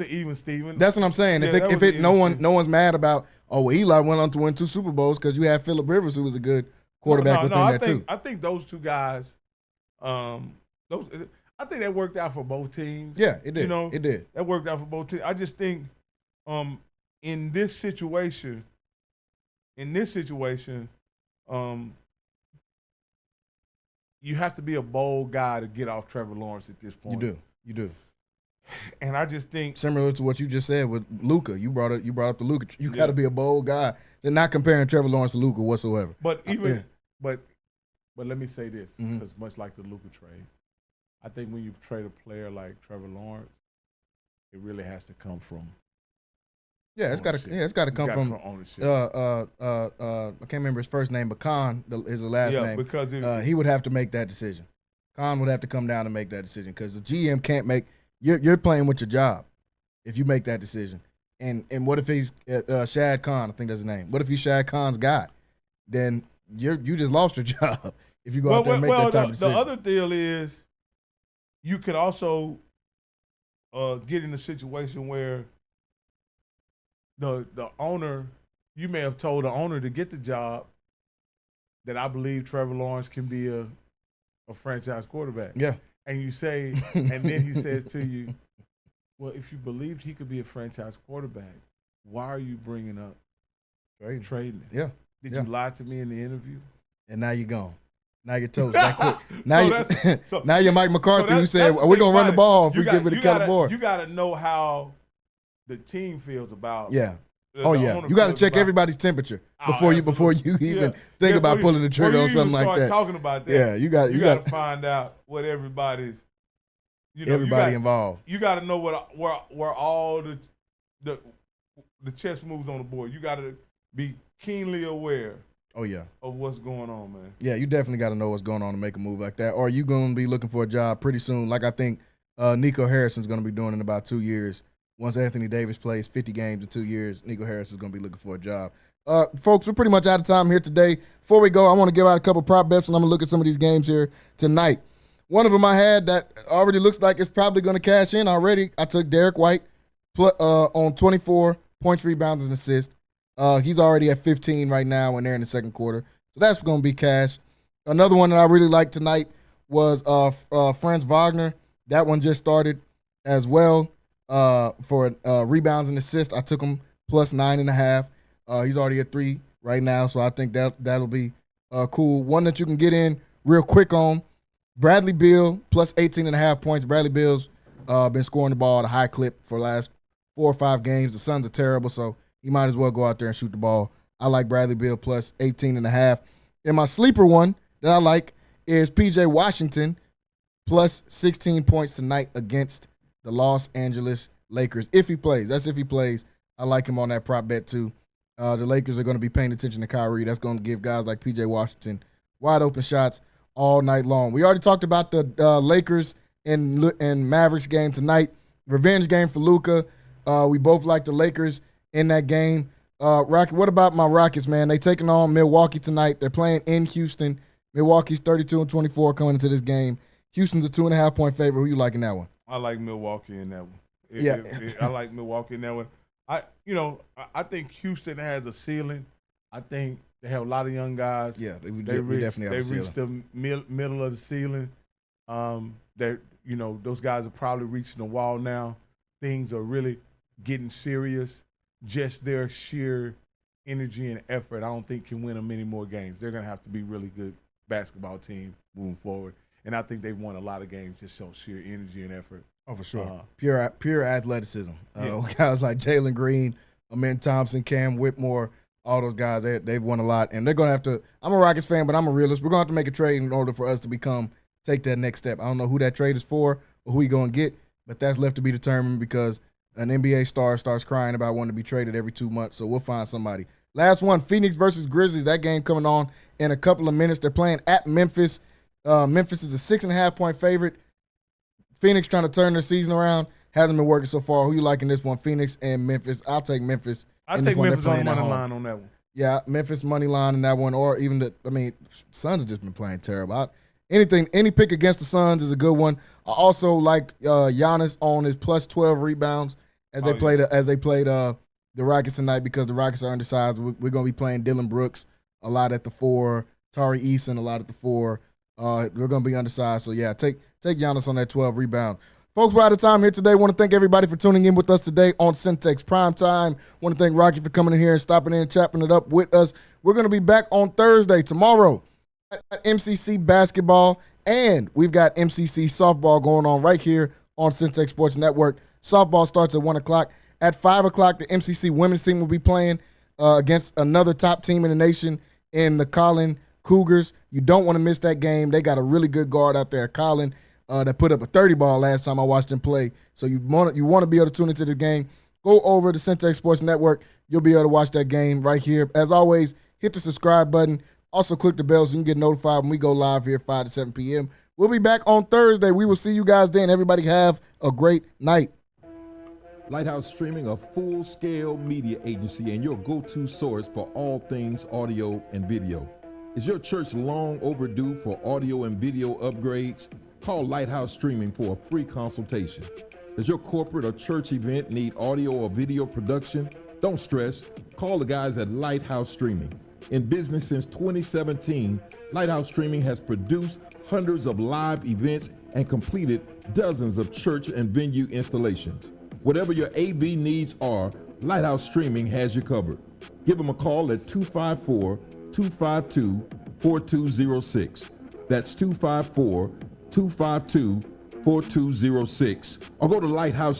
even Steven. That's what I'm saying. Yeah, no one's mad about. Oh, Eli went on to win 2 Super Bowls because you had Phillip Rivers, who was a good quarterback within that too. I think those two guys, I think that worked out for both teams. Yeah, it did. It did. That worked out for both teams. I just think, in this situation, you have to be a bold guy to get off Trevor Lawrence at this point. You do. And I just think similar to what you just said with Luka. You brought up the Luka. You got to be a bold guy. They're not comparing Trevor Lawrence to Luka whatsoever. But but let me say this, because much like the Luka trade, I think when you trade a player like Trevor Lawrence, it really has to come from. Yeah, it's got to come from ownership. I can't remember his first name, but Khan is the last name. Because he would have to make that decision. Khan would have to come down and make that decision because the GM can't make. You're playing with your job if you make that decision. And what if he's Shad Khan? I think that's his name. What if he's Shad Khan's guy? Then you just lost your job if you go out there and make that type of decision. The other deal is you could also get in a situation where the owner, you may have told the owner to get the job that I believe Trevor Lawrence can be a franchise quarterback. Yeah. And you say, and then he says to you, well, if you believed he could be a franchise quarterback, why are you bringing up trading? Yeah. Did you lie to me in the interview? And now you're gone. Now you're toast that quick. Now you're Mike McCarthy who said, we're going to run the ball if we give it to Kellen Moore. You got to know how the team feels about. Yeah. You got to check everybody's temperature before you even think about pulling the trigger on something like that. Talking about that. Yeah, you got to find out what everybody's. Everybody involved. You got to know where all the chess moves on the board. You got to be keenly aware. Oh yeah. Of what's going on, man. Yeah, you definitely got to know what's going on to make a move like that. Or you going to be looking for a job pretty soon, like I think Nico Harrison's going to be doing in about 2 years. Once Anthony Davis plays 50 games in 2 years, Nico Harris is going to be looking for a job. Folks, we're pretty much out of time here today. Before we go, I want to give out a couple prop bets, and I'm going to look at some of these games here tonight. One of them I had that already looks like it's probably going to cash in already. I took Derek White on 24 points, rebounds, and assists. He's already at 15 right now, and they're in the second quarter. So that's going to be cash. Another one that I really liked tonight was Franz Wagner. That one just started as well. For rebounds and assists, I took him plus 9.5. He's already at 3 right now, so I think that'll be cool. One that you can get in real quick on, Bradley Beal plus 18.5 points. Bradley Beal's been scoring the ball at a high clip for the last 4 or 5 games. The Suns are terrible, so you might as well go out there and shoot the ball. I like Bradley Beal plus 18.5. And my sleeper one that I like is P.J. Washington plus 16 points tonight against the Los Angeles Lakers. If he plays. That's if he plays. I like him on that prop bet too. The Lakers are going to be paying attention to Kyrie. That's going to give guys like P.J. Washington wide open shots all night long. We already talked about the Lakers and Mavericks game tonight. Revenge game for Luka. We both like the Lakers in that game. Rocky, what about my Rockets, man? They taking on Milwaukee tonight. They're playing in Houston. Milwaukee's 32-24 coming into this game. Houston's a 2.5-point favorite. Who you liking that one? I like Milwaukee in that one. I like Milwaukee in that one. I think Houston has a ceiling. I think they have a lot of young guys. Yeah, they definitely have a ceiling. They reached the middle of the ceiling. Those guys are probably reaching the wall now. Things are really getting serious. Just their sheer energy and effort, I don't think can win them many more games. They're going to have to be really good basketball team moving forward. And I think they've won a lot of games just so sheer energy and effort. Oh, for sure. Pure athleticism. Guys like Jalen Green, Amin Thompson, Cam Whitmore, all those guys, they've won a lot. And they're going to have to – I'm a Rockets fan, but I'm a realist. We're going to have to make a trade in order for us to take that next step. I don't know who that trade is for or who you're going to get, but that's left to be determined because an NBA star starts crying about wanting to be traded every 2 months, so we'll find somebody. Last one, Phoenix versus Grizzlies. That game coming on in a couple of minutes. They're playing at Memphis. Memphis is a 6.5-point favorite. Phoenix trying to turn their season around. Hasn't been working so far. Who you liking this one, Phoenix and Memphis? I'll take Memphis. I'll take Memphis on the money line on that one. Yeah, Memphis money line in that one, or even Suns have just been playing terrible. Any pick against the Suns is a good one. I also liked Giannis on his plus 12 rebounds as they played the Rockets tonight because the Rockets are undersized. We're going to be playing Dylan Brooks a lot at the 4, Tari Eason a lot at the 4. We're going to be undersized, so yeah, take Giannis on that 12 rebound. Folks, we're out of time here today. Want to thank everybody for tuning in with us today on Centex Primetime. Want to thank Rocky for coming in here and stopping in and chopping it up with us. We're going to be back on Thursday, tomorrow, at MCC basketball, and we've got MCC softball going on right here on Centex Sports Network. Softball starts at 1 o'clock. At 5 o'clock, the MCC women's team will be playing against another top team in the nation in the Collin Cougars. You don't want to miss that game. They got a really good guard out there, Collin, that put up a 30 ball last time I watched him play. So you want to be able to tune into the game. Go over to Centex Sports Network. You'll be able to watch that game right here. As always, hit the subscribe button. Also click the bell so you can get notified when we go live here 5 to 7 p.m. We'll be back on Thursday. We will see you guys then. Everybody have a great night. Lighthouse Streaming, a full-scale media agency and your go-to source for all things audio and video. Is your church long overdue for audio and video upgrades? Call Lighthouse Streaming for a free consultation. Does your corporate or church event need audio or video production? Don't stress. Call the guys at Lighthouse Streaming. In business since 2017, Lighthouse Streaming has produced hundreds of live events and completed dozens of church and venue installations. Whatever your AV needs are, Lighthouse Streaming has you covered. Give them a call at 254-252-4206. That's 254-252-4206. Or go to Lighthouse